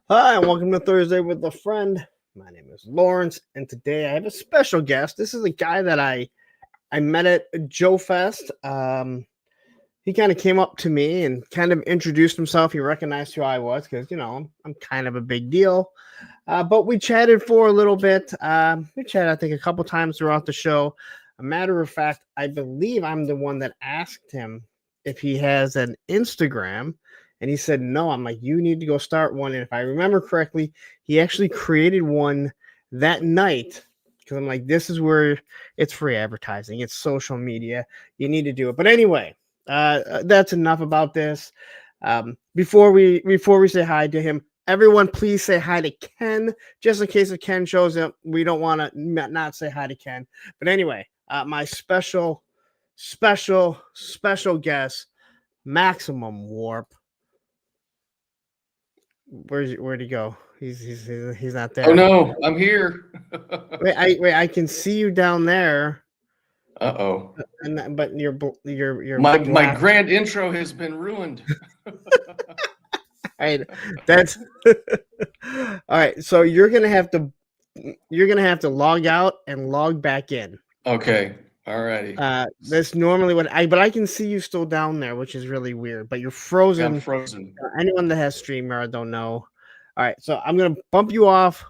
Hi, and welcome to Thursday with a Friend. My name is Lawrence, and today I have a special guest. This is a guy that I met at Joe Fest. He kind of came up to me and kind of introduced himself. He recognized who I was because I'm kind of a big deal. But we chatted for a little bit. We chatted, I think, a couple times throughout the show. A matter of fact, I believe I'm the one that asked him if he has an Instagram, and he said no. I'm like, you need to go start one. And if I remember correctly, he actually created one that night because I'm like, this is where it's free advertising, it's social media. You need to do it. But anyway, that's enough about this. Before we say hi to him, everyone, please say hi to Ken, just in case if Ken shows up. We don't want to not say hi to Ken. But anyway, my special guest, Maximum Warp. Where'd he go? He's not Oh there. no, I'm here. I can see you down there, Uh-oh. but your My black. grand intro has been ruined. Right, that's all right. So you're gonna have to log out and log back in. Okay. All righty. That's normally but I can see you still down there, which is really weird. But you're Yeah, I'm frozen. frozen. Anyone that has StreamYard don't know. All right, so I'm gonna bump you off,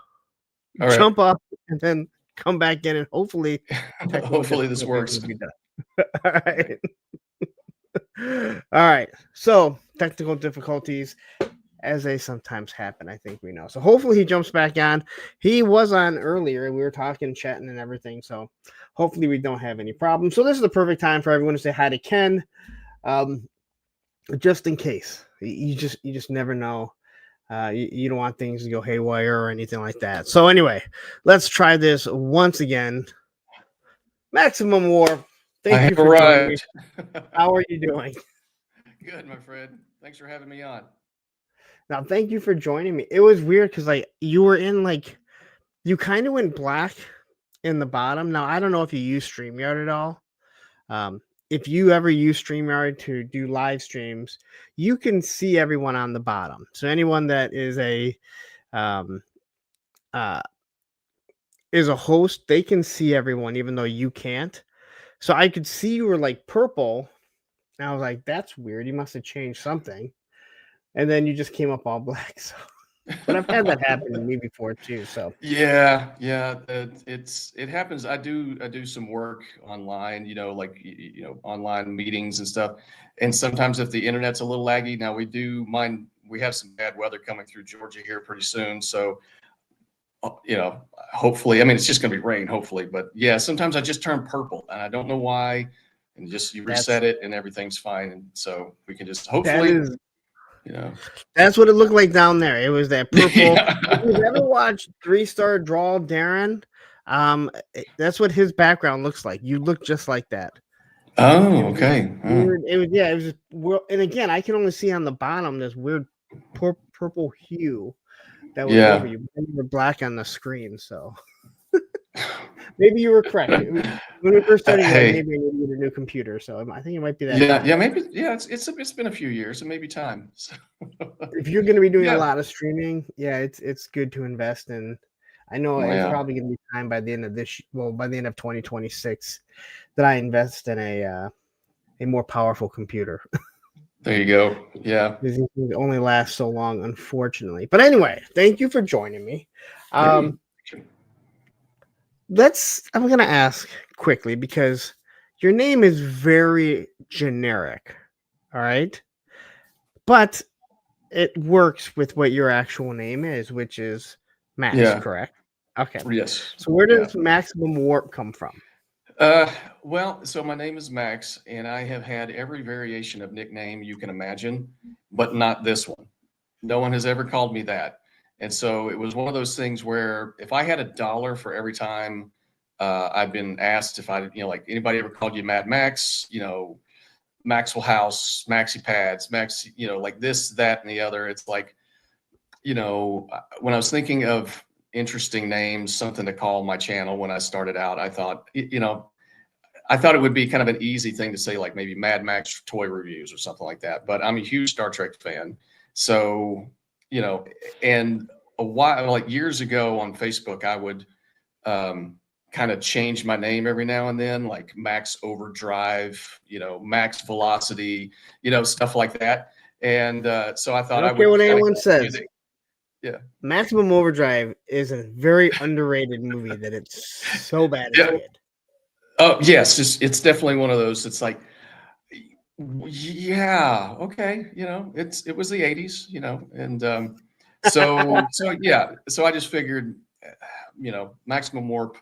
All right. jump up, and then come back in, and hopefully technical Hopefully this difficulties works. will be done. All right. All right. So technical difficulties, as they sometimes happen, I think we know. So hopefully he jumps back on. He was on earlier. We were talking, chatting, and everything. So hopefully we don't have any problems. So this is the perfect time for everyone to say hi to Ken, um, just in case. You just never know. You don't want things to go haywire or anything like that. So anyway, let's try this once again. Maximum War. I Thank you have for joining me. arrived. How are you doing? Good, my friend. Thanks for having me on. Now, thank you for joining me. It was weird because like you were in like you kind of went black in the bottom. Now, I don't know if you use StreamYard at all. Um, if you ever use StreamYard to do live streams, you can see everyone on the bottom. So anyone that um, uh, is a host, they can see everyone, even though you can't. So I could see you were like purple, and I was like, "That's weird. You must have changed something." And then you just came up all black. So, but I've had that happen to me before too. So Yeah. It happens. I do some work online, like online meetings and stuff. And sometimes if the internet's a little laggy, now we have some bad weather coming through Georgia here pretty soon. So hopefully, I mean, it's just going to be rain, hopefully. But yeah, sometimes I just turn purple and I don't know why. And just you that's reset it and everything's fine. And so we can just that hopefully, is you know, That's what it looked like down there. It was that purple. If you've yeah. ever watched Three Star Draw Darren, that's what his background looks like. You look just like that. It Oh, was okay. weird. It was just and again, I can only see on the bottom this weird purple hue that was over Yeah. you. But you were black on the screen, so maybe you were correct. When we first started, you're like, Hey, maybe I need to get a new computer. So I think it might be that yeah, time. yeah, maybe, yeah. It's been a few years, and maybe time. So, If you're going to be doing a yeah. lot of streaming, yeah, it's good to invest in. I know Oh, it's yeah. probably going to be time by the end of by the end of 2026, that I invest in a more powerful computer. There you go. Yeah. These things only last so long, unfortunately. But anyway, thank you for joining me. Hey. Um, I'm going to ask quickly because your name is very generic. All right, but it works with what your actual name is, which is Max, Yeah. correct? Okay. Yes. So where Yeah. does Maximum Warp come from? Well, so my name is Max, and I have had every variation of nickname you can imagine, but not this one. No one has ever called me that. And so it was one of those things where if I had $1 for every time I've been asked if I, like anybody ever called you Mad Max, Maxwell House, Maxi Pads, Max, like this, that, and the other. It's like, when I was thinking of interesting names, something to call my channel when I started out, I thought it would be kind of an easy thing to say, like maybe Mad Max toy reviews or something like that. But I'm a huge Star Trek fan. So, you know, and a while, like years ago on Facebook, I would kind of change my name every now and then, like Max Overdrive, you know, Max Velocity, you know, stuff like that. And so I I thought I don't care would what kind of anyone says. yeah. Maximum Overdrive is a very underrated movie that it's so bad it's Yeah. good. Oh yes, it's definitely one of those. It's like, yeah, okay, you know, it was the '80s, you know, and so yeah, so I just figured, you know, Maximum Warp,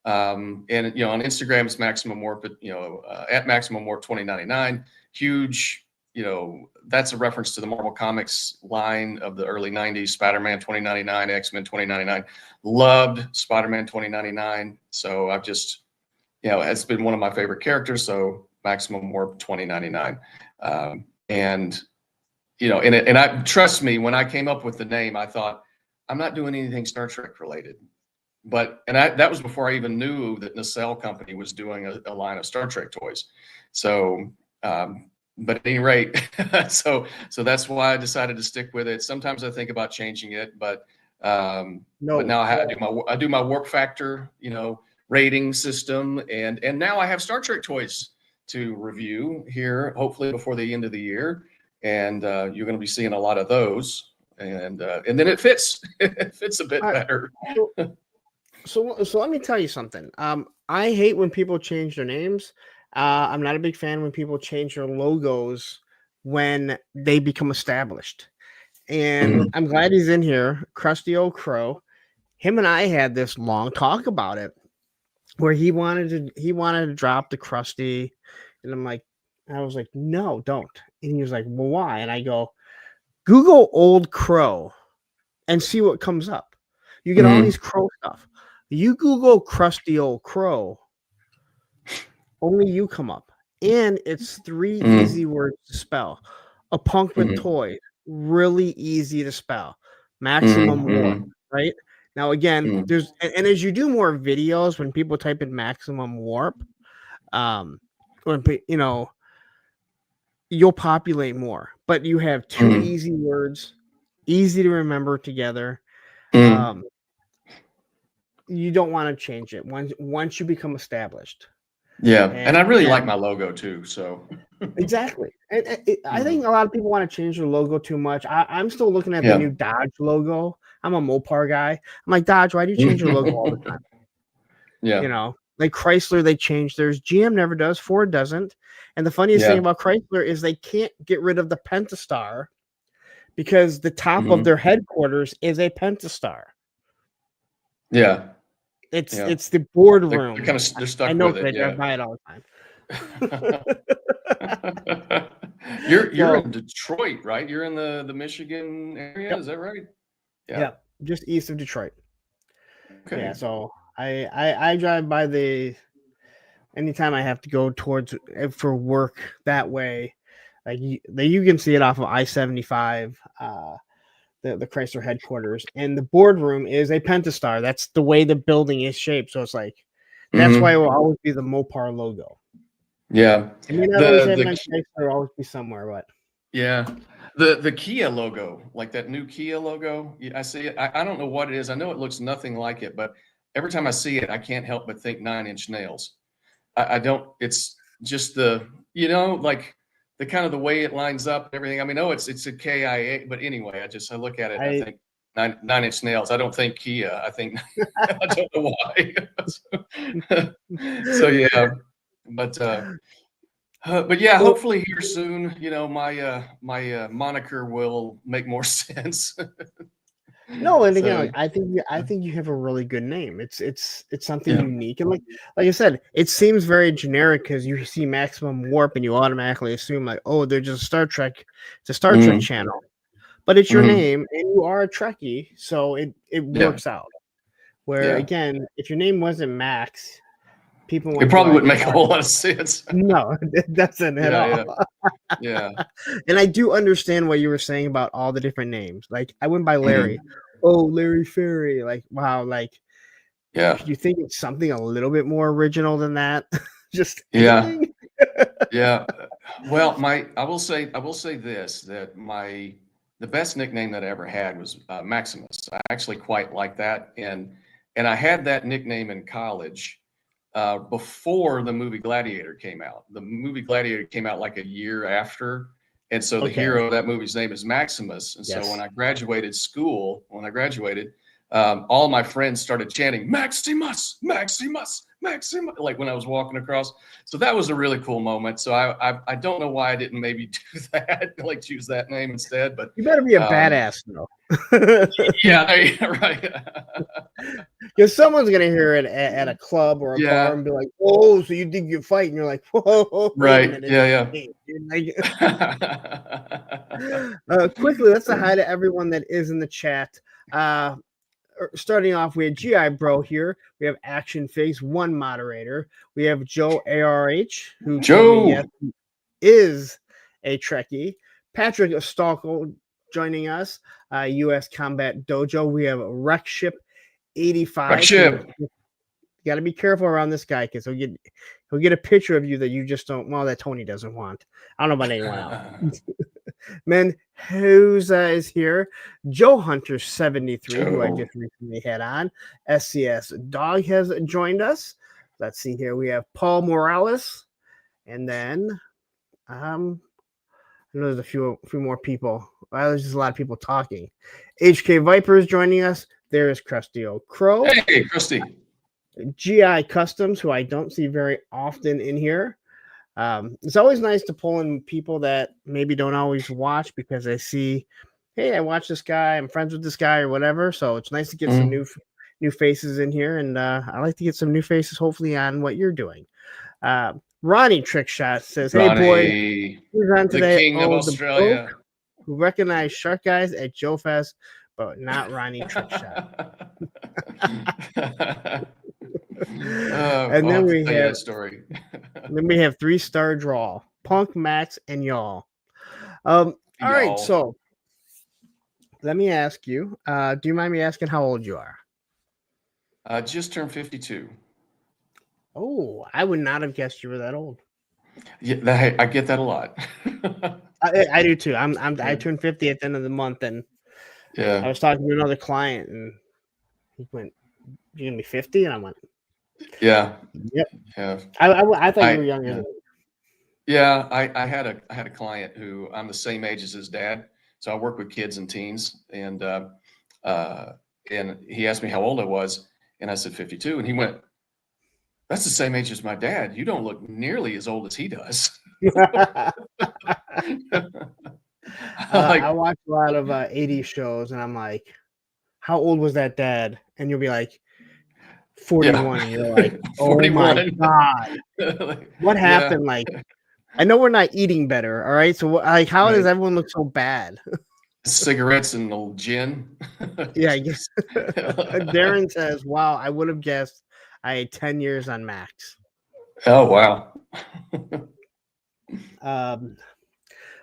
and you know, on Instagram it's Maximum Warp, but you know, at Maximum Warp 2099, huge, you know, that's a reference to the Marvel Comics line of the early '90s, Spider-Man 2099, X-Men 2099. Loved Spider-Man 2099, so I've just, you know, it's been one of my favorite characters. So Maximum Warp 2099. And, you know, and I trust me, when I came up with the name, I thought, I'm not doing anything Star Trek related. But, that was before I even knew that Nacelle Company was doing a line of Star Trek toys. So, but at any rate, so that's why I decided to stick with it. Sometimes I think about changing it, but now I do my warp factor, you know, rating system, and now I have Star Trek toys to review here, hopefully before the end of the year, and you're going to be seeing a lot of those, and then it fits it fits a bit better. So let me tell you something. I hate when people change their names. I'm not a big fan when people change their logos when they become established. And I'm glad he's in here, Krusty Old Crow. Him and I had this long talk about it, where he wanted to drop the Krusty, and I was like, no, don't. And he was like, well, why? And I go, Google Old Crow and see what comes up. You get all these crow stuff. You Google Krusty Old Crow, only you come up. And it's 3 easy words to spell. A punk with toys, really easy to spell. Maximum Warp, right? Now, again, there's, and as you do more videos, when people type in Maximum Warp, when, you know, you'll populate more. But you have 2 easy words, easy to remember together. You don't want to change it once you become established. Yeah, and I really like my logo too. So exactly, and I think a lot of people want to change their logo too much. I'm still looking at the new Dodge logo. I'm a Mopar guy. I'm like, Dodge, why do you change your logo all the time? Yeah, you know, like Chrysler, they change theirs. GM never does. Ford doesn't. And the funniest thing about Chrysler is they can't get rid of the Pentastar because the top of their headquarters is a Pentastar. Yeah. It's the boardroom. They're stuck I know with it. I drive by it all the time. You're in Detroit, right? You're in the Michigan area. Is that right? Yeah, just east of Detroit. Okay. Yeah, so I drive by anytime I have to go towards for work that way. Like you can see it off of I-75. The Chrysler headquarters, and the boardroom is a Pentastar. That's the way the building is shaped. So it's like that's why it will always be the Mopar logo. Yeah, I mean, not always have Chrysler always be somewhere, but yeah, the Kia logo, like that new Kia logo, I see it. I don't know what it is. I know it looks nothing like it, but every time I see it, I can't help but think Nine Inch Nails. I don't. It's just like the kind of the way it lines up and everything. I mean, it's a KIA, but anyway, I look at it and I think Nine Inch Nails. I don't think Kia. I think I don't know why. So yeah, but yeah, hopefully here soon, you know, my moniker will make more sense. No, and again, I think you have a really good name. It's something unique, and like I said, it seems very generic because you see Maximum Warp and you automatically assume like, oh, they're just Star Trek. It's a Star Trek channel, but it's your name and you are a Trekkie, so it works out. Where again, if your name wasn't Max, people would probably wouldn't make a whole lot of sense. No, it doesn't at all. Yeah. And I do understand what you were saying about all the different names. Like I went by Larry. Oh, Larry Ferry. Like, wow, like you think it's something a little bit more original than that? Just anything? Yeah. Well, I will say this, that my the best nickname that I ever had was Maximus. I actually quite like that, and I had that nickname in college before the movie Gladiator came out. The movie Gladiator came out like a year after, and so the Okay. hero of that movie's name is Maximus. And so Yes. when I graduated school, all my friends started chanting Maximus, Maximus, Maximus, like when I was walking across. So that was a really cool moment. So I don't know why I didn't maybe do that, like choose that name instead. But You better be a badass though. yeah, right. Because someone's gonna hear it at a club or a bar and be like, "Oh, so you think you fight?" And you're like, "Whoa, wait a Right. minute." Yeah. Quickly, let's say hi to everyone that is in the chat. Starting off, we have GI Bro here. We have Action Figs, one moderator. We have Joe ARH, who told me yes, he is a Trekkie. Patrick Stalko joining us. U.S. Combat Dojo. We have Wreck Ship 85. Wreck Ship. You got to be careful around this guy because he'll get a picture of you that you just don't. Well, that Tony doesn't want. I don't know about anyone else. Men who's is here. Joe Hunter 73, who I just recently had on. SCS Dog has joined us. Let's see here. We have Paul Morales, and then I know there's a few more people. Well, there's just a lot of people talking. HK Viper is joining us. There is Krusty O'Crow. Hey, Krusty. GI Customs, who I don't see very often in here. It's always nice to pull in people that maybe don't always watch because I see, hey, I watch this guy, I'm friends with this guy or whatever. So it's nice to get some new faces in here, and I like to get some new faces, hopefully, on what you're doing. Ronnie Trickshot says, "Hey, boy, who's on today? The king of Australia, who recognize Shark Guys at Joe Fest, but not Ronnie Trickshot." And then we have story. Then we have 3-star draw: Punk, Max, and y'all. All right, so let me ask you. Do you mind me asking how old you are? Just turned 52. Oh, I would not have guessed you were that old. Yeah, I get that a lot. I do too. I turned 50 at the end of the month, and I was talking to another client, and he went, "You're gonna be 50?" And I went, "Yeah, yep, yeah." I thought you were younger. Yeah, I had a client who I'm the same age as his dad, so I work with kids and teens, and he asked me how old I was, and I said 52, and he went, "That's the same age as my dad. You don't look nearly as old as he does." I watch a lot of 80s shows, and I'm like, "How old was that dad?" And you'll be like, 41, and you're like, "Oh 41. My god, what happened?" Like, I know we're not eating better, all right? So, like, how does everyone look so bad? Cigarettes and old gin. Yeah, I guess. Darren says, "Wow, I would have guessed I had 10 years on Max." Oh, wow.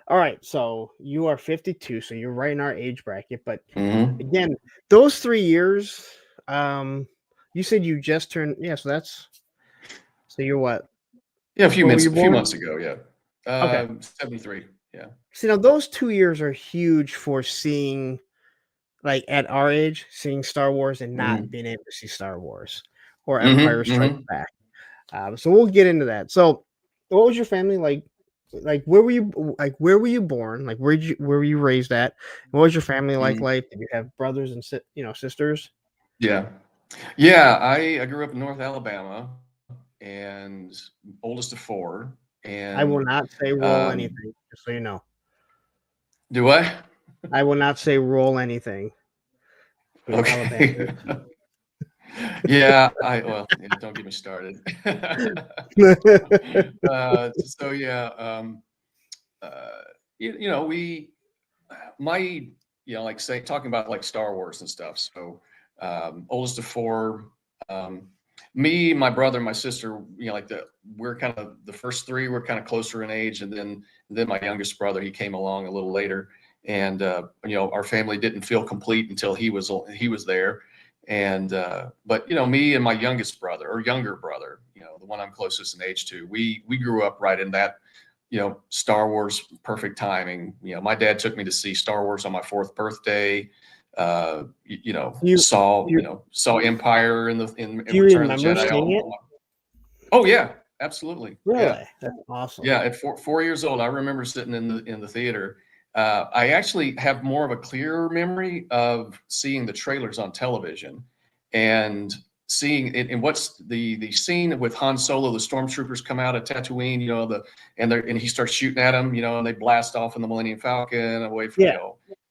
All right, so you are 52, so you're right in our age bracket. But again, those 3 years, you said you just turned, so you're what? Yeah, a few months ago, yeah. Okay. 73, yeah. See, now those 2 years are huge for seeing, like at our age, seeing Star Wars and not being able to see Star Wars or Empire Strikes Back. So we'll get into that. So, what was your family like? Like, where were you born? Like, where were you raised at? What was your family like? Life? Did you have brothers and sisters? Yeah. I grew up in North Alabama, and oldest of 4. And I will not say roll anything, just so you know. Do what? I will not say roll anything. Okay. Don't get me started. Talking about like Star Wars and stuff. So, oldest of 4, me, my brother, my sister, we're kind of the first 3 were kind of closer in age. And then my youngest brother, he came along a little later, and, our family didn't feel complete until he was there. And, but me and my youngest brother or younger brother, the one I'm closest in age to, we grew up right in that Star Wars, perfect timing. My dad took me to see Star Wars on my 4th birthday. You, Saw, you, saw Empire in do you Return of the remember Jedi. seeing it? Oh yeah, absolutely. Yeah. Really? That's awesome. Yeah. At 4 years old, I remember sitting in the theater. I actually have more of a clearer memory of seeing the trailers on television and seeing it. And what's the scene with Han Solo, the stormtroopers come out of Tatooine, and he starts shooting at them, and they blast off in the Millennium Falcon away from, Yeah.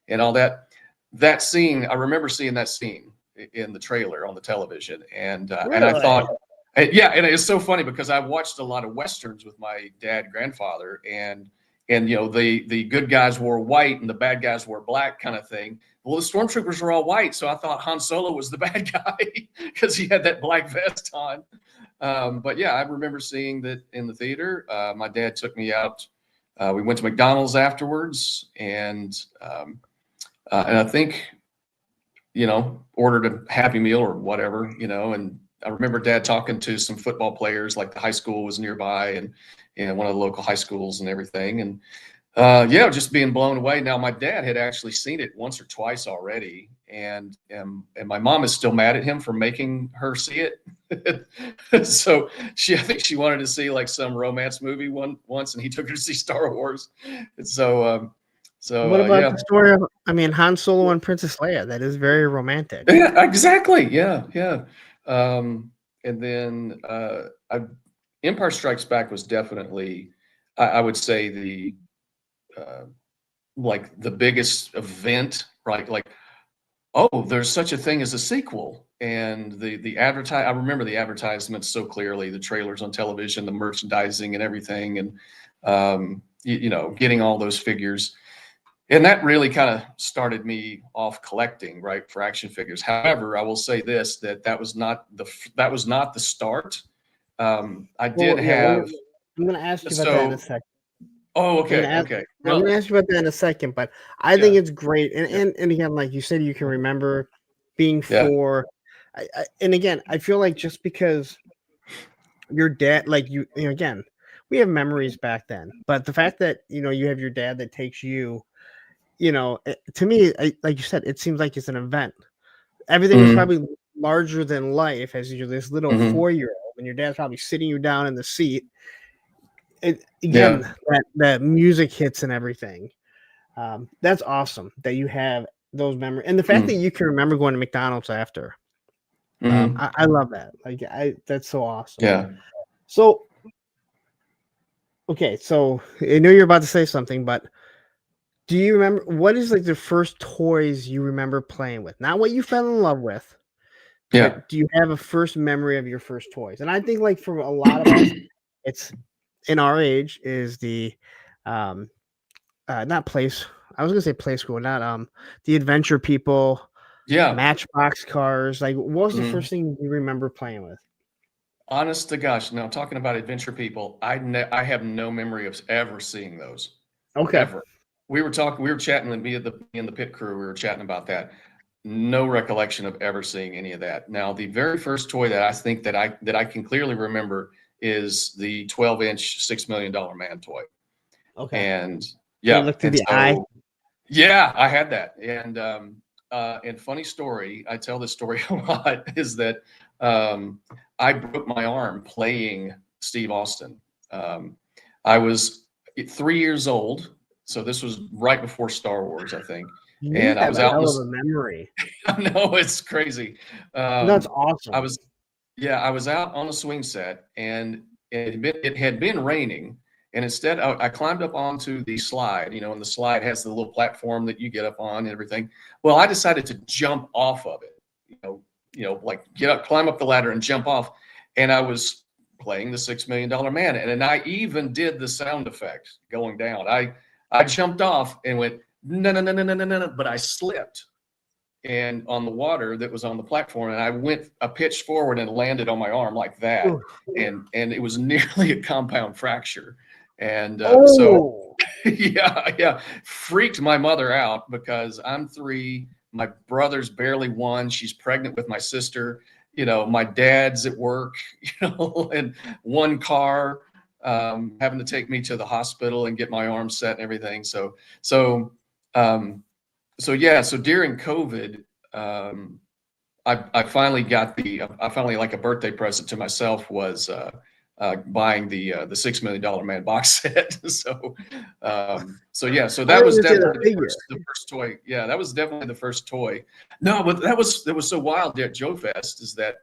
and all that. That scene, I remember seeing that scene in the trailer on the television, and I Really? thought, yeah, and it's so funny because I watched a lot of westerns with my grandfather, and the good guys wore white and the bad guys wore black kind of thing. Well, the stormtroopers were all white, so I thought Han Solo was the bad guy because he had that black vest on. But yeah, I remember seeing that in the theater. My dad took me out. We went to McDonald's afterwards, and I think ordered a Happy Meal or whatever, and I remember Dad talking to some football players, like the high school was nearby, and one of the local high schools and everything. And just being blown away. Now, my dad had actually seen it once or twice already, and my mom is still mad at him for making her see it. So I think she wanted to see like some romance movie once, and he took her to see Star Wars. And so What about the story of, Han Solo and Princess Leia? That is very romantic. Yeah, exactly. Yeah, yeah. And then Empire Strikes Back was definitely, I would say, the biggest event, right? Like, oh, there's such a thing as a sequel, and I remember the advertisements so clearly, the trailers on television, the merchandising and everything, and getting all those figures. And that really kind of started me off collecting, right, for action figures. However, I will say this, that was not the start. I did have. I'm going to ask you about that in a second. Oh, okay, okay. I'm going to ask you about that in a second, but I think it's great. And again, like you said, you can remember being 4. And again, I feel like just because your dad, like again, we have memories back then, but the fact that you have your dad that takes you. To me, like you said, it seems like it's an event. Everything is probably larger than life as you're this little 4-year-old, and your dad's probably sitting you down in the seat. That music hits and everything. That's awesome that you have those memories, and the fact that you can remember going to McDonald's after. I love that. That's so awesome. Yeah. So, okay, so I know you're about to say something, but. Do you remember what is like the first toys you remember playing with? Not what you fell in love with. Yeah. Do you have a first memory of your first toys? And I think like for a lot of us, it's in our age is the not place. I was gonna say play school, not the Adventure People. Yeah. Matchbox cars. Like what was the first thing you remember playing with? Honest to gosh, now talking about Adventure People, I have no memory of ever seeing those. Okay. Ever. We were chatting, and me and the pit crew, we were chatting about that. No recollection of ever seeing any of that. Now, the very first toy that I think that I can clearly remember is the 12-inch $6 million man toy. Okay. And yeah, look through the eye. Yeah, I had that. And funny story, I tell this story a lot, is that I broke my arm playing Steve Austin. I was 3 years old. So this was right before Star Wars, I think. And I was out. Hell of a memory. I know, it's crazy. That's awesome. I was out on a swing set, and it had been raining. And instead, I climbed up onto the slide, and the slide has the little platform that you get up on and everything. Well, I decided to jump off of it, like get up, climb up the ladder and jump off. And I was playing the $6 million man. And I even did the sound effect going down. I jumped off and went, no, but I slipped and on the water that was on the platform, and I pitched forward and landed on my arm like that. And it was nearly a compound fracture. And so, yeah, freaked my mother out because I'm 3, my brother's barely 1, she's pregnant with my sister, my dad's at work, and 1 car. having to take me to the hospital and get my arm set and everything. So during COVID, I finally like a birthday present to myself was buying the $6 Million Man box set. So that was definitely the first toy. Yeah, that was definitely the first toy. No, but that was so wild at Joe Fest is that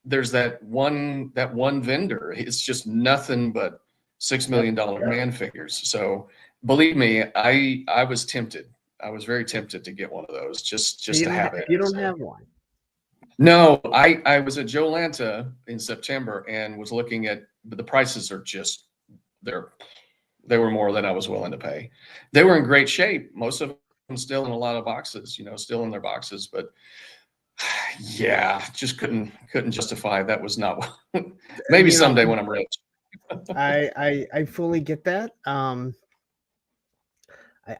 there's that one vendor. It's just nothing but $6 Million Man figures. So believe me, I was tempted. I was very tempted to get one of those just to have it. You don't have one. No, I was at Joe Lanta in September and was looking at, but the prices are just they were more than I was willing to pay. They were in great shape. Most of them still in a lot of boxes, still in their boxes, but yeah, just couldn't justify. That was not maybe someday when I'm rich. I fully get that.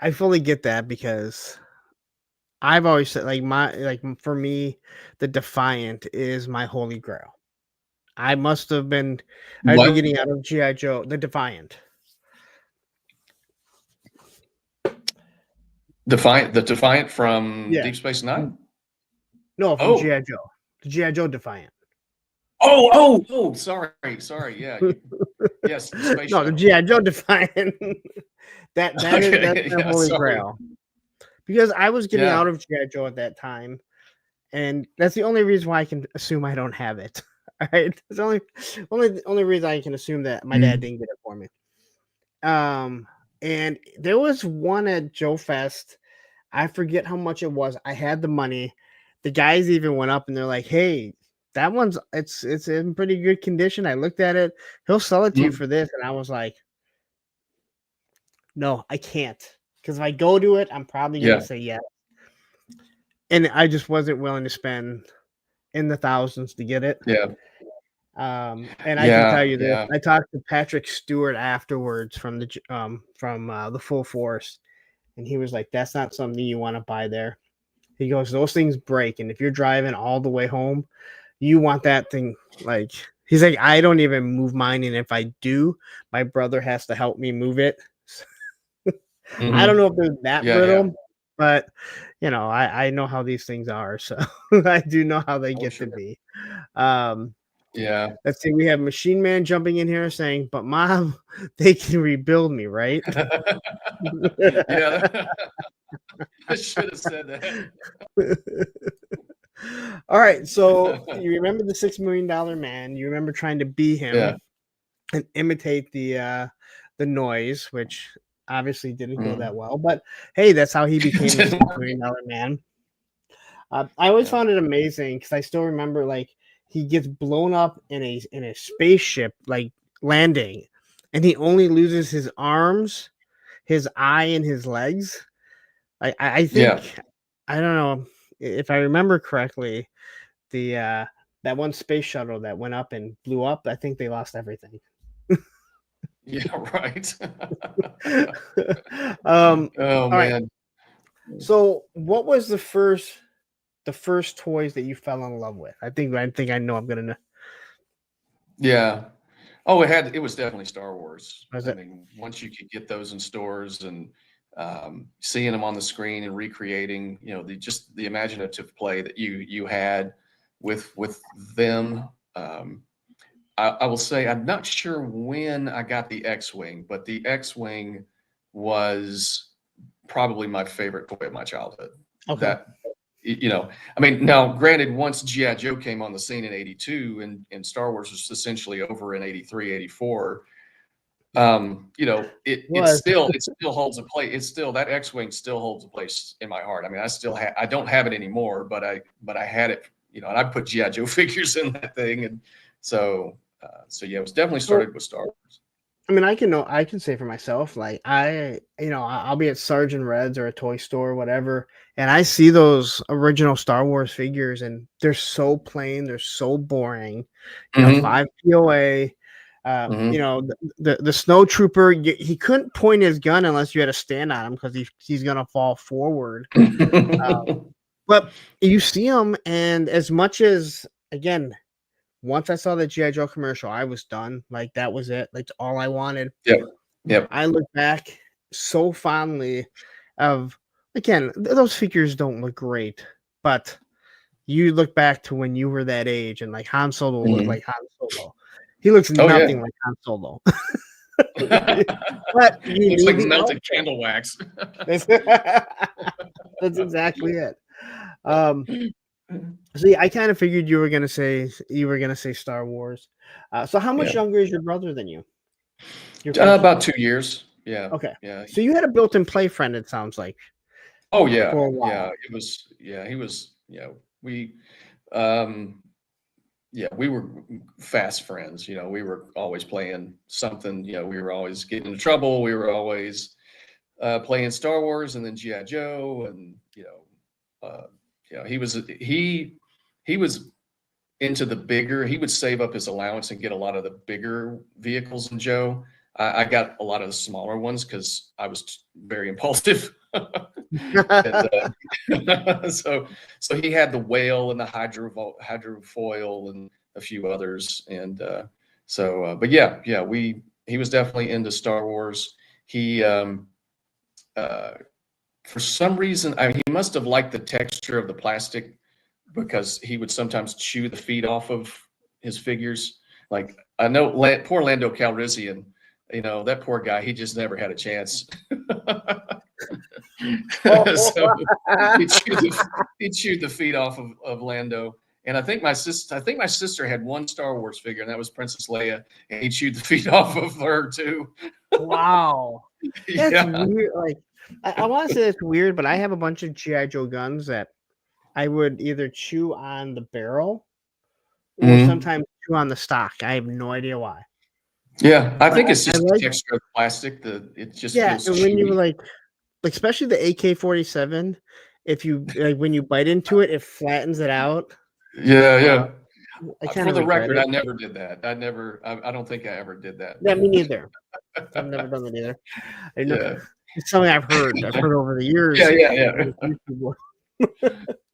I fully get that because I've always said for me, the Defiant is my holy grail. I'd be getting out of G.I. Joe, the Defiant. The Defiant from Deep Space Nine? No, from G.I. Joe. The G.I. Joe Defiant. Oh, sorry. Yeah. Yes. The G.I. Joe Defiant. That's my holy grail. Because I was getting out of G.I. Joe at that time. And that's the only reason why I can assume I don't have it. All right. It's the only reason I can assume that my dad didn't get it for me. And there was one at Joe Fest. I forget how much it was. I had the money. The guys even went up and they're like, hey, that one's it's in pretty good condition. I looked at it. He'll sell it to you for this. And I was like, no, I can't. Because if I go to it, I'm probably gonna say yes. And I just wasn't willing to spend in the thousands to get it. Yeah. And I can tell you this. I talked to Patrick Stewart afterwards from the Full Force, and he was like, that's not something you want to buy there. He goes, those things break, and if you're driving all the way home, you want that thing. Like, he's like, I don't even move mine, and if I do, my brother has to help me move it. I don't know if they're that brittle, but I know how these things are, so I do know how they get to be. Let's see. We have Machine Man jumping in here saying, "But Mom, they can rebuild me, right?" Yeah, I should have said that. All right, so you remember the $6 Million Man? You remember trying to be him and imitate the noise, which obviously didn't go that well. But hey, that's how he became the $6 Million Man. I always found it amazing because I still remember he gets blown up in a spaceship landing, and he only loses his arms, his eye, and his legs. I think I don't know if I remember correctly, that one space shuttle that went up and blew up, I think they lost everything. Yeah, right. Oh man. Right. So what was the first toys that you fell in love with? I think I know I'm gonna know. Yeah. Oh, it was definitely Star Wars. I mean, once you could get those in stores and seeing them on the screen and recreating, the imaginative play that you had with them. I will say I'm not sure when I got the X-Wing, but the X-Wing was probably my favorite toy of my childhood. Okay. I mean, now granted, once G.I. Joe came on the scene in 82 and Star Wars was essentially over in 83, 84, it still holds a place. It's still, that X-Wing still holds a place in my heart. I mean, I don't have it anymore, but I had it, and I put G.I. Joe figures in that thing. And so it was definitely started with Star Wars. I mean, I can say for myself, I'll be at Sergeant Red's or a toy store or whatever, and I see those original Star Wars figures, and they're so plain, they're so boring. 5 POA. The snow trooper, he couldn't point his gun unless you had a stand on him because he's gonna fall forward. But you see him, and as much as, again, once I saw the G.I. Joe commercial, I was done. Like that was it. Like all I wanted. Yep. Yep. I look back so fondly of again, those figures don't look great, but you look back to when you were that age and like Han Solo looked Mhm. like Han Solo. He looks Oh, yeah. nothing like Han Solo. But you Looks need like the melted outfit. candle wax. That's exactly it. See, I kind of figured you were gonna say Star Wars. So how much Yeah. younger is your brother than you? Your closest About brother? 2 years. Yeah. Okay. Yeah. So you had a built-in play friend, it sounds like, Oh, yeah. for a Yeah. while. It was, yeah, he was, um, yeah, we were fast friends. We were always playing something. We were always getting into trouble. We were always playing Star Wars and then GI Joe, and he was into the bigger. He would save up his allowance and get a lot of the bigger vehicles than Joe. I got a lot of the smaller ones because I was very impulsive. And, so he had the whale and the hydrofoil and a few others, and but yeah, he was definitely into Star Wars. He uh, for some reason, he must have liked the texture of the plastic because he would sometimes chew the feet off of his figures. Like I know poor Lando Calrissian, that poor guy, he just never had a chance. So he chewed the feet off of Lando. And I think my sister had one Star Wars figure, and that was Princess Leia, and he chewed the feet off of her too. Wow. That's Yeah. weird. Like I want to say it's weird, but I have a bunch of G.I. Joe guns that I would either chew on the barrel or Mhm. sometimes chew on the stock. I have no idea why. Yeah, I But think it's I just the like, texture of the plastic. It just yeah, feels and when you were chewy. like especially the AK-47, if you like when you bite into it, it flattens it out. Yeah, Uh, yeah. I kind For of the regret record, I it. never did that. I don't think I ever did that. Yeah, me neither. I've never done that either. I know Yeah. it's something I've heard. I've heard over the Yeah, years. yeah, yeah. On YouTube.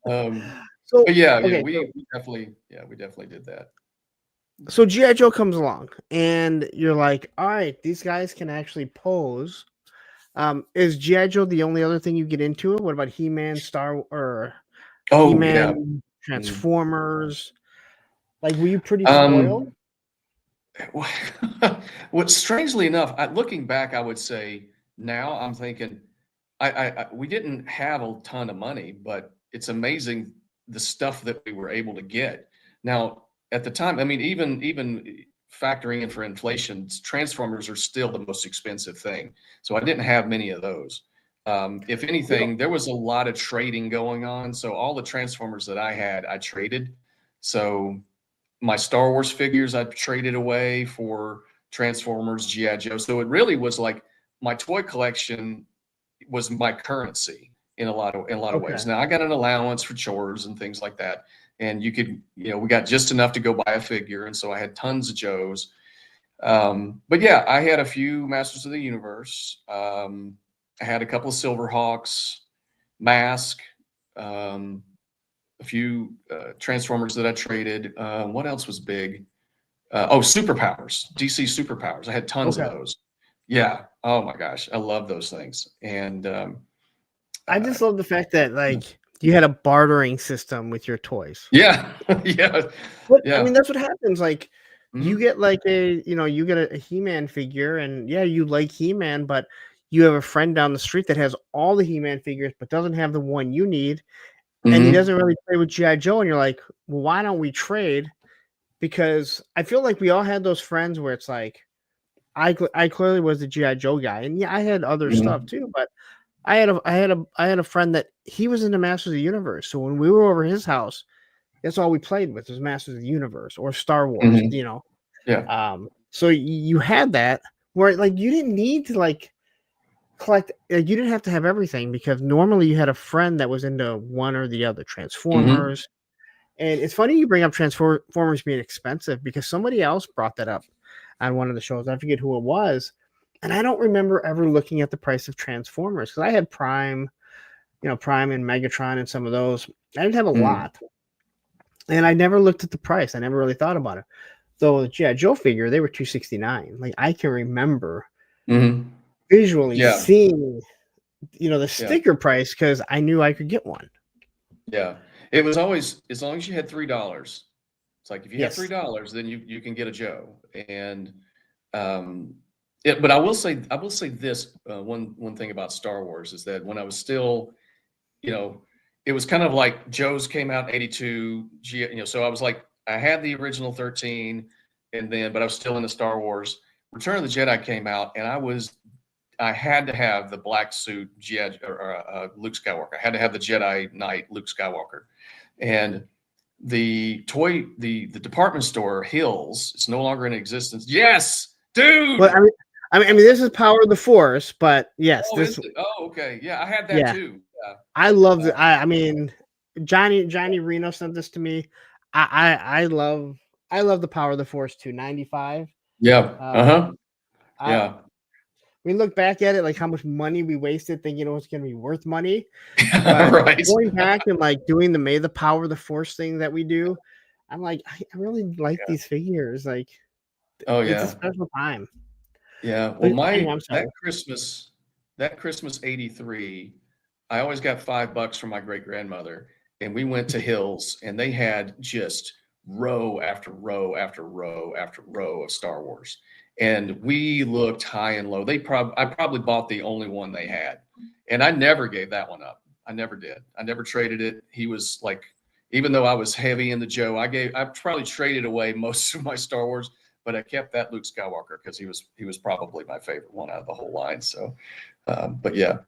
But So yeah, okay, we definitely did that. so G.I. Joe comes along and you're like, all right, these guys can actually pose. Is G.I. Joe the only other thing you get into? What about He-Man, Oh, yeah. He-Man, Mhm. Transformers? Like, were you pretty spoiled? Um, what strangely enough, looking back, I would say now I'm thinking we didn't have a ton of money, but it's amazing the stuff that we were able to get. Now, at the time, I mean, even factoring in for inflation, Transformers are still the most expensive thing. So I didn't have many of those. If You anything, there was a lot of trading going on. So all the Transformers that I had, I traded. So my Star Wars figures I traded away for Transformers, GI Joe. So it really was like my toy collection was my currency in a lot of okay. ways. Now I got an allowance for chores and things like that, and we got just enough to go buy a figure, and so I had tons of Joes. But yeah, I had a few Masters of the Universe. I had a couple of Silverhawks, Mask, um, a few Transformers that I traded. What else was big? Superpowers, DC Superpowers. I had tons of Okay. those. Yeah. Oh my gosh, I love those things. And I uh, just love the fact that like you had a bartering system with your toys. yeah, yeah, But I yeah. mean, that's what happens. Like you Mhm, get like you get a He-Man figure, and yeah, you like He-Man, but you have a friend down the street that has all the He-Man figures, but doesn't have the one you need, and he mhm, doesn't really play with G.I. Joe, and you're like, well, why don't we trade? Because I feel like we all had those friends where it's like I clearly was the GI Joe guy, and yeah, I had other stuff mhm, too. But I had a friend that he was into Masters of the Universe. So when we were over his house, that's all we played with was Masters of the Universe or Star Wars. mhm. Yeah. So you had that where like you didn't need to like collect. Like, you didn't have to have everything because normally you had a friend that was into one or the other Mhm, Transformers. And it's funny you bring up Transformers being expensive because somebody else brought that up on one of the shows. I forget who it was. And I don't remember ever looking at the price of Transformers because I had Prime and Megatron and some of those. I didn't have a mhm. lot. and I never looked at the price. I never really thought about it. Though the GI Joe figure, they were 269. Like I can remember Mhm. visually Yeah, seeing, the yeah, sticker price because I knew I could get one. yeah. It was always as long as you had $3. It's like if you have Yes. $3, then you can get a Joe. And um, but I will say this one thing about Star Wars is that when I was still, you know, it was kind of like Joe's came out in 82, so I was like I had the original 13, but I was still into Star Wars. Return of the Jedi came out, and I had to have the black suit Luke Skywalker. I had to have the Jedi Knight Luke Skywalker, and the department store Hills, it's no longer in existence. Yes, Well, dude. I mean, this is Power of the Force, but yes, Oh, is this, it? Oh, okay. Yeah, I had that yeah, too. Yeah. I love it. Uh, I mean, Johnny Reno sent this to me. I love the Power of the Force too. 95. yeah. Uh-huh. Um, I Yeah. we look back at it like how much money we wasted thinking it was going to be worth money, but Right. going back and like doing the May the Power of the Force thing that we do, I'm like, I really like Yeah. these figures. Like, Oh, it's a yeah. special time. Yeah. Well, But anyway, I'm that sorry. Christmas 83, I always got $5 from my great grandmother, and we went to Hills, and they had just row after row after row after row of Star Wars. And we looked high and low. I probably bought the only one they had. And I never gave that one up. I never did. I never traded it. He was like, even though I was heavy into Joe, I probably traded away most of my Star Wars, but I kept that Luke Skywalker because he was probably my favorite one out of the whole line. So, but yeah,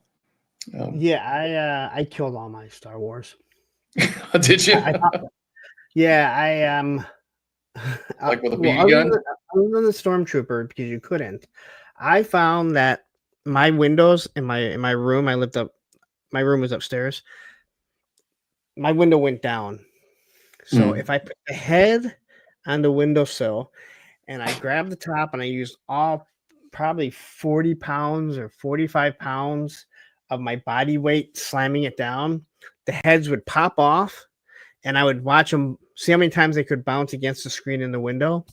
um, Yeah, I killed all my Star Wars. did you I thought, yeah, like with a well, BB gun? other than the Stormtrooper, because you couldn't. I found that my windows in my room, my room was upstairs. My window went down. So Mm. if I put the head on the windowsill and I grabbed the top and I used all probably 40 pounds or 45 pounds of my body weight slamming it down, the heads would pop off and I would watch them see how many times they could bounce against the screen in the window.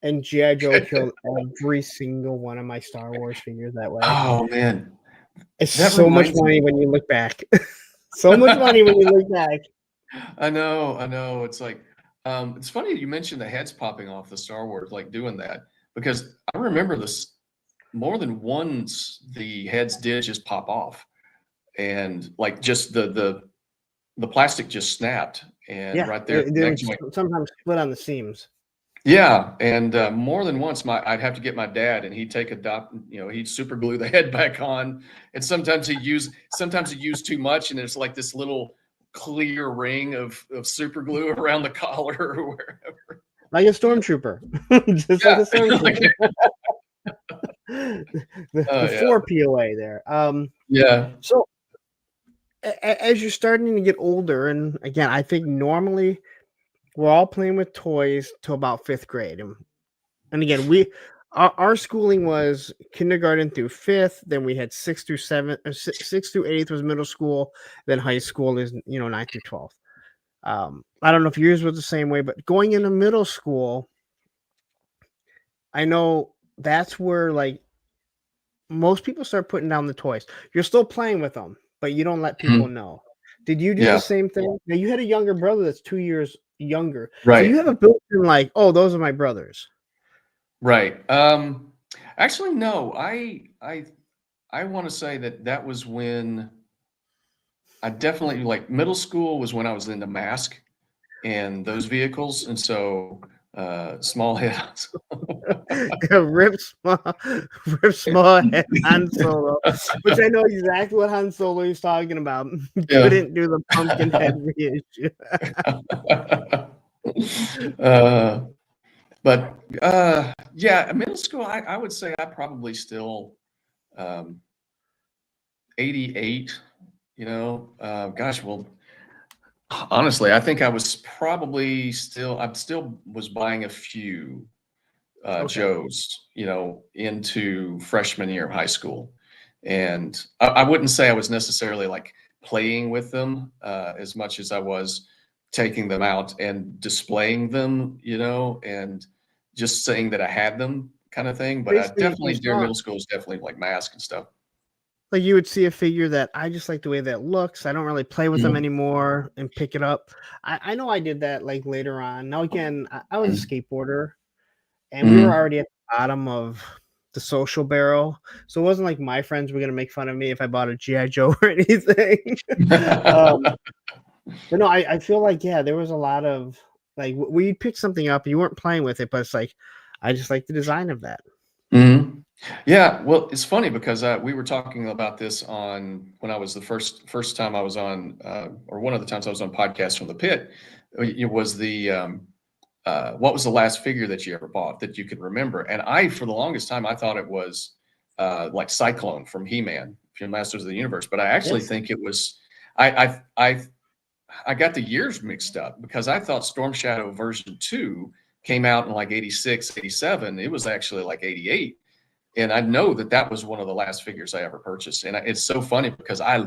And G.I. Joe killed every single one of my Star Wars figures that way. Oh man, It's that so much reminds money me. when you look back. So much money when you look back. I know. It's like, it's funny you mentioned the heads popping off the Star Wars, like doing that, because I remember this more than once. The heads did just pop off, and like just the plastic just snapped, and Yeah, right there, they would next to sometimes split on the seams. yeah, and more than once, I'd have to get my dad, and he'd take a dot, he'd super glue the head back on, and sometimes he used too much, and there's like this little clear ring of super glue around the collar or wherever. Like a stormtrooper. Just like Yeah, a stormtrooper. like, The oh yeah, four POA there. yeah, So as you're starting to get older, and again, I think normally we're all playing with toys till about fifth grade. And again, our schooling was kindergarten through fifth. Then we had sixth through seventh, or sixth through eighth was middle school. Then high school is ninth through 12th. I don't know if yours was the same way, but going into middle school, I know that's where like most people start putting down the toys. You're still playing with them, but you don't let people mhm, know. Did you do the yeah, same thing? Now you had a younger brother that's 2 years younger, so right, you have a built-in like, oh, those are my brothers. right. Actually, no, I want to say that was when I definitely like middle school was when I was into Mask and those vehicles, and so small head. rip small, rip small head Han Solo, which I know exactly what Han Solo is talking about. Yeah. Couldn't do the pumpkin head reissue. uh, but yeah, middle school, I would say I probably still um, 88. Gosh, well, honestly, I think I was probably I still was buying a few Okay. Joes, into freshman year of high school. And I wouldn't say I was necessarily like playing with them as much as I was taking them out and displaying them, and just saying that I had them kind of thing. But I Basically, you definitely during saw middle school was definitely like mask and stuff. like you would see a figure that I just like the way that looks. I don't really play with them Mhm. anymore and pick it up. I know I did that like later on. Now again, I was a skateboarder and we were Mhm. already at the bottom of the social barrel. So it wasn't like my friends were gonna make fun of me if I bought a G.I. Joe or anything. um, but no, I feel like yeah, there was a lot of like we'd pick something up, you weren't playing with it, but it's like I just like the design of that. Mhm. Yeah, well, it's funny because we were talking about this on when I was the first time I was on, or one of the times I was on podcast from the pit. It was the what was the last figure that you ever bought that you could remember? And I, for the longest time, I thought it was like Cyclone from He-Man, from Masters of the Universe. But I actually Yes. think it was. I got the years mixed up because I thought Storm Shadow version 2 came out in like 86, 87. It was actually like 88. And I know that that was one of the last figures I ever purchased. And it's so funny because I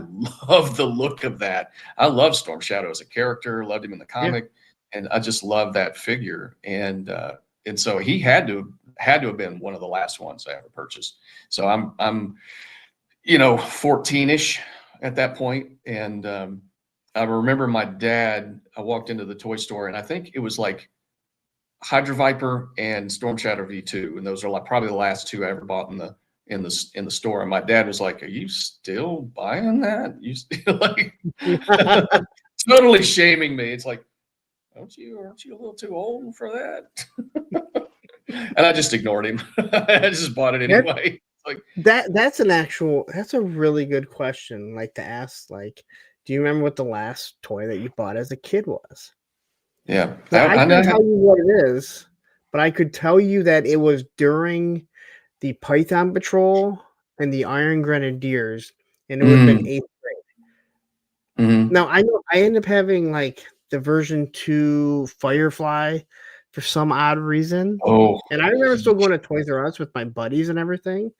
love the look of that. I love Storm Shadow as a character, loved him in the Yeah. comic, and I just love that figure. And so he had to have been one of the last ones I ever purchased. So I'm 14-ish at that point. And I remember my dad, I walked into the toy store and I think it was like Hydra Viper and Storm Shadow V2, and those are like probably the last two I ever bought in the store. And my dad was like, "Are you still buying that? You still like totally shaming me?" It's like, aren't you a little too old for that? And I just ignored him. I just bought it That anyway. It's like, that's a really good question, like to ask, like, do you remember what the last toy that you bought as a kid was? yeah, Now, I I know. couldn't tell you what it is, but I could tell you that it was during the Python Patrol and the Iron Grenadiers, and it would have been Mm, 8th grade. mhm. Now, I know I ended up having, like, the version 2 Firefly for some odd reason, Oh, and I remember still going to Toys R Us with my buddies and everything,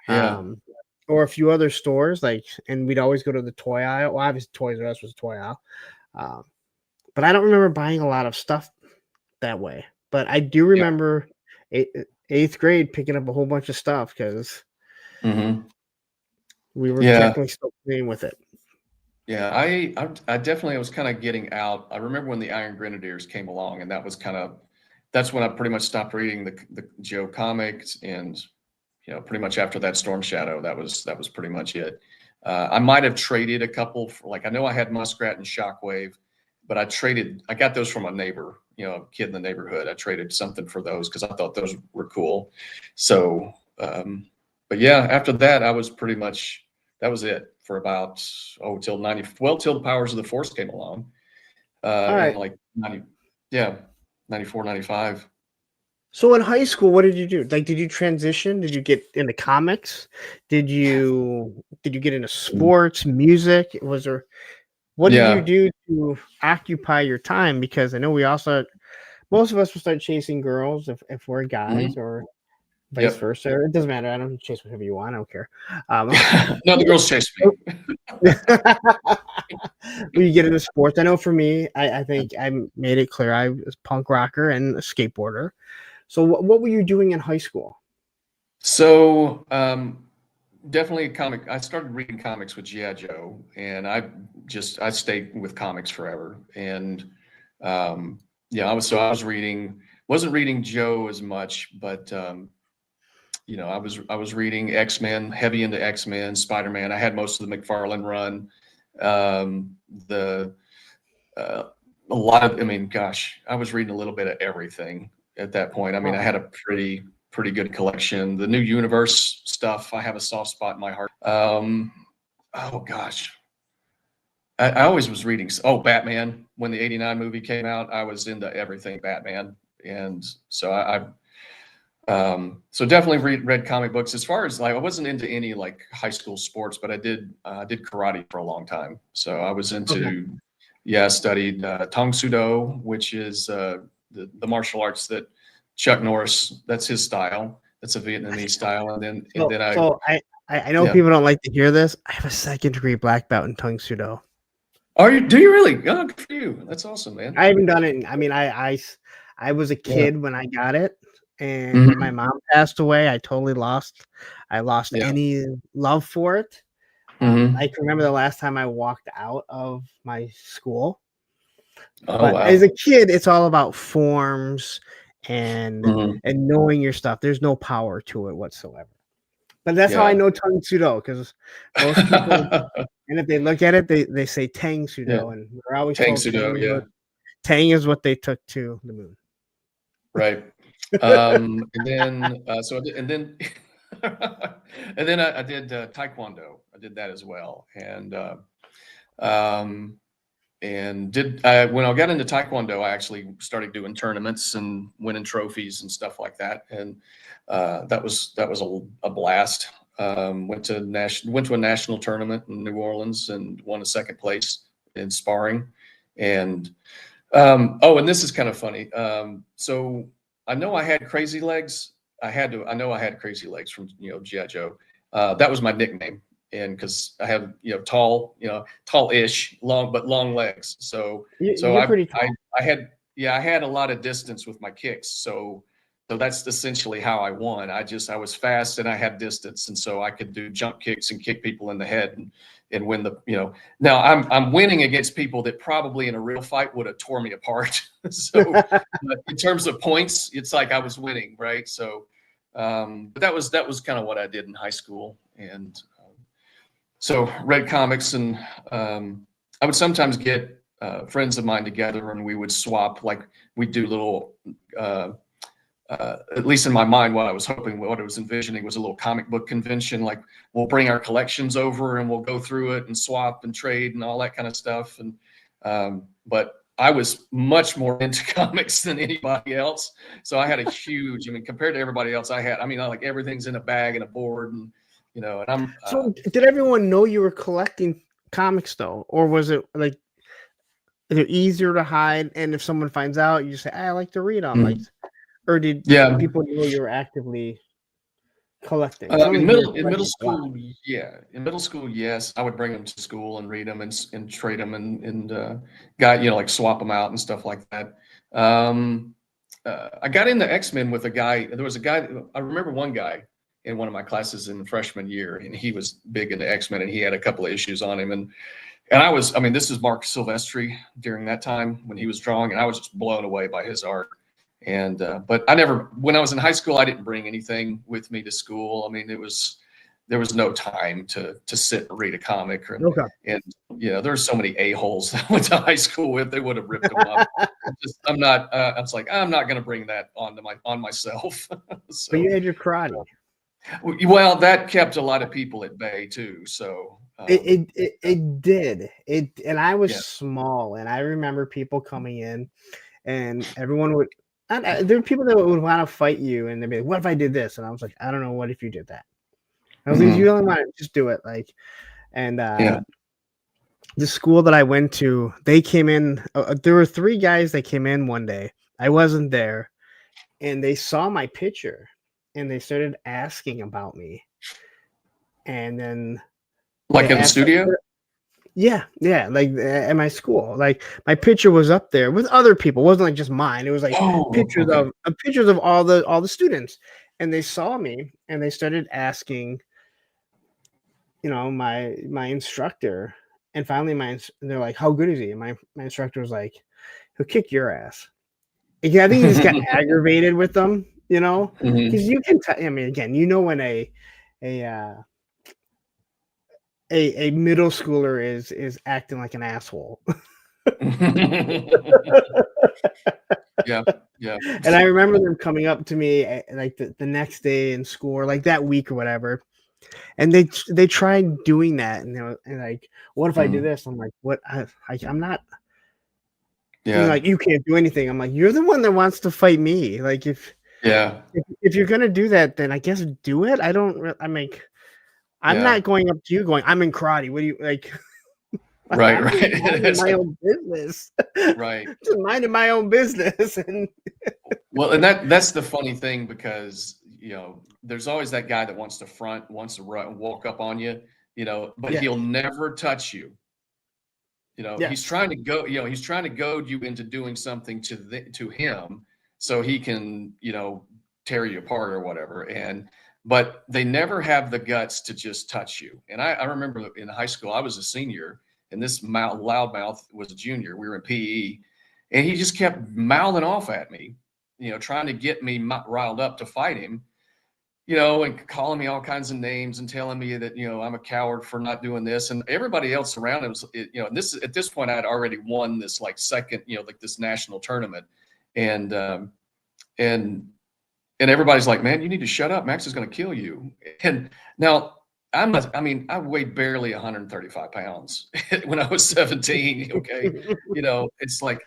yeah. um, or a few other stores, like and we'd always go to the toy aisle. Well, obviously, Toys R Us was a toy aisle, um, but I don't remember buying a lot of stuff that way. But I do Yeah. remember 8th grade picking up a whole bunch of stuff because Mhm. we were Yeah. technically still playing with it. Yeah, I definitely was kind of getting out. I remember when the Iron Grenadiers came along, and that's when I pretty much stopped reading the Joe comics, and pretty much after that Storm Shadow, that was pretty much it. I might have traded a couple for, like, I know I had Muskrat and Shockwave, but I got those from a neighbor, a kid in the neighborhood. I traded something for those because I thought those were cool. So, but yeah, after that, I was pretty much that was it for about till 90, well, till the Powers of the Force came along, All in right. like 90, yeah, 94, 95. So in high school, what did you do? Like, did you transition? Did you get into comics? Did you get into sports, music? Was there what did you Yeah. do to occupy your time? Because I know we also most of us will start chasing girls if we're guys Mhm. or vice Yep. versa. It doesn't matter. I don't chase whatever you want. I don't care. Um, No, the girls chased me. when you get into sports, I know for me, I think I made it clear I was a punk rocker and a skateboarder. So what were you doing in high school? So, definitely a comic. I started reading comics with G.I. Joe, and I stayed with comics forever. And yeah, I was wasn't reading Joe as much, but I was reading X-Men, heavy into X-Men, Spider-Man. I had most of the McFarlane run. The A lot of, I mean, gosh, I was reading a little bit of everything at that point. I mean, I Wow. had a pretty good collection. The New Universe stuff, I have a soft spot in my heart. Oh gosh, I always was reading. Oh, Batman. When the '89 movie came out, I was into everything Batman, and so so definitely read comic books. As far as, like, I wasn't into any like high school sports, but I did karate for a long time. So I was Okay. into, yeah, I studied Tong Sudo, which is the martial arts that Chuck Norris. That's his style. That's a Vietnamese style, and then So I know yeah. people don't like to hear this. I have a second degree black belt in Tung Sudo. Do you really? Oh, good for you. That's awesome, man. I haven't done it. I mean, I was a Yeah. kid when I got it, and when my Mhm. mom passed away, I lost Yeah. any love for it. I Mhm. can remember the last time I walked out of my school, Oh, but as wow. a kid, it's all about forms and Mhm. knowing your stuff. There's no power to it whatsoever. But that's how I Yeah. know Tang Sudo because most people, and if they look at it, they say Tang Yeah. Sudo, and we're always Tang told Sudo, yeah. Tang is what they took to the moon. Right. And then, so I did, and then, and then I did Taekwondo. I did that as well. Um, and when I got into Taekwondo, I actually started doing tournaments and winning trophies and stuff like that. And that was a blast. Went to a national tournament in New Orleans and won a second place in sparring. And oh, and this is kind of funny. So I know I had crazy legs. I know I had crazy legs from, G.I. Joe. That was my nickname. And because I have, tall-ish, long legs. So You're pretty I, tall. I had, yeah, I had a lot of distance with my kicks. So that's essentially how I won. I was fast and I had distance. And so I could do jump kicks and kick people in the head and win now I'm winning against people that probably in a real fight would have tore me apart. So but in terms of points, it's like I was winning, right? So but that was kind of what I did in high school. And so read comics, and I would sometimes get friends of mine together and we would swap, like we'd do little uh, at least in my mind, what I was envisioning was a little comic book convention. Like we'll bring our collections over and we'll go through it and swap and trade and all that kind of stuff. And but I was much more into comics than anybody else. So I had a huge, I mean, compared to everybody else, like everything's in a bag and a board, and and I'm So, did everyone know you were collecting comics though, or was it like they're easier to hide? And if someone finds out, you just say, "I like to read them." Like, mm, or did yeah. people know you were actively collecting? It sounds like you were In middle collecting a lot. school, yeah. In middle school, yes, I would bring them to school and read them and trade them like swap them out and stuff like that. Um, I got into X-Men with a guy. There was a guy. I remember one guy in one of my classes in the freshman year, and he was big into X-Men, and he had a couple of issues on him. And I mean, this is Mark Silvestri during that time when he was drawing, and I was just blown away by his art. And but when I was in high school, I didn't bring anything with me to school. I mean, there was no time to sit and read a comic, Okay. and there's so many a-holes that I went to high school with. They would have ripped them up. I'm not. I was like, I'm not going to bring that on myself. But you So, had your karate. well, that kept a lot of people at bay too. So, It did it, and I was yeah. small, and I remember people coming in, and everyone would. There were people that would want to fight you, and they'd be like, "What if I did this?" And I was like, "I don't know. What if you did that?" I was like, "You Mhm. don't want to just do it." Like, and Yeah. the school that I went to, they came in. There were 3 guys that came in one day. I wasn't there, and they saw my picture, and they started asking about me, and then Like they in the asked, like, studio? yeah, like at my school, like my picture was up there with other people. It wasn't like just mine. It was like Oh, okay. pictures of all the students, and they saw me and they started asking, my instructor, and finally they're like, "How good is he?" And my instructor was like, "He'll kick your ass." Yeah, I think he just got aggravated with them, because Mhm. you can. I mean, again, when a uh, a middle schooler is acting like an asshole. Yeah, yeah. And I remember them coming up to me like the next day in school or like that week or whatever, and they tried doing that, and like, what if I do Mhm. this? I'm like, what? I'm not. Yeah, Like, you can't do anything. I'm like, you're the one that wants to fight me. Like, yeah, if you're gonna do that, then I guess do it. I don't. I'm like, I'm yeah. not going up to you going, I'm in karate. What do you like? Right, I'm just right. minding It's my like own business. right. Just minding my own business, and Well, and that's the funny thing because, there's always that guy that wants to run, walk up on you, but yes. he'll never touch you. He's Yes. trying to go, he's trying to goad you into doing something to him so he can, tear you apart or whatever. But they never have the guts to just touch you. And I remember in high school, I was a senior and this loudmouth was a junior. We were in PE and he just kept mouthing off at me, trying to get me riled up to fight him, and calling me all kinds of names and telling me that, I'm a coward for not doing this. And everybody else around him was, and at this point I had already won this like second, like this national tournament. And, and everybody's like, man, you need to shut up. Max is going to kill you. And now I weighed barely 135 pounds when I was 17. Okay. It's like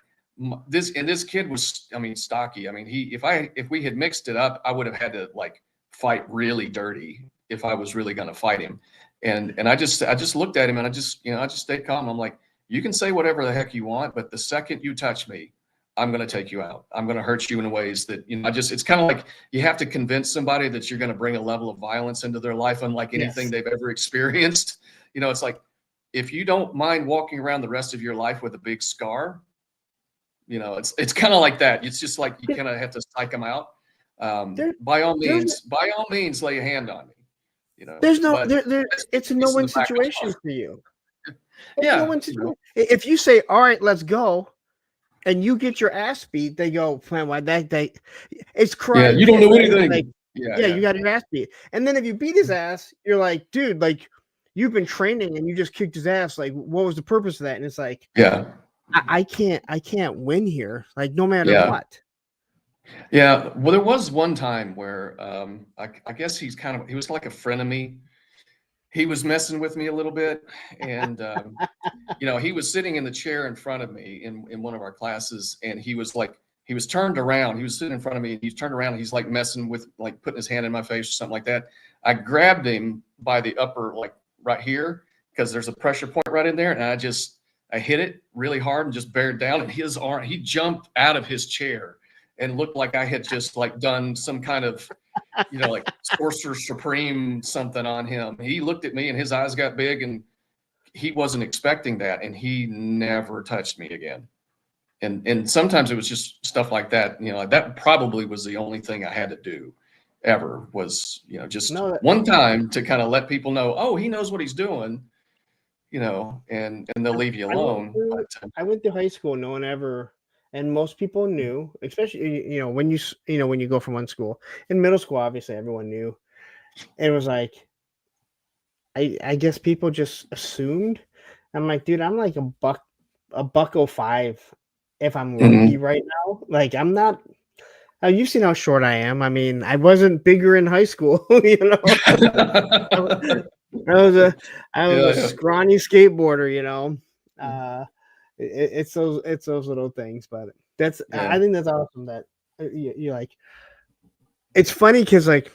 this kid was, stocky. If we had mixed it up, I would have had to like fight really dirty if I was really going to fight him. And I just looked at him and I just stayed calm. I'm like, you can say whatever the heck you want, but the second you touch me, I'm going to take you out. I'm going to hurt you in ways that, it's kind of like you have to convince somebody that you're going to bring a level of violence into their life unlike anything they've ever experienced. It's like, if you don't mind walking around the rest of your life with a big scar, it's kind of like that. It's just like, you kind of have to psych them out. By all means, lay a hand on me. There's no, it's a no-win situation for you. No-win situation. If you say, all right, let's go, and you get your ass beat, they go, man, why it's crying. Yeah, you don't know anything. Like, you got your ass beat. And then if you beat his ass, you're like, dude, like, you've been training and you just kicked his ass. Like, what was the purpose of that? And it's like, I can't win here. Like, no matter what. Yeah. Well, there was one time where I guess he was like a frenemy. He was messing with me a little bit. And, he was sitting in the chair in front of me in one of our classes. And he was turned around. He was sitting in front of me and he's turned around and he's like messing with, like putting his hand in my face or something like that. I grabbed him by the upper, like right here, because there's a pressure point right in there. And I hit it really hard and just bared down. And his arm, he jumped out of his chair and looked like I had just like done some kind of, like Sorcerer Supreme something on him. He looked at me and his eyes got big and he wasn't expecting that. And he never touched me again. And sometimes it was just stuff like that. That probably was the only thing I had to do ever was, one time to kind of let people know, oh, he knows what he's doing, and they'll leave you alone. I went to high school, no one ever. And most people knew, especially, when you go from one school. In middle school, obviously, everyone knew. It was like, I guess people just assumed. I'm like, dude, I'm like a buck 05 if I'm lucky right now. Like, I'm not. You've seen how short I am. I mean, I wasn't bigger in high school, I was a scrawny skateboarder, It's those little things, but I think that's awesome that you like. It's funny because, like,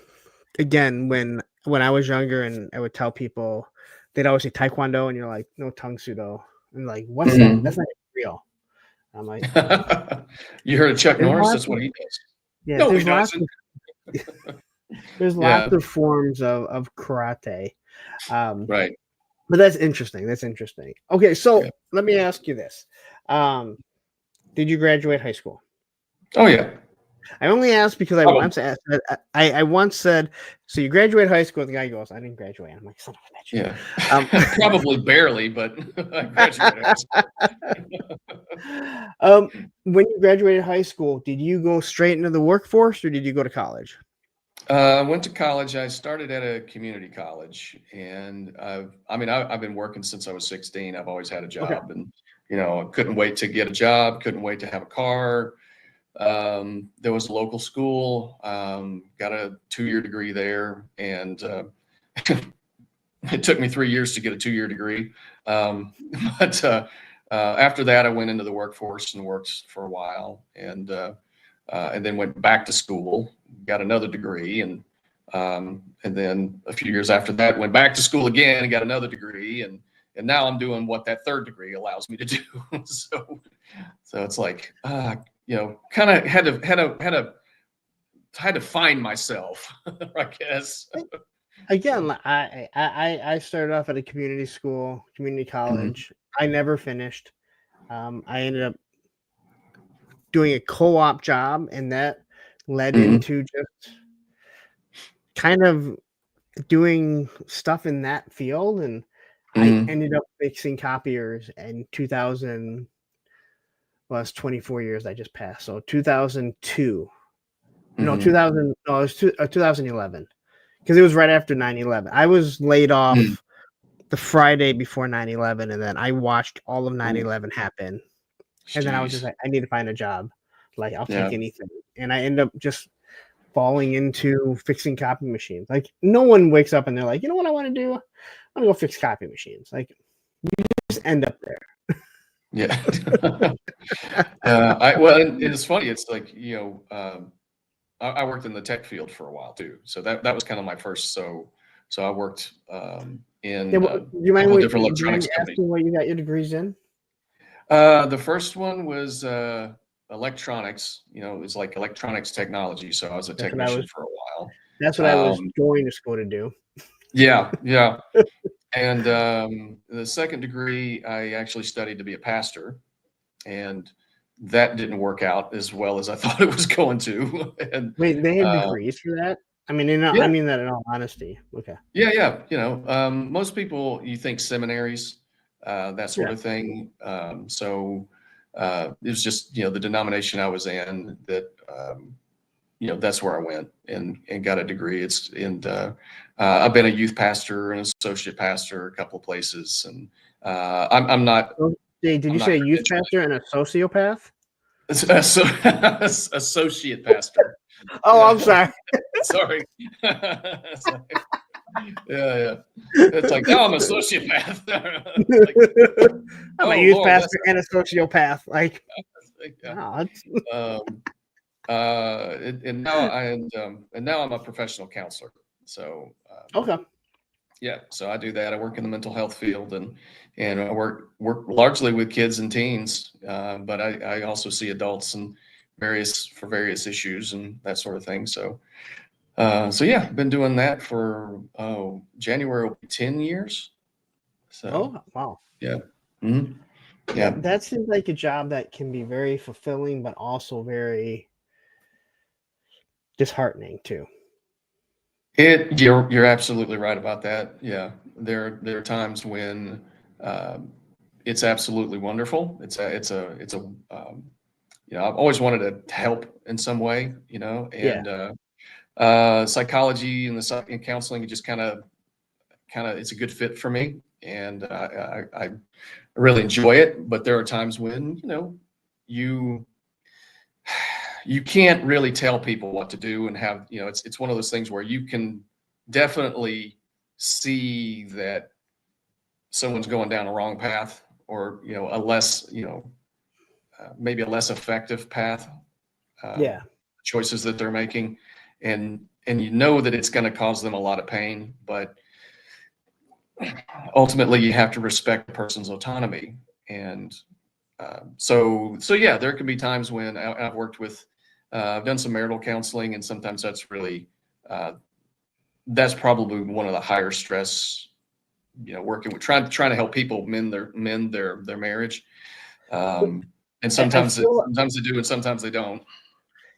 again, when I was younger and I would tell people, they'd always say Taekwondo, and you're like, no, Tung Sudo, and like, what's that? That's not real. I'm like, you heard of Chuck Norris? That's what he does. Yeah, no, he doesn't. There's lots of forms of karate, right? But that's interesting. Okay, so let me ask you this: did you graduate high school? Oh yeah. I only asked because I once asked. I once said, "So you graduate high school?" The guy goes, "I didn't graduate." I'm like, "Son of a bitch." Yeah, probably barely, but I graduated high school. When you graduated high school, did you go straight into the workforce or did you go to college? I went to college. I started at a community college, and I've been working since I was 16. I've always had a job, and couldn't wait to get a job. Couldn't wait to have a car. There was a local school. Got a 2-year degree there, and it took me 3 years to get a 2-year degree. But after that, I went into the workforce and worked for a while, and then went back to school. Got another degree, and then a few years after that, went back to school again and got another degree, and now I'm doing what that third degree allows me to do. so it's like, kind of had to find myself, I guess. Again, So, I started off at a community school, community mhm, college. I never finished. I ended up doing a co-op job, and that led mhm, into just kind of doing stuff in that field. And I mhm, ended up fixing copiers in 2000. Well, it's 24 years I just passed. So 2002. No, mhm, 2000. No, it was 2011 because it was right after 9/11. I was laid mhm. off the Friday before 9/11, and then I watched all of Ooh, 9/11 happen. And then I was just jeez. like, I need to find a job. Like, I'll Yeah. take anything. And I end up just falling into fixing copy machines. Like, no one wakes up and they're like, you know what I want to do? I'm gonna go fix copy machines. Like, just end up there. Yeah. Well, and it's funny. It's like, I worked in the tech field for a while too. So that was kind of my first. So I worked Yeah, in a do you mind couple of me different electronics companies. asking what you got your degrees in? The first one was electronics. It was like electronics technology. So I was a That's what I technician was. for a while. That's what I was Um, going to school to do. yeah, yeah. And the second degree, I actually studied to be a pastor, and that didn't work out as well as I thought it was going to. And Wait, they had uh, degrees for that? I yeah, mean that in all honesty. Okay. yeah, yeah. Most people, you think seminaries, that sort Yeah. of thing. It was just the denomination I was in that that's where I went and got a degree. I've been a youth pastor and associate pastor a couple of places, and I'm not Oh, did I'm you not say a youth credentialed. pastor and a sociopath? So, associate pastor. Oh, Yeah, I'm sorry. sorry. So, yeah, yeah. It's like, no, I'm a sociopath. Like, I'm a oh youth Lord, that's pastor and a sociopath. Like, yeah. wow, it's Um, and now I'm a professional counselor. So okay. yeah, so I do that. I work in the mental health field, and I work largely with kids and teens, but I also see adults and various issues and that sort of thing. So yeah, been doing that for January will be 10 years. So Oh, wow. yeah, mhm, yeah. That seems like a job that can be very fulfilling, but also very disheartening too. You're absolutely right about that. Yeah, there are times when it's absolutely wonderful. I've always wanted to help in some way, Yeah. and psychology and and counseling just kind of it's a good fit for me, and I really enjoy it. But there are times when you you can't really tell people what to do and have it's one of those things where you can definitely see that someone's going down a wrong path, or a less maybe a less effective path, um, Yeah. choices that they're making, and you know that it's going to cause them a lot of pain, but ultimately you have to respect the person's autonomy. And so yeah, there can be times when I've worked with I've done some marital counseling, and sometimes uh, that's probably one of the higher stress, working with trying to help people mend their marriage. um, and I feel sometimes they do and sometimes they don't.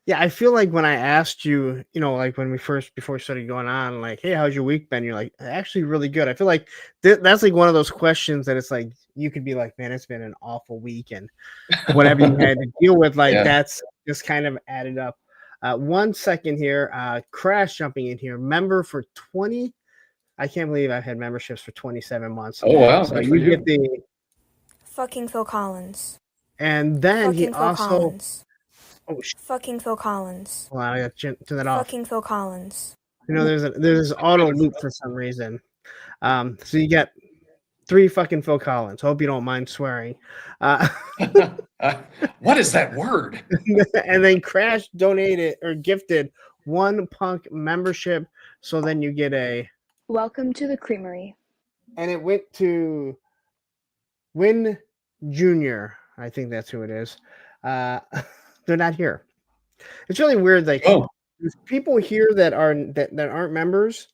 Yeah, I feel like when I asked you, like when before we started going on, like, hey, how's your week been? You're like, actually really good. I feel like that's like one of those questions that it's like you could be like, man, it's been an awful week, and whatever you had to deal with, like Yeah. that's just kind of added up. 1 second here, Crash jumping in here, member for 20. I can't believe I've had memberships for 27 months. Oh wow, So good for you get you. the, Fucking Phil Collins. and then he Fucking Phil also, Collins. oh, Fucking Phil Collins. hold on, I got to turn that off. Fucking Phil Collins. There's this auto loop for some reason. So you get 3 fucking Phil Collins. Hope you don't mind swearing. What is that word? And then Crash donated or gifted 1 Punk membership. So then you get Welcome to the Creamery. and it went to Win Jr. I think that's who it is. They're not here. It's really weird. Like Oh, there's people here that aren't members,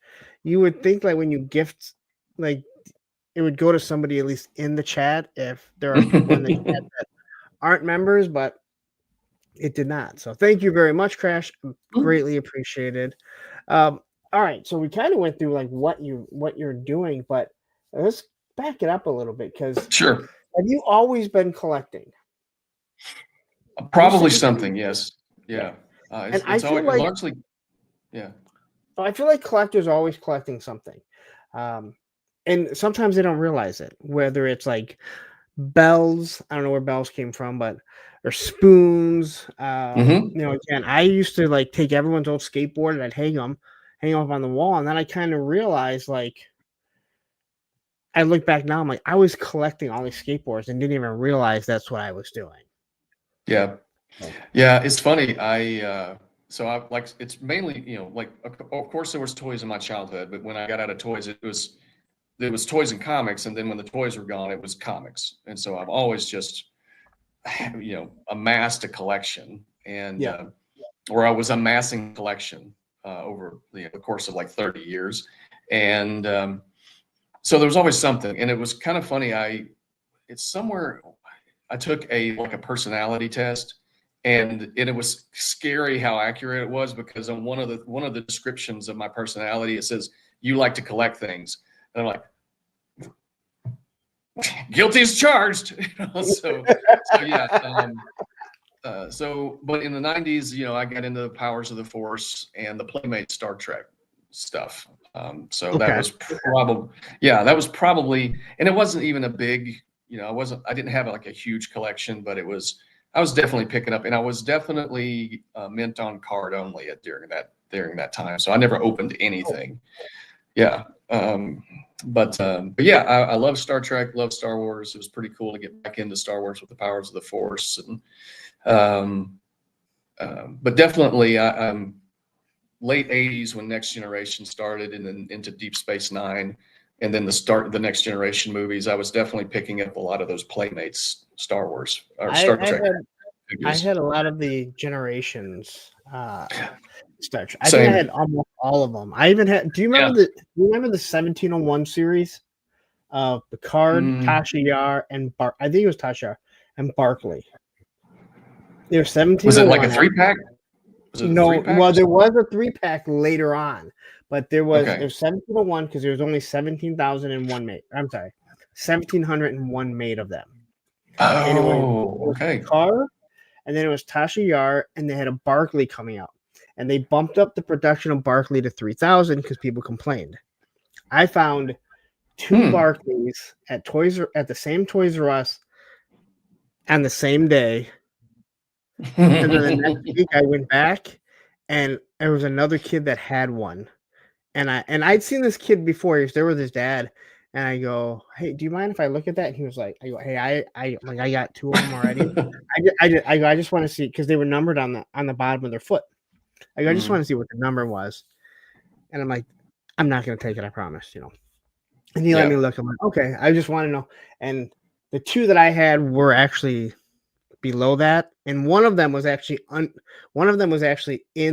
you would think like when you gift, like it would go to somebody at least in the chat if there are people in the chat that aren't members, but it did not. So thank you very much, Crash. Greatly appreciated. All right, so we kind of went through like what you're doing, but let's back it up a little bit because Sure. have you always been collecting? Probably something, yes. Yeah. And I It's feel always like largely, yeah. I feel like collectors are always collecting something. And sometimes they don't realize it, whether it's like bells, I don't know where bells came from, but or spoons. Mhm. You know, again, I used to like take everyone's old skateboard and I'd hang them up on the wall, and then I kind of realized like I look back now, I'm like, I was collecting all these skateboards and didn't even realize that's what I was doing. Yeah. Oh. Yeah, it's funny. So I like it's mainly, you know, like of course there was toys in my childhood, but when I got out of toys, there was toys and comics, and then when the toys were gone, it was comics. And so I've always just, you know, amassed a collection, and Yeah. or I was amassing collection over the course of like 30 years, and so there was always something, and it was kind of funny. It's somewhere I took a like a personality test, and it was scary how accurate it was because on one of the descriptions of my personality it says you like to collect things, and I'm like, guilty as charged. You know, so yeah. But in the 90s, you know, I got into the Powers of the Force and the Playmate Star Trek stuff. So that Okay. was that was probably, and it wasn't even a big, you know, I didn't have like a huge collection, but I was definitely picking up, and I was definitely mint on card only during that time. So I never opened anything. Yeah. But yeah, I love Star Trek, love Star Wars. It was pretty cool to get back into Star Wars with the Powers of the Force, and but definitely I'm late 80s when Next Generation started, and then into Deep Space Nine, and then the start of the Next Generation movies. I was definitely picking up a lot of those Playmates Star Wars or Star Trek I figures. had a lot of the Generations Star Trek. I think I Same. had almost all of them. I even had. Do you remember the 1701 series? Picard, Mm. Tasha Yar, and I think it was Tasha Yar and Barkley. There was 1701. Was it like a 3-pack? No, well, there was a 3-pack later on, but there was Okay. it was 1701 because there was only 17,001 made. I'm sorry, 1,701 made of them. And it was okay. Picard, and then it was Tasha Yar, and they had a Barkley coming out, and they bumped up the production of Barkley to 3,000 because people complained. I found two Barkleys at the same Toys R Us on the same day. And then the next week I went back and there was another kid that had one. And I'd seen this kid before. He was there with his dad. And I go, hey, do you mind if I look at that? And he was like, I go, hey, I got two of them already. I just want to see, because they were numbered on the bottom of their foot. I go, I just want to see what the number was. And I'm like, I'm not gonna take it, I promise, you know. And he let me look. I'm like, okay, I just want to know. And the two that I had were actually below that, and one of them was actually in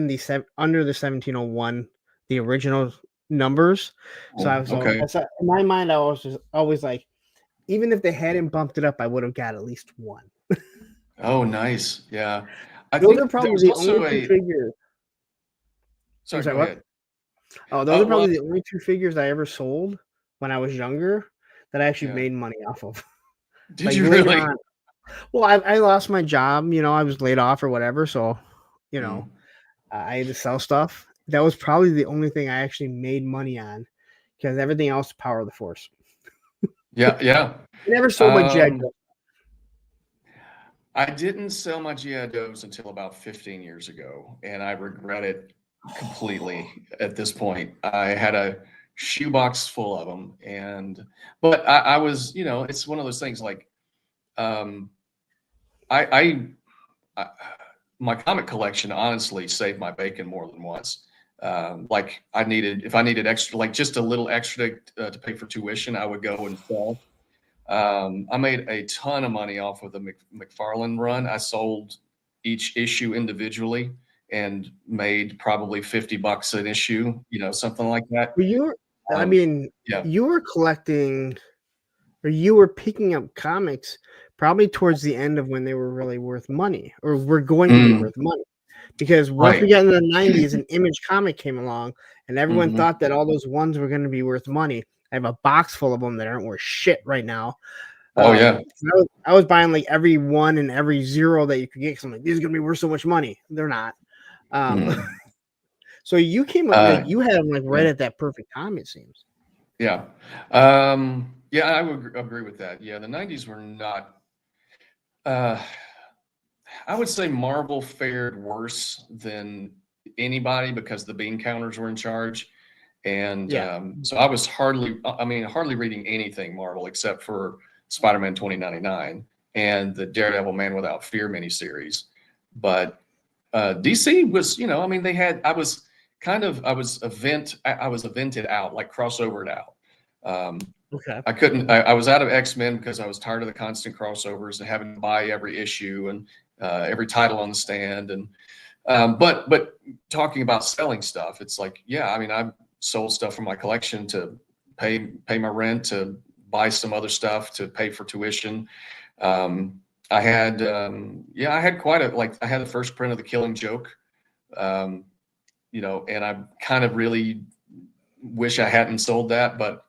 the under the 1701, the original numbers. So I was in my mind, I was just always like, even if they hadn't bumped it up, I would have got at least one. Oh, nice. Yeah. Those are probably the only two figures. Sorry, go ahead. Oh, those are probably the only two figures I ever sold when I was younger that I actually made money off of. Did you really? Well, I lost my job. You know, I was laid off or whatever. So, you know, I had to sell stuff. That was probably the only thing I actually made money on, because everything else, Power of the Force. Yeah. I never sold my G.I. Joe. I didn't sell my G.I. Joes until about 15 years ago, and I regret it completely at this point. I had a shoebox full of them, but I was, you know, it's one of those things like, my comic collection honestly saved my bacon more than once. Like if I needed extra, like just a little extra to pay for tuition, I would go and sell. I made a ton of money off of the McFarlane run. I sold each issue individually, and made probably $50 an issue, something like that. Well, I Um, mean, yeah. you were collecting, or you were picking up comics probably towards the end of when they were really worth money, or were going to be worth money. Because once we Right. got into the 90s, an Image comic came along, and everyone Mhm. thought that all those ones were going to be worth money. I have a box full of them that aren't worth shit right now. Oh, yeah. I was buying like every one and every zero that you could get, because I'm like, these are going to be worth so much money. They're not. Mhm. So you came up, like, you had them like right yeah. at that perfect time, it seems. Yeah. Yeah, I would agree with that. Yeah, the 90s were not. I would say Marvel fared worse than anybody because the bean counters were in charge. And Yeah. so I was hardly reading anything Marvel except for Spider-Man 2099 and the Daredevil Man Without Fear miniseries. But DC was, they had, I was evented out, like crossovered out. Okay. I was out of X-Men because I was tired of the constant crossovers and having to buy every issue and every title on the stand. And but talking about selling stuff, it's like, yeah, I sold stuff from my collection to pay my rent, to buy some other stuff, to pay for tuition. I had I had I had the first print of The Killing Joke, and I kind of really wish I hadn't sold that, but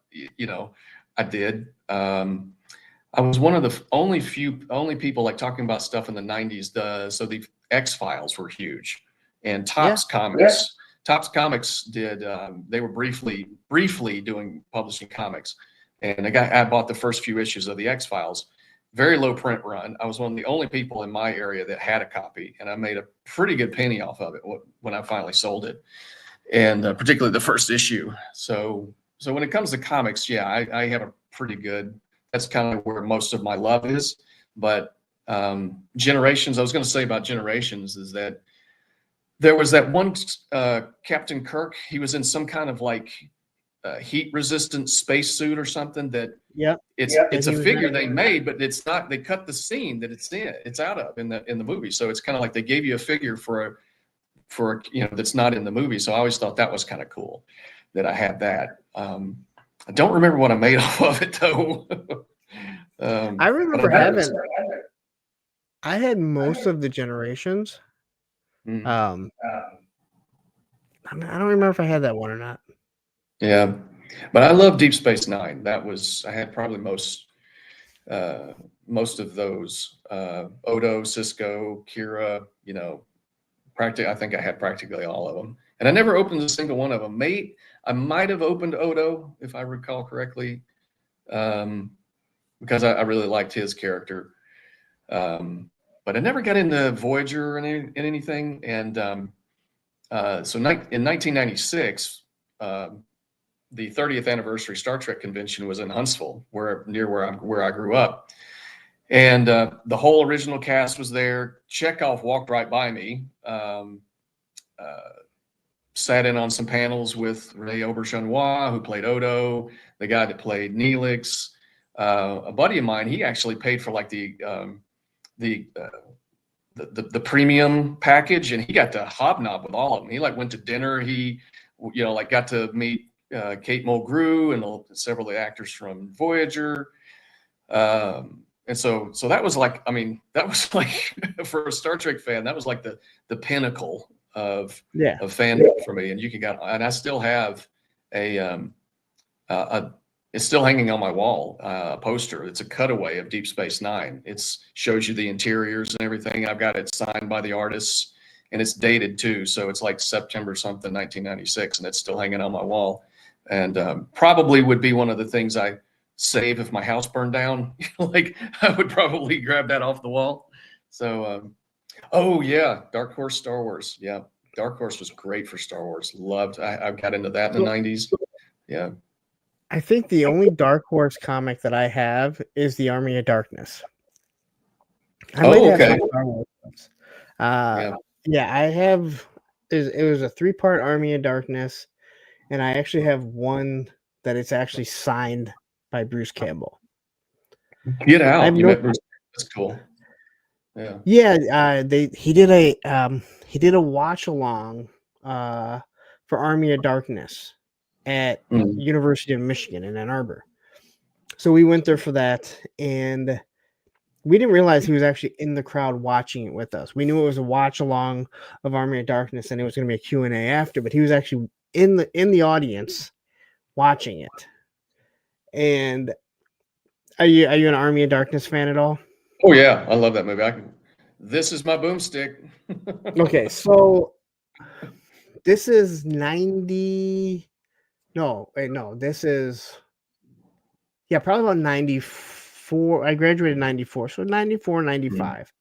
I did. I was one of the only people like talking about stuff in the 90s. So the X-Files were huge, and Topps Comics. Topps Comics did. They were briefly doing publishing comics, and I bought the first few issues of the X-Files. Very low print run. I was one of the only people in my area that had a copy, and I made a pretty good penny off of it when I finally sold it, and particularly the first issue. So when it comes to comics, yeah, I have a pretty good. That's kind of where most of my love is. But Generations, I was going to say about Generations is that there was that one Captain Kirk. He was in some kind of like heat resistant spacesuit or something that it's a figure they made, but it's not. They cut the scene that it's out of in the movie. So it's kind of like they gave you a figure for that's not in the movie. So I always thought that was kind of cool that I had that. I don't remember what I made off of it though. I remember I had most of the Generations. Mm. I don't remember if I had that one or not. Yeah, but I love Deep Space Nine. I had probably most of those. Odo, Cisco, Kira. I think I had practically all of them, and I never opened a single one of them. I might have opened Odo if I recall correctly, because I really liked his character. But I never got into Voyager or anything. And so in 1996, the 30th anniversary Star Trek convention was in Huntsville, near where I grew up. And the whole original cast was there. Chekhov walked right by me, sat in on some panels with Rene Auberjonois, who played Odo, the guy that played Neelix. A buddy of mine, he actually paid for like the premium package, and he got to hobnob with all of them. He like went to dinner. He, like got to meet Kate Mulgrew and several of the actors from Voyager. And so that was like, that was like for a Star Trek fan, that was like the pinnacle of fandom for me. And I still have it's still hanging on my wall, a poster. It's a cutaway of Deep Space Nine. It shows you the interiors and everything. I've got it signed by the artists, and it's dated too. So it's like September something, 1996, and it's still hanging on my wall. And probably would be one of the things I save if my house burned down. Like I would probably grab that off the wall. So, oh yeah, Dark Horse Star Wars. Yeah, Dark Horse was great for Star Wars. I got into that in the 90s. Yeah. I think the only Dark Horse comic that I have is the Army of Darkness. I might have some Star Wars ones. Yeah, I have. It was a 3-part Army of Darkness, and I actually have one that it's actually signed by Bruce Campbell. Get out! That's cool. Yeah. He did a watch along for Army of Darkness at Mm. University of Michigan in Ann Arbor. So we went there for that, and we didn't realize he was actually in the crowd watching it with us. We knew it was a watch along of Army of Darkness, and it was going to be a Q&A after, but he was actually in the audience watching it. And are you an Army of Darkness fan at all? Oh yeah, I love that movie. This is my boomstick. Okay, so this is 90. No, wait, no, this is probably about 94. I graduated in 94, so 94, 95.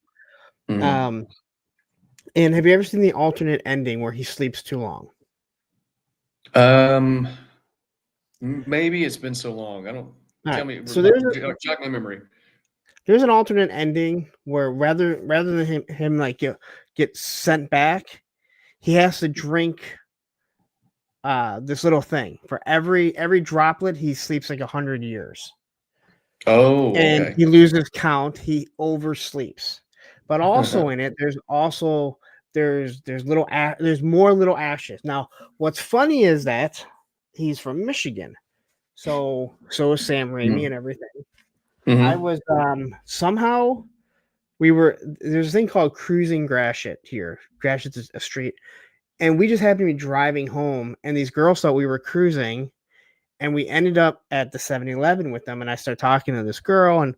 Mhm. And have you ever seen the alternate ending where he sleeps too long? Um, maybe it's been so long. I don't. All Tell right, me, so jog my memory. there's an alternate ending where rather than him like get sent back, he has to drink this little thing. For every droplet, he sleeps like 100 years. Oh, And okay. he loses count, he oversleeps. But also in it, there's more little ashes. Now, what's funny is that he's from Michigan. So is Sam Raimi and everything. I Mm-hmm. was somehow there's a thing called cruising Gratiot here. Gratiot's a street. And we just happened to be driving home, and these girls thought we were cruising, and we ended up at the 7-Eleven with them, and I started talking to this girl, and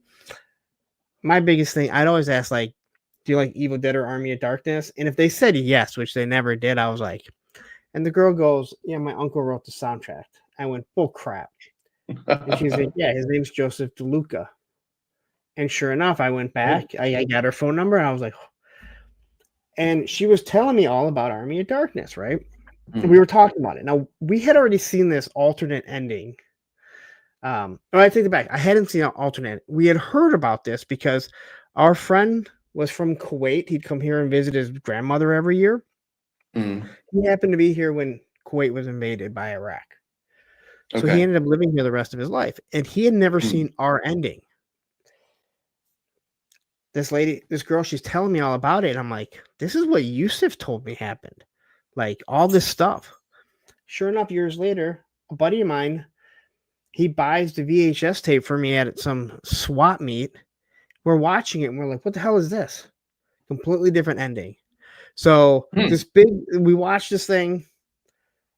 my biggest thing, I'd always ask, like, do you like Evil Dead or Army of Darkness? And if they said yes, which they never did, I was like, and the girl goes, yeah, my uncle wrote the soundtrack. I went, bull crap. And she's like, yeah, his name's Joseph DeLuca. And sure enough, I went back, I got her phone number, and I was like, and she was telling me all about Army of Darkness, right? And we were talking about it. Now, we had already seen this alternate ending. I take it back. I hadn't seen an alternate. We had heard about this because our friend was from Kuwait. He'd come here and visit his grandmother every year. Mm. He happened to be here when Kuwait was invaded by Iraq. So he Okay. ended up living here the rest of his life. And he had never seen our ending. This girl, she's telling me all about it. And I'm like, this is what Yusuf told me happened. Like all this stuff. Sure enough, years later, a buddy of mine, he buys the VHS tape for me at some swap meet. We're watching it and we're like, what the hell is this? Completely different ending. So we watched this thing,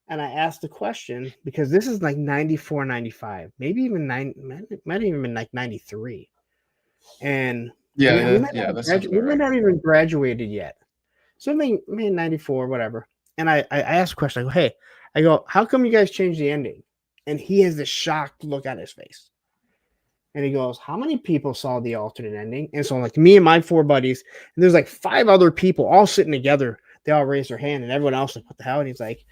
and I asked the question because this is like 94, 95, maybe even might even been like 93. And we might not even graduated yet. Something, 94, whatever. And I asked the question, I go, hey, how come you guys changed the ending? And he has this shocked look on his face. And he goes, how many people saw the alternate ending? And so like me and my 4 buddies, and there's like 5 other people all sitting together. They all raised their hand, and everyone else like, what the hell? And he's like,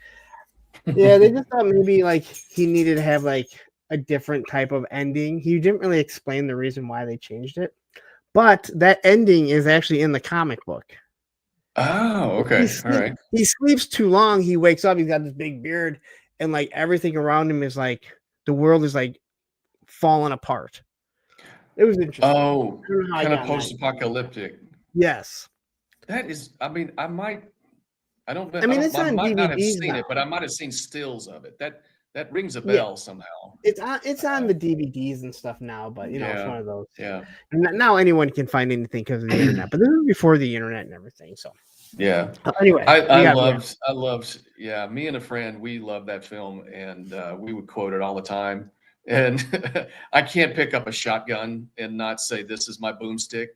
yeah, they just thought maybe like he needed to have like a different type of ending. He didn't really explain the reason why they changed it. But that ending is actually in the comic book. Oh, okay. All right. He sleeps too long. He wakes up. He's got this big beard, and like everything around him is like the world is like falling apart. It was interesting. Oh, kind of post-apocalyptic. Yes. That is. I mean, I might. I don't. I mean, it's on might not have DVDs seen now. it, but I might have seen stills of it. That rings a bell somehow. It's on the DVDs and stuff now, but it's one of those. Yeah. Now anyone can find anything because of the internet, but this was before the internet and everything. So yeah. Anyway, I loved. Yeah, me and a friend, we loved that film, and we would quote it all the time. And I can't pick up a shotgun and not say this is my boomstick.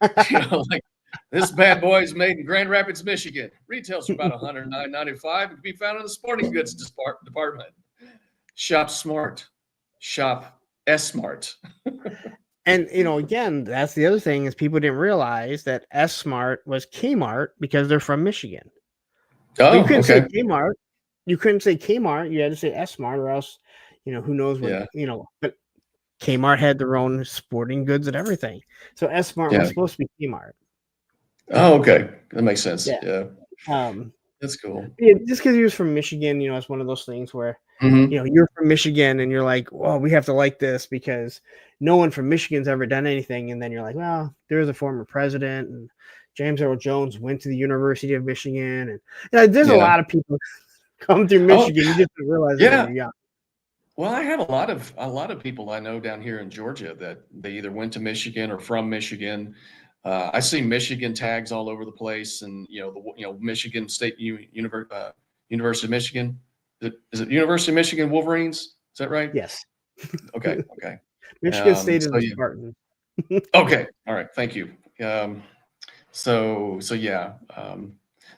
Like this bad boy is made in Grand Rapids, Michigan. Retails for about $109.95 and can be found in the sporting goods department. Shop smart. Shop S-Smart. And again, that's the other thing is people didn't realize that S-Smart was Kmart because they're from Michigan. Oh, you couldn't say okay. Kmart. You couldn't say Kmart. You had to say S-Smart, or else, who knows what, but Kmart had their own sporting goods and everything. So S-Smart was supposed to be Kmart. Oh, okay. That makes sense. Yeah. That's cool. Yeah, just because he was from Michigan, it's one of those things where Mhm. you're from Michigan and you're like, well, we have to like this because no one from Michigan's ever done anything. And then you're like, well, there's a former president and James Earl Jones went to the University of Michigan. And there's a Yeah. lot of people come through Oh, Michigan. You just don't realize it when yeah. you're young. Well, I have a lot of people I know down here in Georgia that they either went to Michigan or from Michigan. I see Michigan tags all over the place, and Michigan State University of Michigan. Is it University of Michigan Wolverines? Is that right? Yes. Okay. Okay. Michigan State is So the yeah. Spartans. Okay. All right. Thank you. So yeah.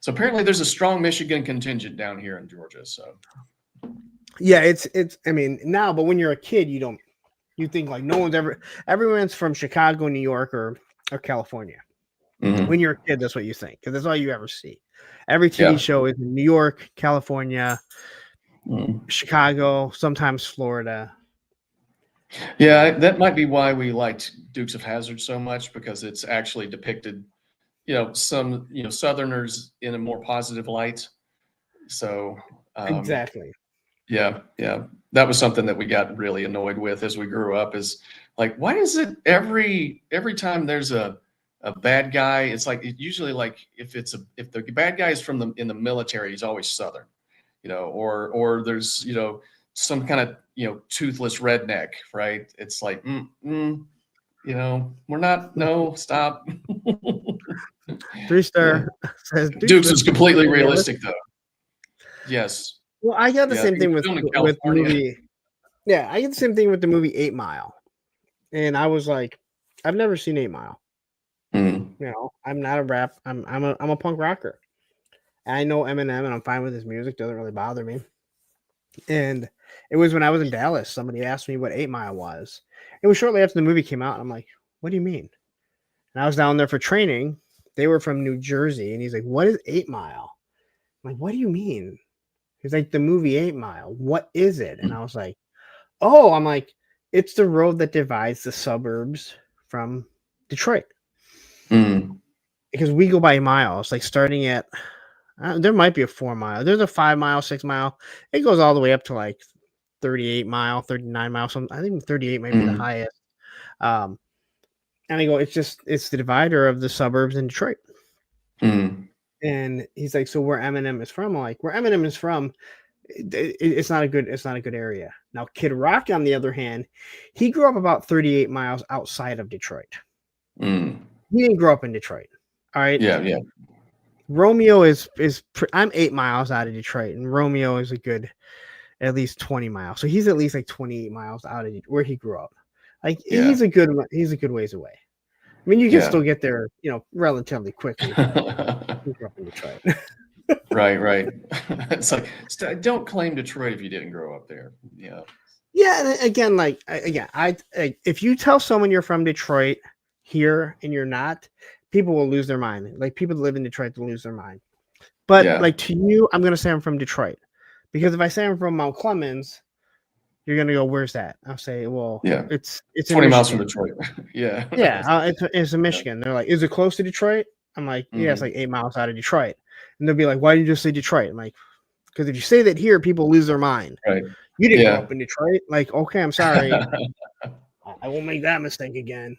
So apparently there's a strong Michigan contingent down here in Georgia. So Yeah, it's I mean now, but when you're a kid, you think like everyone's from Chicago, New York, or California. mhm. When you're a kid, that's what you think because that's all you ever see. Every TV Yeah. show is in New York, California, Mhm. Chicago, sometimes Florida. Yeah, that might be why we liked Dukes of Hazzard so much because it's actually depicted, some Southerners in a more positive light. So Exactly. yeah, that was something that we got really annoyed with as we grew up. Is like, why is it every time there's a bad guy, it's like usually like if the bad guy is in the military, he's always Southern, or there's some kind of toothless redneck, right? It's like we're not, no, stop. 3-star says Dukes is completely realistic though. Yes. Well, I got the Yeah, same it thing was with filmed in the California. movie. Yeah, I get the same thing with the movie 8 Mile, and I was like, I've never seen 8 Mile. Mm, I'm not a rap. I'm a punk rocker. I know Eminem, and I'm fine with his music. Doesn't really bother me. And it was when I was in Dallas. Somebody asked me what 8 Mile was. It was shortly after the movie came out. And I'm like, what do you mean? And I was down there for training. They were from New Jersey, and he's like, what is 8 Mile? I'm like, what do you mean? He's like, the movie 8 Mile. What is it? And I was like, oh, I'm like, it's the road that divides the suburbs from Detroit. mm, Because we go by miles, like starting at there might be a 4 mile. There's a 5 mile, 6 mile. It goes all the way up to like 38 mile, 39 miles. I think 38 might be the mm, highest. And I go, it's the divider of the suburbs in Detroit. mm, And he's like, so where Eminem is from? I'm like, where Eminem is from, it's not a good area. Now, Kid Rock, on the other hand, he grew up about 38 miles outside of Detroit. mm. He didn't grow up in Detroit. All right. Yeah. Romeo I'm 8 miles out of Detroit, and Romeo is a good at least 20 miles. So he's at least like 28 miles out of where he grew up. Like Yeah. he's a good ways away. I mean, you can Yeah. still get there, relatively quickly. You grew up in Detroit. Right. It's like, don't claim Detroit if you didn't grow up there. Yeah. Yeah, and again, if you tell someone you're from Detroit here and you're not, people will lose their mind. Like people that live in Detroit will lose their mind. But Yeah. like to you, I'm gonna say I'm from Detroit. Because if I say I'm from Mount Clemens, you're gonna go, where's that? I'll say, well, Yeah. it's 20 in miles from Michigan. Detroit. Yeah. Yeah, it's in Michigan. They're like, is it close to Detroit? I'm like, yeah, it's Mhm. like 8 miles out of Detroit. And they'll be like, why did you just say Detroit? I'm like, because if you say that here, people lose their mind. Right. You didn't grow Yeah. up in Detroit. Like, okay, I'm sorry. I won't make that mistake again.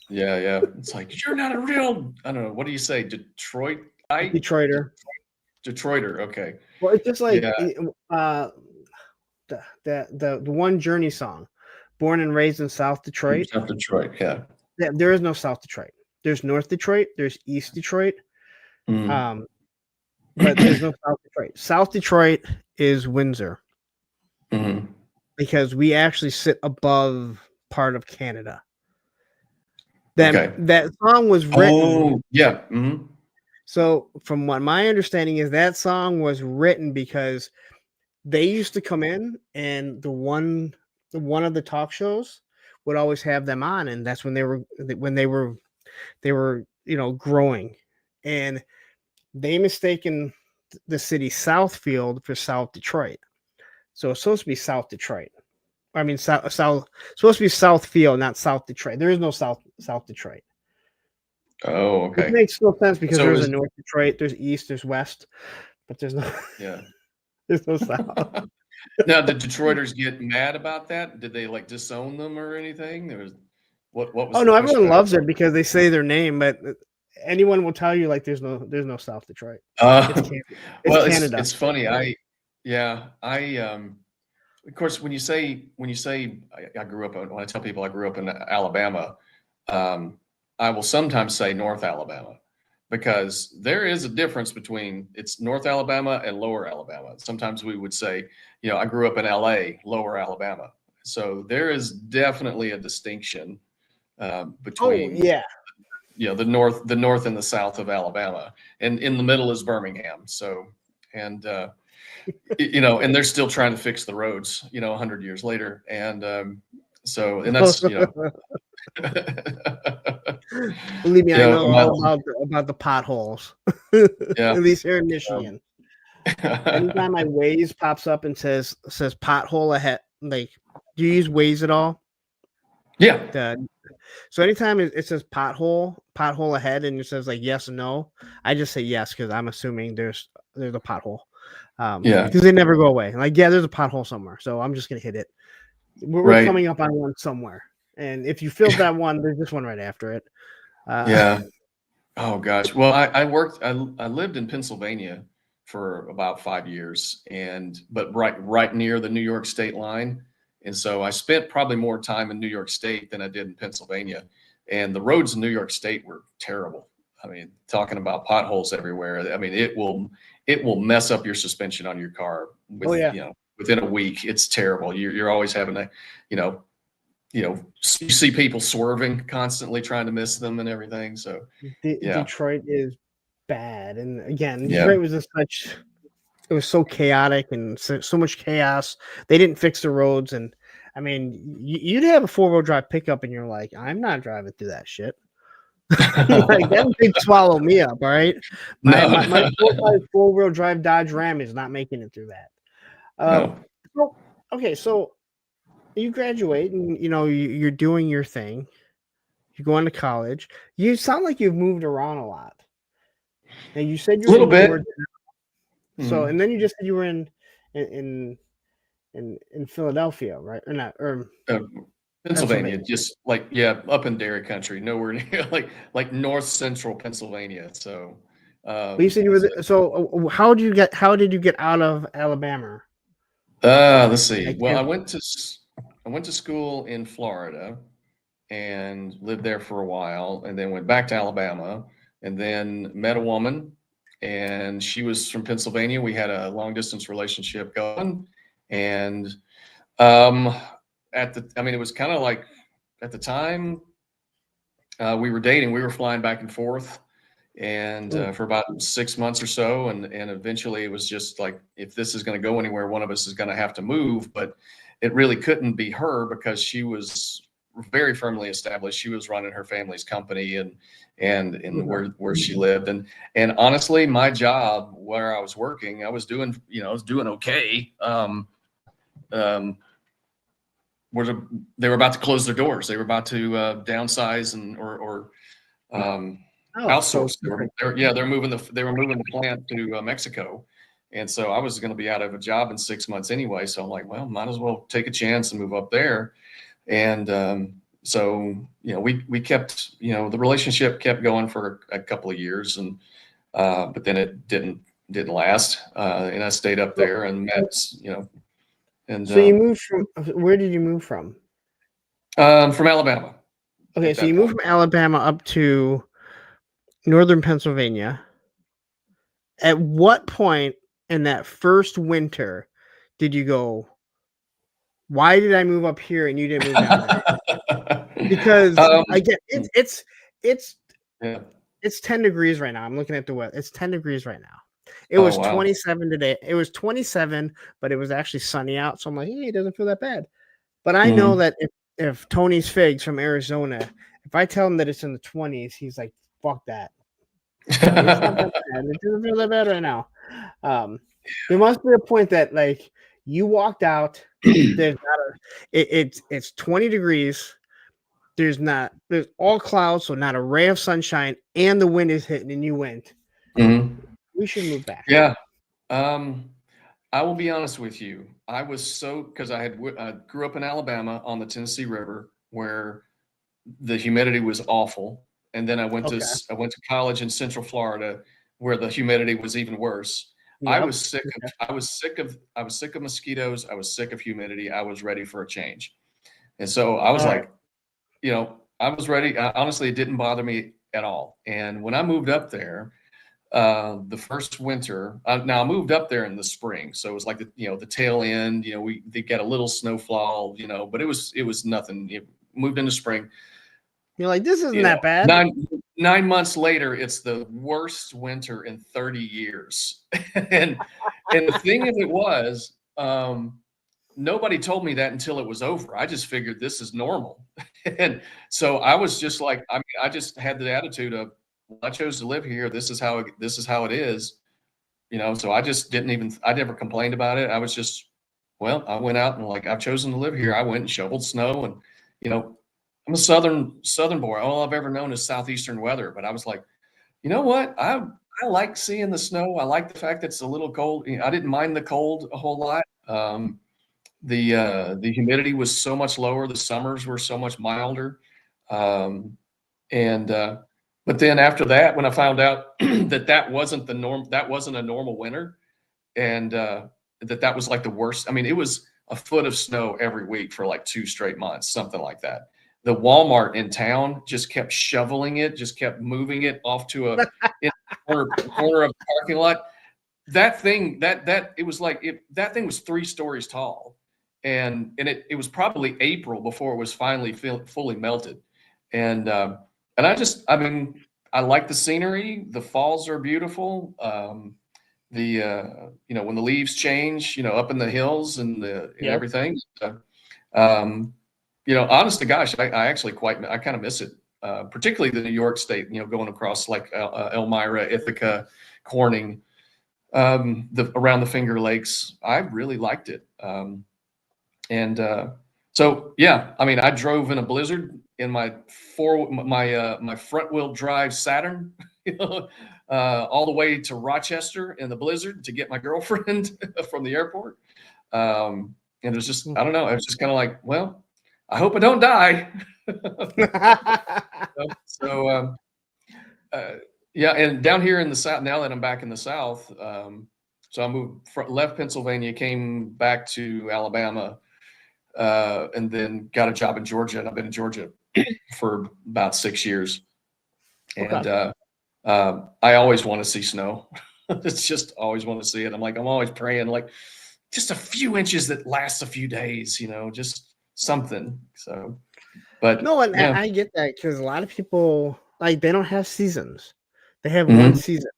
Yeah. It's like, you're not a real, I don't know. What do you say? Detroitite? Detroiter. Detroiter. Okay. Well, it's just like Yeah. the one Journey song, "Born and Raised in South Detroit." South Detroit. Yeah. There is no South Detroit. There's North Detroit. There's East Detroit. Mm. But there's no South Detroit. South Detroit is Windsor Mhm. because we actually sit above part of Canada. Okay. That song was written. Oh, yeah. Mhm. So, from what my understanding is, that song was written because they used to come in, and the one of the talk shows would always have them on, and that's when they were growing, and they mistaken the city Southfield for South Detroit. So it's supposed to be South Detroit. I mean, South supposed to be Southfield, not South Detroit. There is no South Detroit. Oh, Which okay. makes no sense because So there's is- a North Detroit, there's East, there's West, but there's no Yeah. there's no South. Now, did Detroiters get mad about that? Did they like disown them or anything? There was what was Oh the no, everyone pushback? loves it because they say their name, but anyone will tell you like there's no South Detroit. It's Uh, Canada. It's well, Canada. it's funny. I of course when you say I grew up when I tell people I grew up in Alabama, I will sometimes say North Alabama because there is a difference between it's North Alabama and Lower Alabama. Sometimes we would say, I grew up in LA, Lower Alabama. So there is definitely a distinction Oh between yeah. the north and the south of Alabama, and in the middle is Birmingham. So, and and they're still trying to fix the roads, 100 years later, and and that's Believe me, I know my, all about the potholes. yeah. At least here in Um, Michigan. Anytime my Waze pops up and says pothole ahead, like, do you use Waze at all? yeah, So anytime it says pothole ahead, and it says like yes and no, I just say yes because I'm assuming there's a pothole. yeah, Because they never go away. Like, yeah, there's a pothole somewhere, so I'm just gonna hit it. We're right, coming up on one somewhere, and if you filled that one, there's just one right after it. yeah. Oh gosh. Well, I lived in Pennsylvania for about 5 years, but right near the New York state line. And so I spent probably more time in New York State than I did in Pennsylvania. And the roads in New York State were terrible. I mean, talking about potholes everywhere. I mean, it will mess up your suspension on your car Oh yeah. within a week. It's terrible. You're always having to, you know, you see people swerving constantly trying to miss them and everything. So yeah. Detroit is bad, and again, Yeah. Detroit was it was so chaotic and so much chaos. They didn't fix the roads, and I mean, you'd have a 4-wheel drive pickup, and you're like, I'm not driving through that shit. Like that big swallow me up. All right, my 4-wheel drive Dodge Ram is not making it through that. No. So, okay, so you graduate, and you're doing your thing. You're going to college. You sound like you've moved around a lot. And you said A little bit. So, Mhm. and then you just said you were in Philadelphia, right? Or not? Or Pennsylvania, just up in dairy country, nowhere near like north central Pennsylvania. So, you said you were. So, how did you get out of Alabama? let's see. I Well, can't- I went to school in Florida and lived there for a while, and then went back to Alabama, and then met a woman, and she was from Pennsylvania. We had a long distance relationship going, and um, it was kind of like at the time we were dating, we were flying back and forth, and for about 6 months or so, and eventually it was just like, if this is going to go anywhere, one of us is going to have to move. But it really couldn't be her because she was very firmly established. She was running her family's company and where she lived, and honestly, my job where I was working, I was doing okay. They were about to close their doors. They were about to downsize or outsource. They're moving the plant to Mexico, and so I was going to be out of a job in 6 months anyway. So I'm like, well, might as well take a chance and move up there. And so we kept the relationship kept going for a couple of years, and but then it didn't last, and I stayed up there and met and So you moved from where did you move from? from Alabama. Okay, so you moved from Alabama up to northern Pennsylvania. At what point in that first winter did you go, why did I move up here and you didn't move down there? Because I get it's 10 degrees right now. I'm looking at the weather. It's 10 degrees right now. It was 27 today. It was 27, but it was actually sunny out. So I'm like, hey, it doesn't feel that bad. But I know that if Tony's Figs from Arizona, if I tell him that it's in the 20s, he's like, fuck that. It's not that bad. It doesn't feel that bad right now. There must be a point that like you walked out. There's not it's 20 degrees. There's all clouds, so not a ray of sunshine, and the wind is hitting, and you went, we should move back. Yeah. I will be honest with you. I was so because I grew up in Alabama on the Tennessee River where the humidity was awful, and then Okay. I went to college in Central Florida where the humidity was even worse. Yep. I was sick of mosquitoes. I was sick of humidity. I was ready for a change, and so I was All right. like, I was ready. Honestly, it didn't bother me at all. And when I moved up there, the first winter. Now I moved up there in the spring, so it was like the tail end. They got a little snowfall, but it was nothing. It moved into spring. You're like, this isn't You know, that bad. 9 months later, it's the worst winter in 30 years. and the thing of it was, nobody told me that until it was over. I just figured this is normal, and so I was just like, I mean, I just had the attitude of, well, I chose to live here. This is how it is. So I never complained about it. I was just, well, I went out and like, I've chosen to live here. I went and shoveled snow and, you know, I'm a southern boy. All I've ever known is southeastern weather. But I was like, you know what? I like seeing the snow. I like the fact that it's a little cold. I didn't mind the cold a whole lot. The humidity was so much lower. The summers were so much milder. And but then after that, when I found out that wasn't the norm, that wasn't a normal winter, and that was like the worst. I mean, it was a foot of snow every week for like 2 straight months, something like that. The Walmart in town just kept shoveling it, just kept moving it off to in the corner of the parking lot. That thing, that it was like that thing was 3 stories tall, and it was probably April before it was finally fully melted, and I mean, I like the scenery. The falls are beautiful. When the leaves change, up in the hills and Yep. everything. Honest to gosh, I kind of miss it, particularly the New York State. Going across like Elmira, Ithaca, Corning, around the Finger Lakes. I really liked it. So yeah, I mean, I drove in a blizzard in my front wheel drive Saturn, all the way to Rochester in the blizzard to get my girlfriend from the airport. And it was just, I don't know, I was just kind of like, well, I hope I don't die. So, yeah, and down here in the South, now that I'm back in the South, so I left Pennsylvania, came back to Alabama, and then got a job in Georgia, and I've been in Georgia for about 6 years. And I always want to see snow. It's just always want to see it. I'm always praying like just a few inches that lasts a few days, just something. So, but No, and yeah. I get that because a lot of people like they don't have seasons; they have Mhm. one season.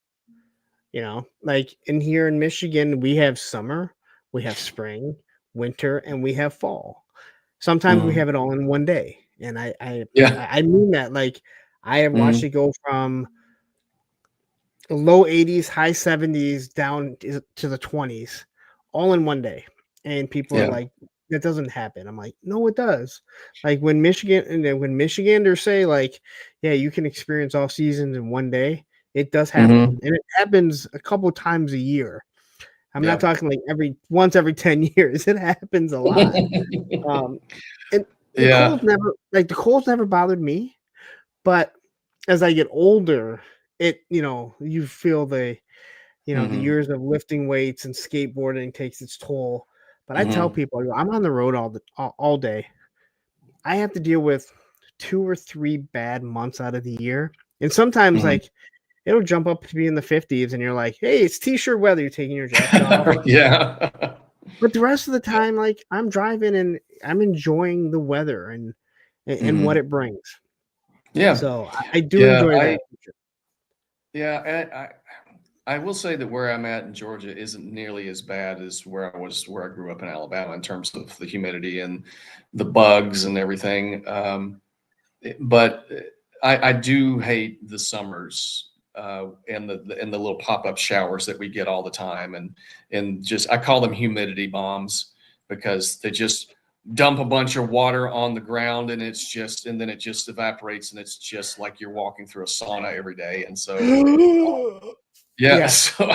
Like in here in Michigan, we have summer, we have spring, winter, and we have fall. Sometimes we Mhm. have it all in one day, and I Yeah. I mean that. Like I have watched Mhm. it go from low 80s, high 70s down to the 20s, all in one day. And people are Yeah. like, that doesn't happen. I'm like, no, it does. Like when Michiganders say, like, yeah, you can experience all seasons in one day, it does happen. Mhm. And it happens a couple times a year. I'm not Yeah. talking like every 10 years. It happens a lot. Um, and Yeah. the cold never bothered me, but as I get older, you feel the Mhm. years of lifting weights and skateboarding takes its toll. But I tell Mhm. people, I'm on the road all day. I have to deal with 2 or 3 bad months out of the year. And sometimes Mhm. like it'll jump up to be in the 50s and you're like, hey, it's t-shirt weather, you're taking your jacket off. Yeah. But the rest of the time, like I'm driving and I'm enjoying the weather and what Mhm. it brings. Yeah. So I do Yeah. enjoy that. Yeah. I will say that where I'm at in Georgia isn't nearly as bad as where I grew up in Alabama in terms of the humidity and the bugs and everything. But I do hate the summers, and the little pop-up showers that we get all the time, and just I call them humidity bombs because they just dump a bunch of water on the ground, and then it just evaporates, and it's just like you're walking through a sauna every day. And so, yeah, Yeah. so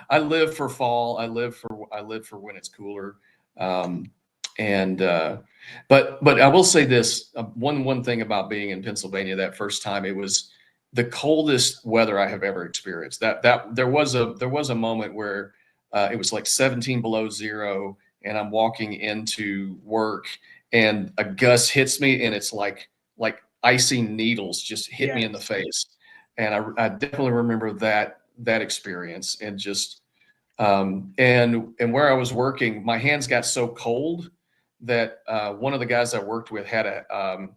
I live for fall. I live for when it's cooler. Um, and but I will say this, one thing about being in Pennsylvania that first time, it was the coldest weather I have ever experienced. That there was a moment where it was like 17 below zero, and I'm walking into work, and a gust hits me, and it's like icy needles just hit me in the Yes. face. And I definitely remember that experience, and just and where I was working, my hands got so cold that one of the guys I worked with had a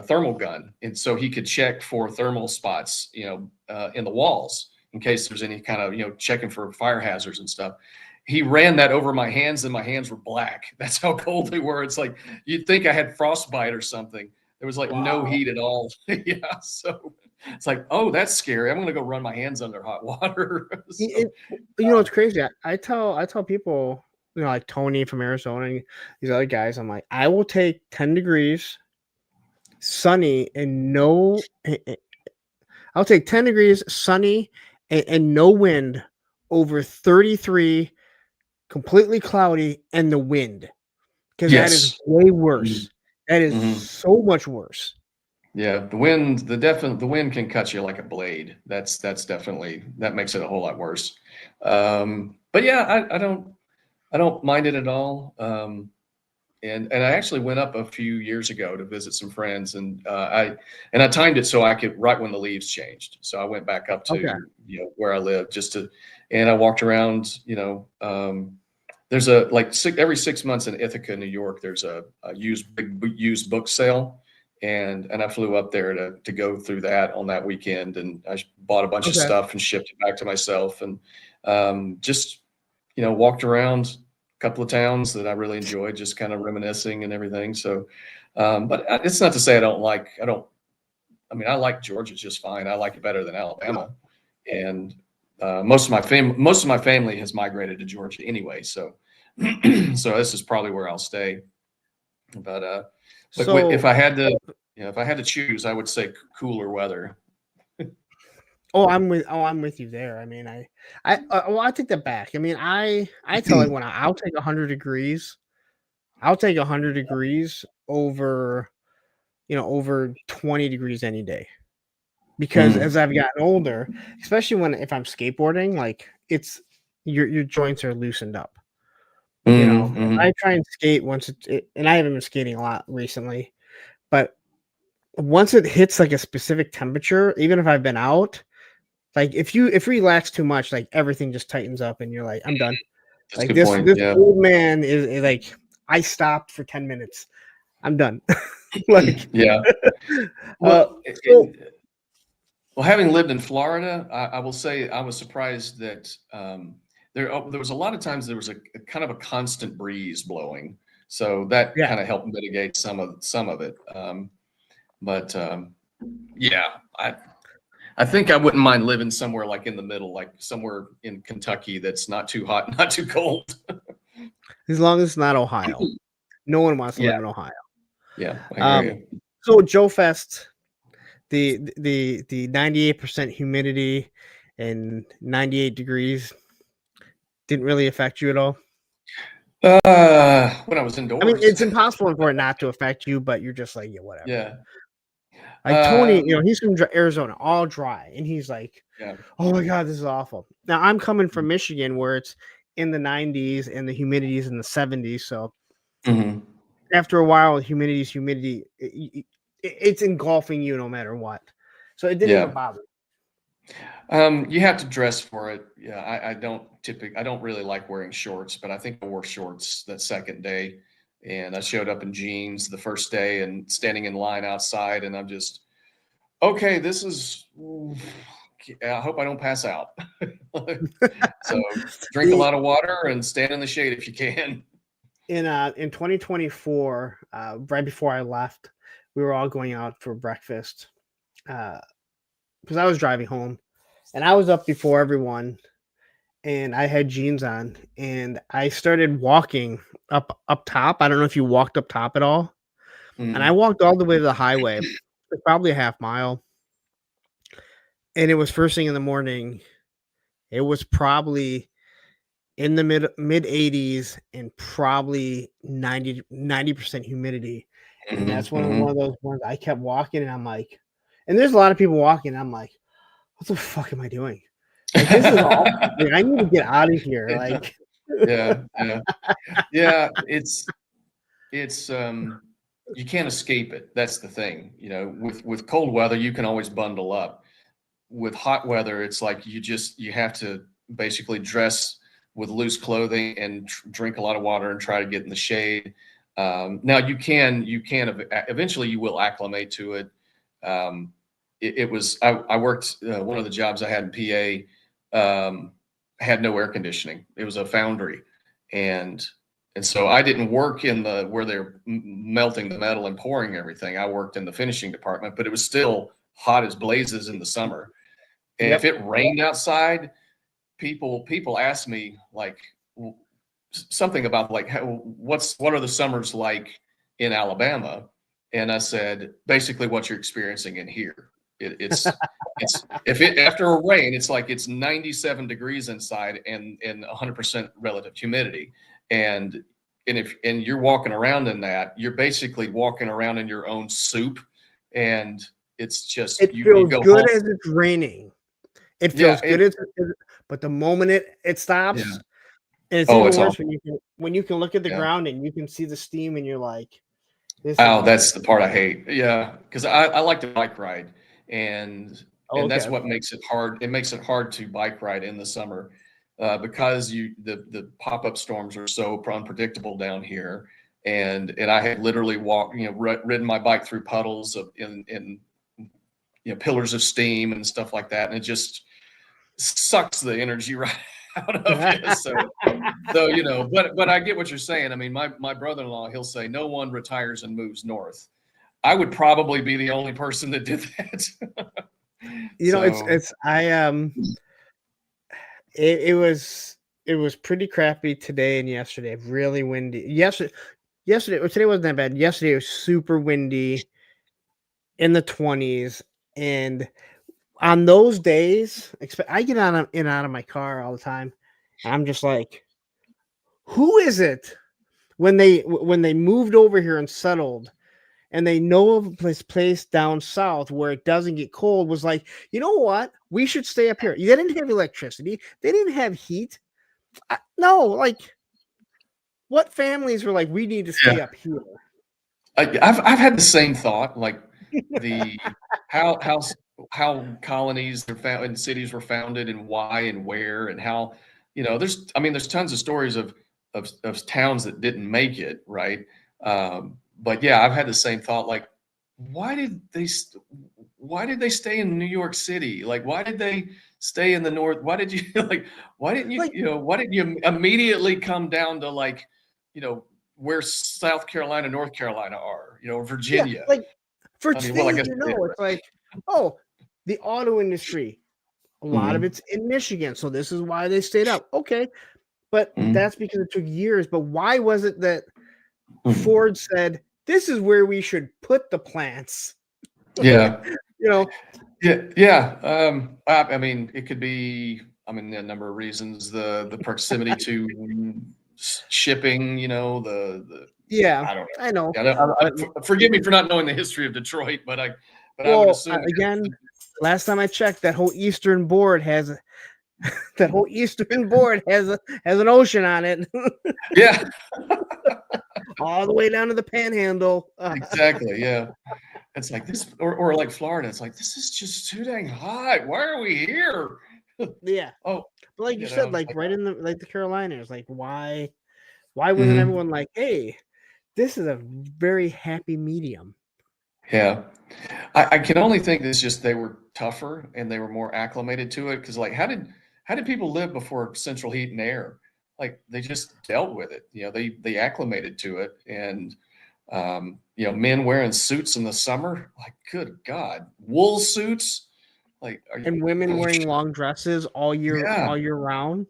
thermal gun, and so he could check for thermal spots, in the walls in case there's any kind of checking for fire hazards and stuff. He ran that over my hands, and my hands were black. That's how cold they were. It's like you'd think I had frostbite or something. There was like no Wow. heat at all. Yeah, so it's like, oh, that's scary. I'm gonna go run my hands under hot water. So, It's crazy. I tell people, like Tony from Arizona and these other guys, I'm like, I will take 10 degrees, sunny, and I'll take 10 degrees, sunny, and no wind over 33, completely cloudy, and the wind, because that is yes. way worse. That is Mhm. so much worse. Yeah, the wind can cut you like a blade. That's definitely, that makes it a whole lot worse. But yeah, I don't mind it at all. And I actually went up a few years ago to visit some friends, and I timed it so I could, right when the leaves changed. So I went back up Okay. to where I live, and I walked around. There's a like every 6 months in Ithaca, New York. There's a used book sale, and I flew up there to go through that on that weekend, and I bought a bunch of Okay. stuff and shipped it back to myself, and just walked around a couple of towns that I really enjoyed, just kind of reminiscing and everything. So, but it's not to say I mean, I like Georgia just fine. I like it better than Alabama, and most of my family has migrated to Georgia anyway. So, so this is probably where I'll stay. But if So, I had to, if I had to choose, I would say cooler weather. I'm with you there. I mean, I take that back. I mean, I tell everyone I'll take 100 degrees. I'll take 100 degrees over 20 degrees any day. Because Mm, as I've gotten older, especially if I'm skateboarding, like it's your joints are loosened up. If mhm. I try and skate and I haven't been skating a lot recently, but once it hits like a specific temperature, even if I've been out, like if you relax too much, like everything just tightens up and you're like, I'm done. That's a Like good point. this Yeah. old man is like, I stopped for 10 minutes. I'm done. Like Yeah. uh Well, so having lived in Florida, I will say I was surprised that there was a lot of times there was a kind of a constant breeze blowing, so that yeah. kind of helped mitigate some of it. But yeah, I think I wouldn't mind living somewhere like in the middle, like somewhere in Kentucky that's not too hot, not too cold. As long as it's not Ohio. No one wants to Yeah, live in Ohio. yeah, I hear Um, you. so Joe Fest, the 98% humidity and 98 degrees didn't really affect you at all. When I was I mean, indoors, it's impossible for it not to affect you, but you're just like, yeah, whatever. yeah, Like Tony, um, he's from Arizona, all dry, and he's like, yeah, "Oh my god, this is awful." Now I'm coming from Michigan, where it's in the 90s and the humidity is in the 70s. So mhm. after a while, humidity, it's engulfing you no matter what. So it didn't even Yeah. bother. You have to dress for it. Yeah, I don't really like wearing shorts, but I think I wore shorts that second day, and I showed up in jeans the first day and standing in line outside, and I'm just, okay, this is, I hope I don't pass out. So drink a The lot of water and stand in the shade if you can. in 2024, right before I left, we were all going out for breakfast because I was driving home, and I was up before everyone, and I had jeans on, and I started walking up top. I don't know if you walked up top at all. And I Mm. walked all the way to the highway. It's probably a half mile. And it was first thing in the morning. It was probably in the mid 80s and probably 90% humidity. And that's one Mhm. of those ones I kept walking and I'm like, and there's a lot of people walking. I'm like, what the fuck am I doing? Like this is all like I need to get out of here. Yeah, Like yeah, yeah. Yeah, it's you can't escape it. That's the thing. With cold weather, you can always bundle up. With hot weather, it's like you have to basically dress with loose clothing and drink a lot of water and try to get in the shade. Now eventually you will acclimate to it. I worked one of the jobs I had in PA had no air conditioning. It was a foundry, and so I didn't work in the where they're melting the metal and pouring everything. I worked in the finishing department, but it was still hot as blazes in the summer. And if yep. it rained outside, people ask me like something about like what are the summers like in Alabama? And I said basically what you're experiencing in here. It's if it after a rain, it's like it's 97 degrees inside and 100% relative humidity. And you're walking around in that, you're basically walking around in your own soup, and it's just It you feels go home. good as it's raining. It Yeah, feels good but the moment it yeah. stops, and it's Oh, even it's worse awful. when you can look at the Yeah. ground and you can see the steam and you're like, this Oh, isn't that's good. the part I hate. Yeah, because I like to bike ride, and Oh, that's okay. what makes it hard. It makes it hard to bike ride in the summer because the pop-up storms are so unpredictable down here, and I had literally walked, ridden my bike through puddles in pillars of steam and stuff like that, and it just sucks the energy right out of you. But I get what you're saying. I mean, my brother-in-law, he'll say no one retires and moves north. I would probably be the only person that did that. So It's it was pretty crappy today and yesterday. Really windy. Yesterday or today wasn't that bad. Yesterday it was super windy in the 20s. And on those days, I get in and out of my car all the time. And I'm just like, who is it when they moved over here and settled and they know of this place down south where it doesn't get cold was like, you know what? We should stay up here. They didn't have electricity. They didn't have heat. No, like what families were like, we need to yeah, stay up here. I've had the same thought. Like the how colonies are found and cities were founded and why and where and how there's tons of stories of towns that didn't make it right. But yeah, I've had the same thought. Like, why did they why did they stay in New York City? Like, why did they stay in the north? Why did you like? Why didn't Like, why didn't you immediately come down to like you know where South Carolina, North Carolina are? yeah, Virginia. like for I mean, well, I things, guess they did, it's like, oh, the auto industry, a lot of Mhm, it's in Michigan. So this is why they stayed up. Okay. But mhm, that's because it took years. But why was it that mhm. Ford said, this is where we should put the plants? Yeah, You know, yeah, yeah. I mean, it could be. I mean, a number of reasons. The proximity to shipping. The yeah, I don't I know. know. But Forgive me for not knowing the history of Detroit, but I would well, assume. again, last time I checked, that whole eastern board has that whole eastern board has an ocean on it, Yeah, all the way down to the panhandle. exactly. Yeah, it's like this, or like Florida. It's like this is just too dang hot. Why are we here? Yeah, Oh, but like you said, it's like like, right in the Carolinas, like why wasn't mhm, everyone like, hey, this is a very happy medium? yeah. I can only think it's just they were tougher and they were more acclimated to it. Because like, how did people live before central heat and air? Like they just dealt with it. They acclimated to it, and men wearing suits in the summer. Like, good God, wool suits. Like, are you? And women wearing long dresses Yeah, all year round.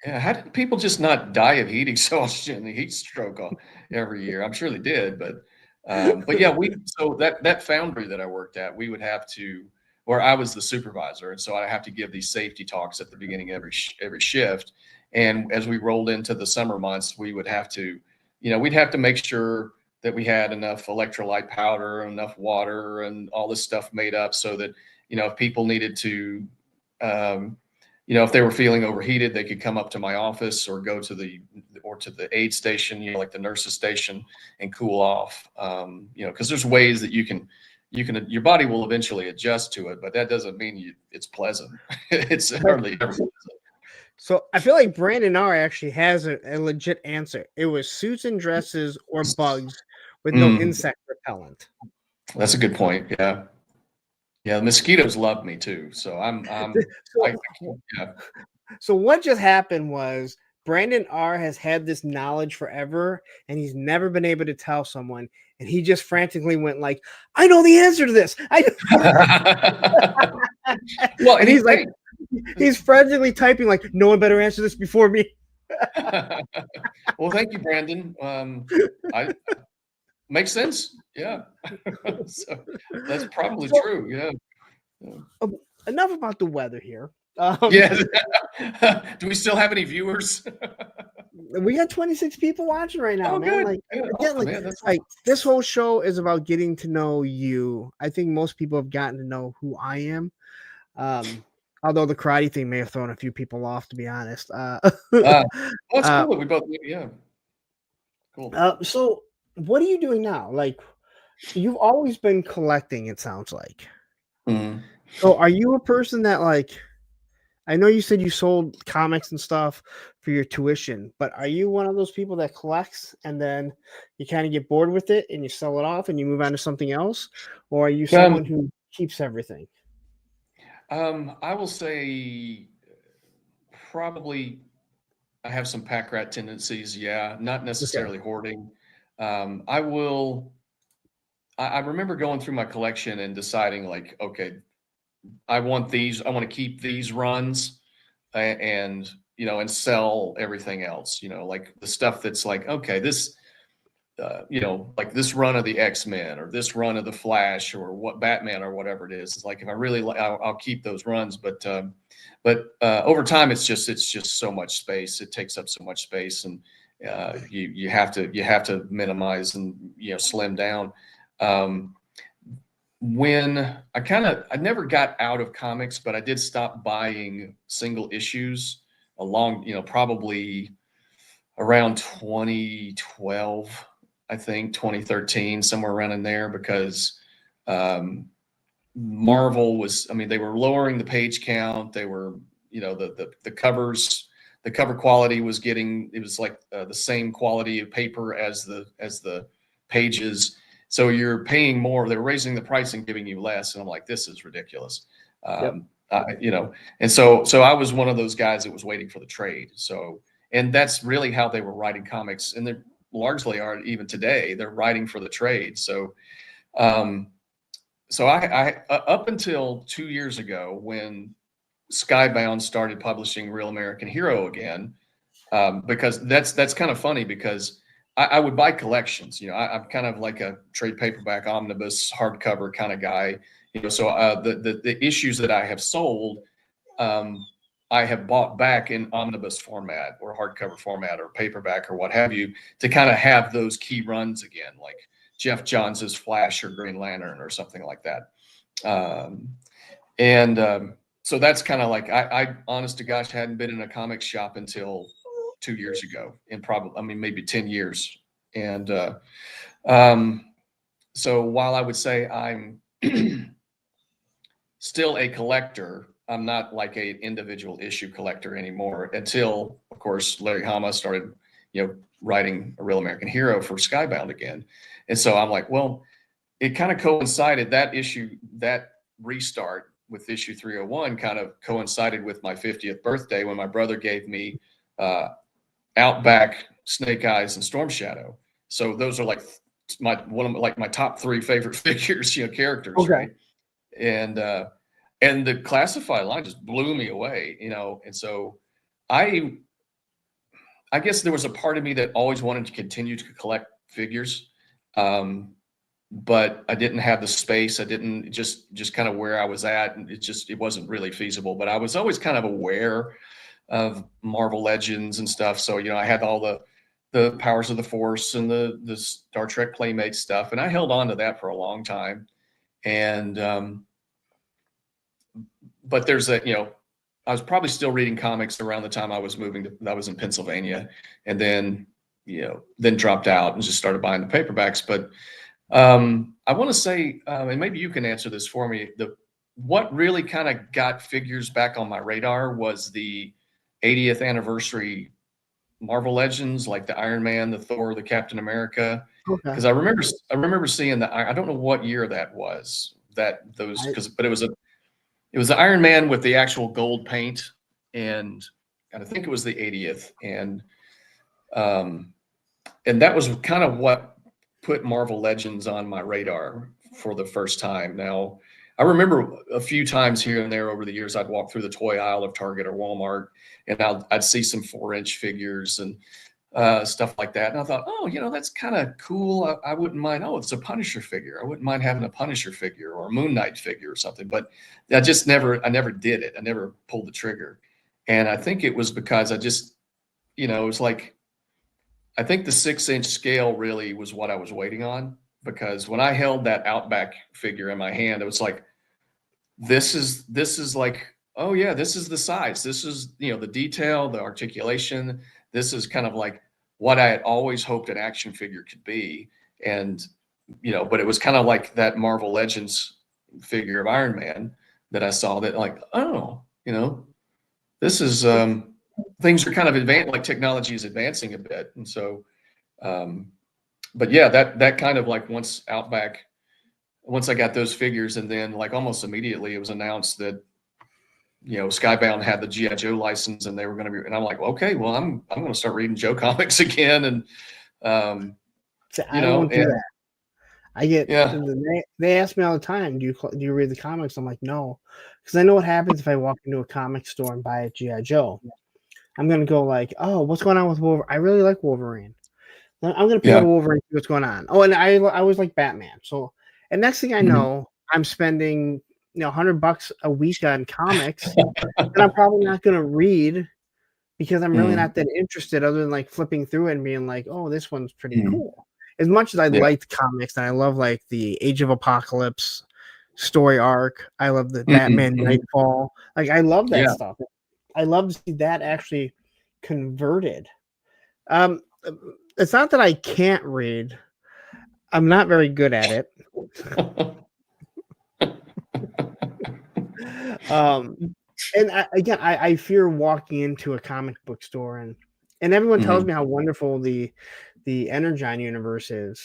Yeah, how did people just not die of heat exhaustion and heat stroke every year? I'm sure they did, but yeah, so that foundry that I worked at, we would have to, or I was the supervisor, and so I have to give these safety talks at the beginning of every shift. And as we rolled into the summer months, we would have to, we'd have to make sure that we had enough electrolyte powder, enough water, and all this stuff made up so that, if people needed to, um, if they were feeling overheated, they could come up to my office or go to the aid station, like the nurse's station, and cool off. Because there's ways that your body will eventually adjust to it, but that doesn't mean it's pleasant. It's hardly ever pleasant. So I feel like Brandon R actually has a legit answer. It was suits and dresses or bugs with no insect repellent. That's a good point. Yeah. Yeah, the mosquitoes love me too. So So what just happened was Brandon R has had this knowledge forever, and he's never been able to tell someone. And he just frantically went like, "I know the answer to this." Well, and he's like, he's frantically typing like, "No one better answer this before me." Well, thank you, Brandon. I makes sense. Yeah. So that's probably true. Yeah. Enough about the weather here. Yeah. Do we still have any viewers? We got 26 people watching right now, man. Good. Like, Yeah, again, awesome, man. like this whole show is about getting to know you. I think most people have gotten to know who I am. Although the karate thing may have thrown a few people off, to be honest. That's cool. We both, yeah. Cool. So what are you doing now? Like, you've always been collecting, it sounds like. Mm-hmm. So are you a person that, like, I know you said you sold comics and stuff for your tuition, but are you one of those people that collects and then you kind of get bored with it and you sell it off and you move on to something else? Or are you someone who keeps everything? I will say probably I have some pack rat tendencies. Yeah, not necessarily hoarding. I remember going through my collection and deciding like, okay, I want to keep these runs and sell everything else, like the stuff that's like, okay, this, like this run of the X-Men or this run of the Flash or what Batman or whatever it is. It's like, if I really I'll keep those runs, but over time, it's just so much space. It takes up so much space, and you have to minimize and slim down. When I never got out of comics, but I did stop buying single issues along, probably around 2012, I think 2013, somewhere around in there, because Marvel was, they were lowering the page count. They were, the covers, the cover quality was it was like the same quality of paper as the pages. So you're paying more. They're raising the price and giving you less. And I'm like, this is ridiculous. And so I was one of those guys that was waiting for the trade. So, and that's really how they were writing comics. And they largely are even today. They're writing for the trade. So, I up until 2 years ago, when Skybound started publishing Real American Hero again, because that's kind of funny because I would buy collections. I'm kind of like a trade paperback omnibus hardcover kind of guy. So the issues that I have sold, I have bought back in omnibus format or hardcover format or paperback or what have you, to kind of have those key runs again, like Jeff Johns' Flash or Green Lantern or something like that. So that's kind of like, I honest to gosh, hadn't been in a comic shop until 2 years ago, and probably, maybe 10 years. And so while I would say I'm still a collector, I'm not like an individual issue collector anymore, until, of course, Larry Hama started, writing A Real American Hero for Skybound again. And so I'm like, well, it kind of coincided, that restart with issue 301 kind of coincided with my 50th birthday, when my brother gave me Outback, Snake Eyes, and Storm Shadow. So those are like my top 3 favorite figures, characters. Okay. Right? And the classified line just blew me away, and so I I guess there was a part of me that always wanted to continue to collect figures. But I didn't have the space. I didn't just kind of where I was at. And it wasn't really feasible, but I was always kind of aware of Marvel Legends and stuff. So, I had all the Powers of the Force and the Star Trek Playmate stuff. And I held on to that for a long time. And, but there's I was probably still reading comics around the time I was I was in Pennsylvania, and then, then dropped out and just started buying the paperbacks. But I want to say, and maybe you can answer this for me, what really kind of got figures back on my radar was the 80th anniversary Marvel Legends, like the Iron Man, the Thor, the Captain America. Okay. Because I remember seeing I don't know what year that was, but it was the Iron Man with the actual gold paint, and I think it was the 80th, and that was kind of what put Marvel Legends on my radar for the first time. Now, I remember a few times here and there over the years, I'd walk through the toy aisle of Target or Walmart, and I'd see some 4-inch figures and stuff like that. And I thought, oh, that's kind of cool. I wouldn't mind. Oh, it's a Punisher figure. I wouldn't mind having a Punisher figure or a Moon Knight figure or something. But I never did it. I never pulled the trigger. And I think it was because I just, it was like, I think the 6-inch scale really was what I was waiting on, because when I held that Outback figure in my hand, it was like, this is like, oh yeah, this is the size. This is, the detail, the articulation. This is kind of like what I had always hoped an action figure could be. And, but it was kind of like that Marvel Legends figure of Iron Man that I saw that, like, oh, this is, things are kind of advanced, like technology is advancing a bit. And so, but yeah, that kind of like once I got those figures, and then like almost immediately it was announced that, Skybound had the G.I. Joe license, and they were going to be, and I'm like, okay, well, I'm going to start reading Joe comics again. And, So I don't do that. I get, yeah. they ask me all the time, do you read the comics? I'm like, no, because I know what happens if I walk into a comic store and buy a G.I. Joe. I'm going to go like, oh, what's going on with Wolverine? I really like Wolverine. Then I'm going to pick up Wolverine, see what's going on. Oh, and I always like Batman. So, and next thing I know, I'm spending, $100 a week on comics that I'm probably not going to read because I'm really not that interested, other than like flipping through it and being like, oh, this one's pretty cool. As much as I liked comics, and I love like the Age of Apocalypse story arc, I love the Batman Nightfall. Like, I love that stuff. I love to see that actually converted. It's not that I can't read. I'm not very good at it. And I fear walking into a comic book store, and everyone tells me how wonderful the Energon universe is.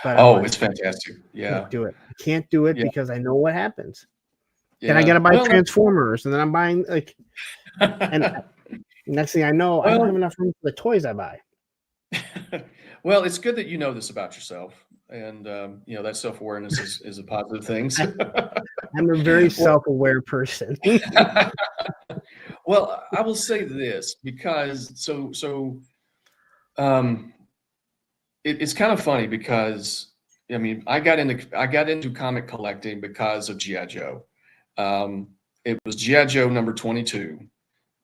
But it's fantastic. Yeah. Can't do it because I know what happens. Yeah. Then I got to buy Transformers, and then I'm buying like, and next thing I know, I don't have enough room for the toys I buy. Well, it's good that you know this about yourself, and that self-awareness is a positive thing. I'm a very self-aware person. Well, I will say this, because it's kind of funny, because I mean, I got into comic collecting because of G.I. Joe. It was G.I. Joe number 22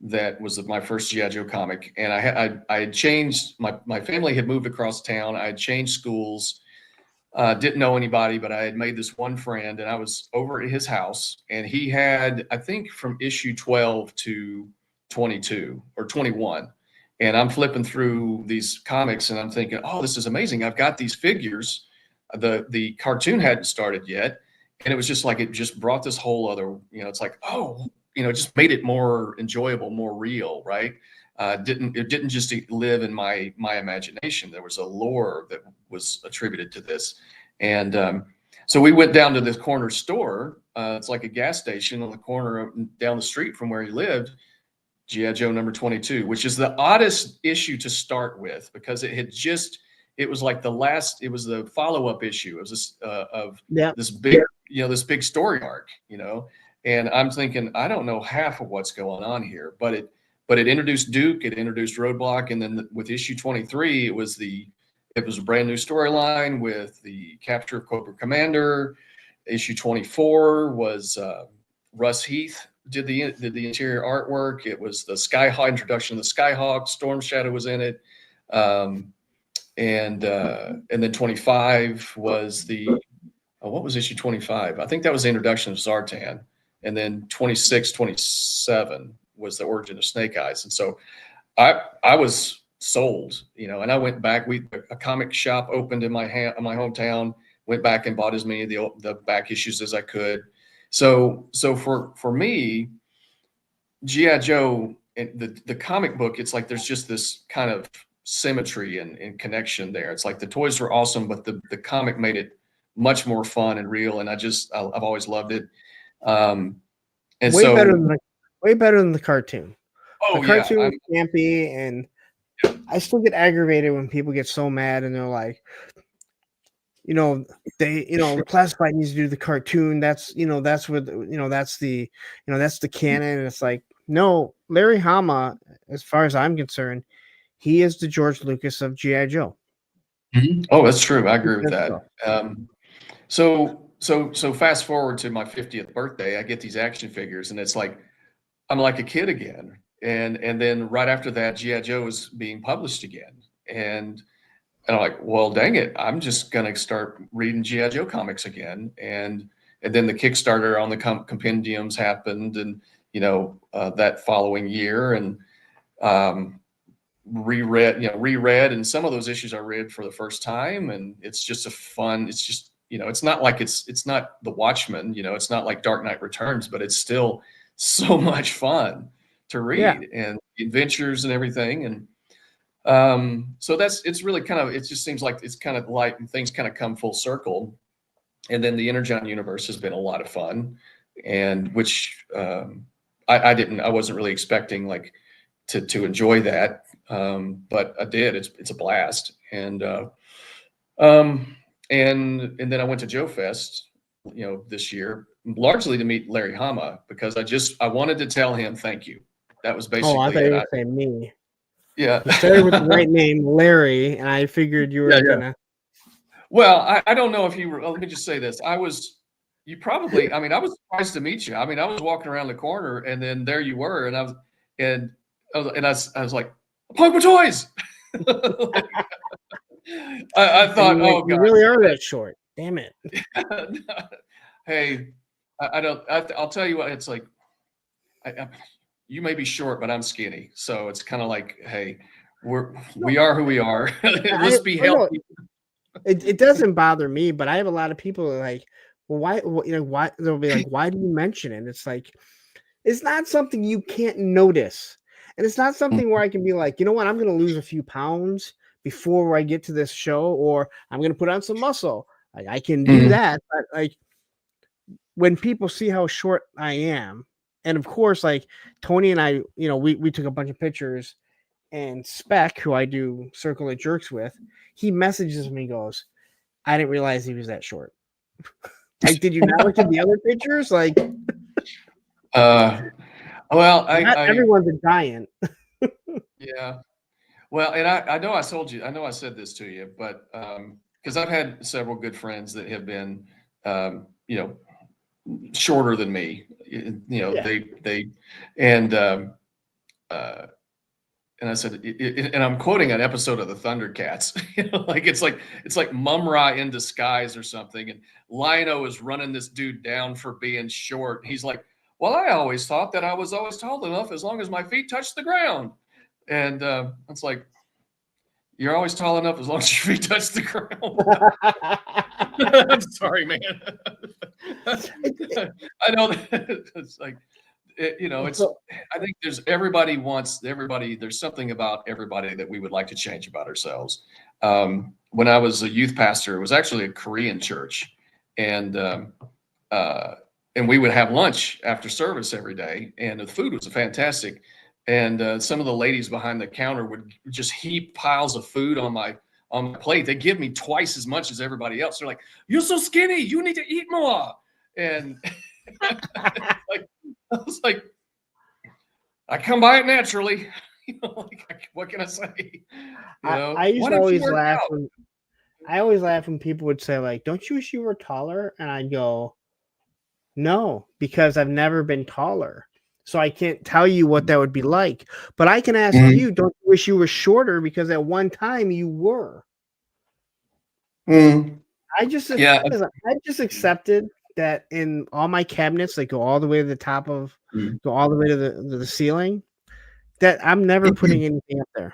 that was my first G.I. Joe comic, and I had changed, my family had moved across town. I had changed schools, didn't know anybody, but I had made this one friend, and I was over at his house, and he had, I think, from issue 12 to 22 or 21. And I'm flipping through these comics, and I'm thinking, oh, this is amazing. I've got these figures. The cartoon hadn't started yet. And it was just like, it just brought this whole other, it's like, oh, it just made it more enjoyable, more real, right? It didn't just live in my imagination. There was a lore that was attributed to this. And so we went down to this corner store. It's like a gas station on the corner down the street from where he lived. G.I. Joe number 22, which is the oddest issue to start with, because it was like it was the follow-up issue. It was this big, this big story arc, and I'm thinking, I don't know half of what's going on here, but but it introduced Duke, it introduced Roadblock, and then with issue 23, it was a brand new storyline with the capture of Cobra Commander. Issue 24 was Russ Heath did the interior artwork. It was the Skyhawk introduction of the Skyhawk. Storm Shadow was in it, and then 25 was what was issue 25? I think that was the introduction of Zartan, and then 26, 27 was the origin of Snake Eyes. And so I was sold, and I went back. A comic shop opened in my hometown. Went back and bought as many of the back issues as I could. So for me, G.I. Joe and the comic book, it's like there's just this kind of symmetry and connection there. It's like the toys were awesome, but the comic made it much more fun and real. And I've always loved it. And way better than the cartoon. Oh, the cartoon was campy, and I still get aggravated when people get so mad and they're like, Classified needs to do the cartoon. That's that's the canon. And it's like, no, Larry Hama, as far as I'm concerned, he is the George Lucas of G.I. Joe. Mm-hmm. Oh, that's true. I agree with that. So fast forward to my 50th birthday, I get these action figures, and it's like I'm like a kid again. And then right after that, G.I. Joe is being published again, and I'm like, well, dang it, I'm just gonna start reading G.I. Joe comics again. And then the Kickstarter on the compendiums happened, and that following year, and reread, and some of those issues I read for the first time, and it's just it's just it's not like it's not The Watchmen, it's not like Dark Knight Returns, but it's still so much fun to read, and the adventures and everything. And so it's really it just seems like it's kind of like things kind of come full circle. And then the Energon universe has been a lot of fun, and which I wasn't really expecting to enjoy that, but I did. It's a blast. And then I went to Joe Fest, this year, largely to meet Larry Hama, because I wanted to tell him thank you. That was basically. Oh, I thought you were going to say me. Yeah. You started with the right name, Larry, and I figured you were gonna. Well, I don't know if you were. Let me just say this: I was surprised to meet you. I was walking around the corner, and then there you were, and I was like, "Plug my toys." I thought, oh God, you really are that short. Damn it. Hey, I'll tell you what. It's like, you may be short, but I'm skinny. So it's kind of like, hey, we are who we are. Let's be healthy. It doesn't bother me, but I have a lot of people like, well, why they'll be like, why do you mention it? It's like, it's not something you can't notice. And it's not something where I can be like, you know what, I'm going to lose a few pounds before I get to this show, or I'm going to put on some muscle. I can do that. But like, when people see how short I am, and of course, like Tony and I, we took a bunch of pictures, and Spec, who I do Circle of Jerks with, he messages me, goes, I didn't realize he was that short. Like, did you not look at the other pictures? Like, well, everyone's a giant. Yeah. Well, and I know I said this to you, but because I've had several good friends that have been, shorter than me, they and I said, and I'm quoting an episode of the Thundercats, it's like Mum-Ra in disguise or something. And Lion-O is running this dude down for being short. He's like, well, I always thought that I was always tall enough as long as my feet touched the ground. And it's like, you're always tall enough as long as your feet touch the ground. I'm sorry, man. I know that it's like, I think there's something about everybody that we would like to change about ourselves. When I was a youth pastor, it was actually a Korean church, and we would have lunch after service every day, and the food was fantastic. And some of the ladies behind the counter would just heap piles of food on my plate. They give me twice as much as everybody else. They're like, "You're so skinny, you need to eat more." And I was like, I come by it naturally. Like, what can I say? I used why to don't you always work laugh out? when I always laugh when people would say, like, "Don't you wish you were taller?" And I'd go, "No, because I've never been taller. So I can't tell you what that would be like. But I can ask Mhm. you, don't you wish you were shorter because at one time you were?" Mhm. I just Yeah. listen, I just accepted that in all my cabinets that go all the way to the top of Mhm. go all the way to the ceiling, that I'm never putting anything up there.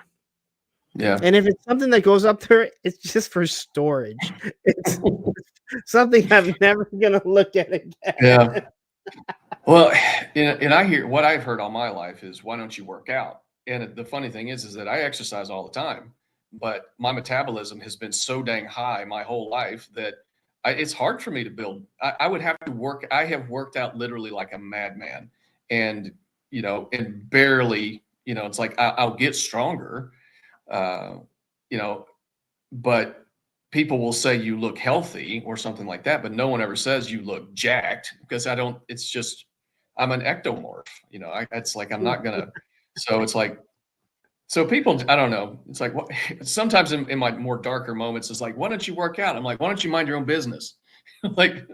Yeah. And if it's something that goes up there, it's just for storage. It's something I'm never gonna look at again. Yeah. Well, and I hear what I've heard all my life is, why don't you work out? And the funny thing is that I exercise all the time, but my metabolism has been so dang high my whole life that it's hard for me to build. I would have to work. I have worked out literally like a madman, and and barely, it's like I'll get stronger, uh, you know, but people will say you look healthy or something like that, but no one ever says you look jacked, because I don't. It's just I'm an ectomorph. It's like I'm not gonna. So it's like, so people, I don't know. It's like, what? Sometimes in my more darker moments, it's like, why don't you work out? I'm like, why don't you mind your own business? Like,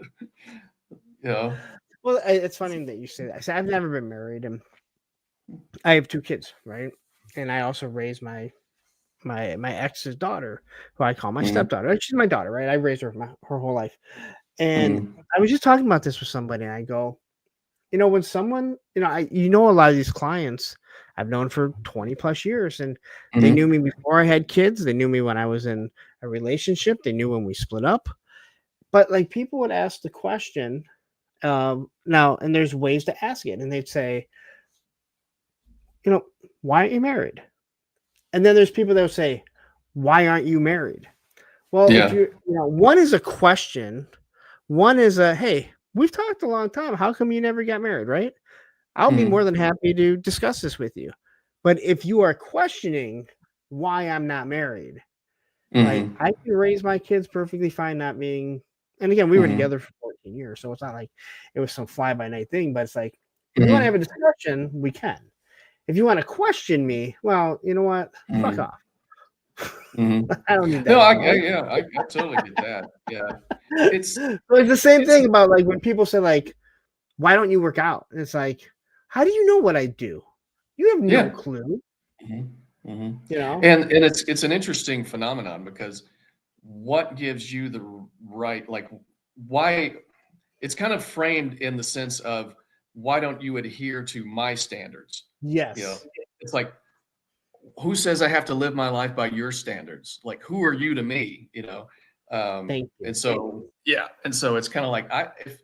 you know. Well, it's funny that you say that. So I've never been married, and I have 2 kids, right? And I also raised my ex's daughter, who I call my Mhm, stepdaughter. She's my daughter, right? I raised her her whole life. And mhm, I was just talking about this with somebody, and I go, when someone, a lot of these clients I've known for 20 plus years, and they knew mhm, me before I had kids. They knew me when I was in a relationship. They knew when we split up. But like people would ask the question, now, and there's ways to ask it, and they'd say, you know, why aren't you married? And then there's people that will say, why aren't you married? Well, if yeah, one is a question, one is a, hey, we've talked a long time. How come you never got married, right? I'll be more mhm, than happy to discuss this with you. But if you are questioning why I'm not married, like mhm, I can raise my kids perfectly fine not being, and again, we were mhm, together for 14 years, so it's not like it was some fly by night thing, but it's like if you want to have mhm, a discussion, we can. If you want to question me, well, you know what? Fuck mhm, off. mhm. I don't need No, that anymore. yeah, I totally get that. Yeah, it's So it's the same it's thing about like when people say like, "Why don't you work out?" And it's like, how do you know what I do? You have no yeah. clue, Mhm, mhm. you know? And it's an interesting phenomenon, because what gives you the right, like, why it's kind of framed in the sense of, why don't you adhere to my standards? You know, Yes. it's like, who says I have to live my life by your standards? Like, who are you to me? Thank And you. so, yeah, and so it's kind of like, if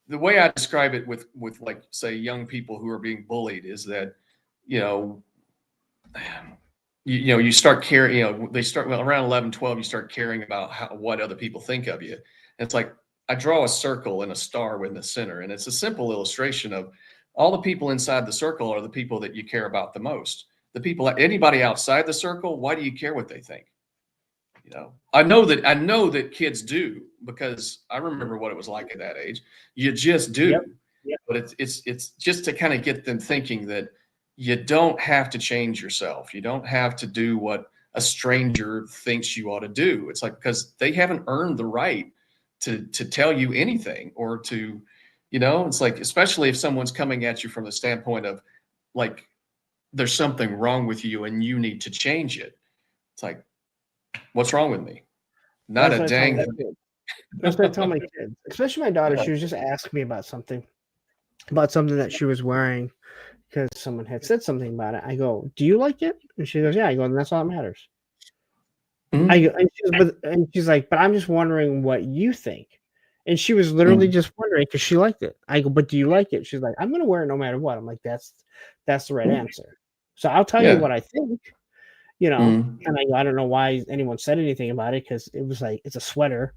the way I describe it with like, say, young people who are being bullied is that, you know, you start caring, they start, well, around 11, 12, you start caring about what other people think of you. And it's like, I draw a circle and a star in the center, and it's a simple illustration of, all the people inside the circle are the people that you care about the most. The people, anybody outside the circle, why do you care what they think? I know that kids do, because I remember what it was like at that age. You just Yep. do. But it's just to kind of get them thinking that you don't have to change yourself. You don't have to do what a stranger thinks you ought to do. It's like, because they haven't earned the right to tell you anything, or to, it's like, especially if someone's coming at you from the standpoint of, like, there's something wrong with you and you need to change it. It's like, what's wrong with me? Well, Not that's a what I tell dang my thing. kids. That's what I tell my kids, especially my daughter. Yeah. She was just asking me about something that she was wearing because someone had said something about it. I go, "Do you like it?" And she goes, "Yeah." I go, "And that's all that matters." I go, Mhm. and she's like, "But I'm just wondering what you think." And she was literally Mhm. just wondering because she liked it. I go, "But do you like it?" She's like, "I'm gonna wear it no matter what." I'm like, "That's the right answer." So I'll tell you Yeah. what I think, Mhm. and I don't know why anyone said anything about it because it was like it's a sweater.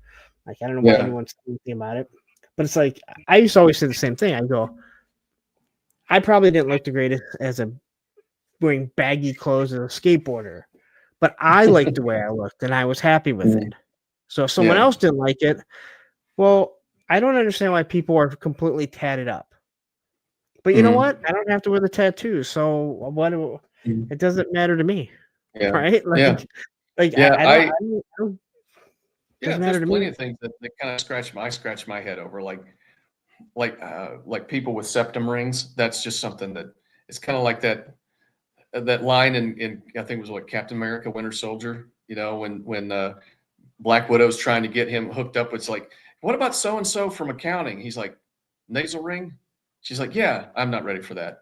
Like I don't know why Yeah. anyone said anything about it. But it's like I used to always say the same thing. I go, I probably didn't look the greatest as a wearing baggy clothes as a skateboarder, but I liked the way I looked and I was happy with it. Mhm. So if someone Yeah. else didn't like it, well, I don't understand why people are completely tatted up. But you know Mhm. what? I don't have to wear the tattoo, so Mhm. it doesn't matter to me, Yeah. right? Yeah. Like Yeah. I don't Yeah, doesn't matter there's to plenty me. of things that kind of scratch my head over, like people with septum rings. That's just something that it's kind of like that line in I think it was what Captain America Winter Soldier, when Black Widow's trying to get him hooked up. It's like, what about so and so from accounting? He's like, nasal ring. She's like, yeah, I'm not ready for that.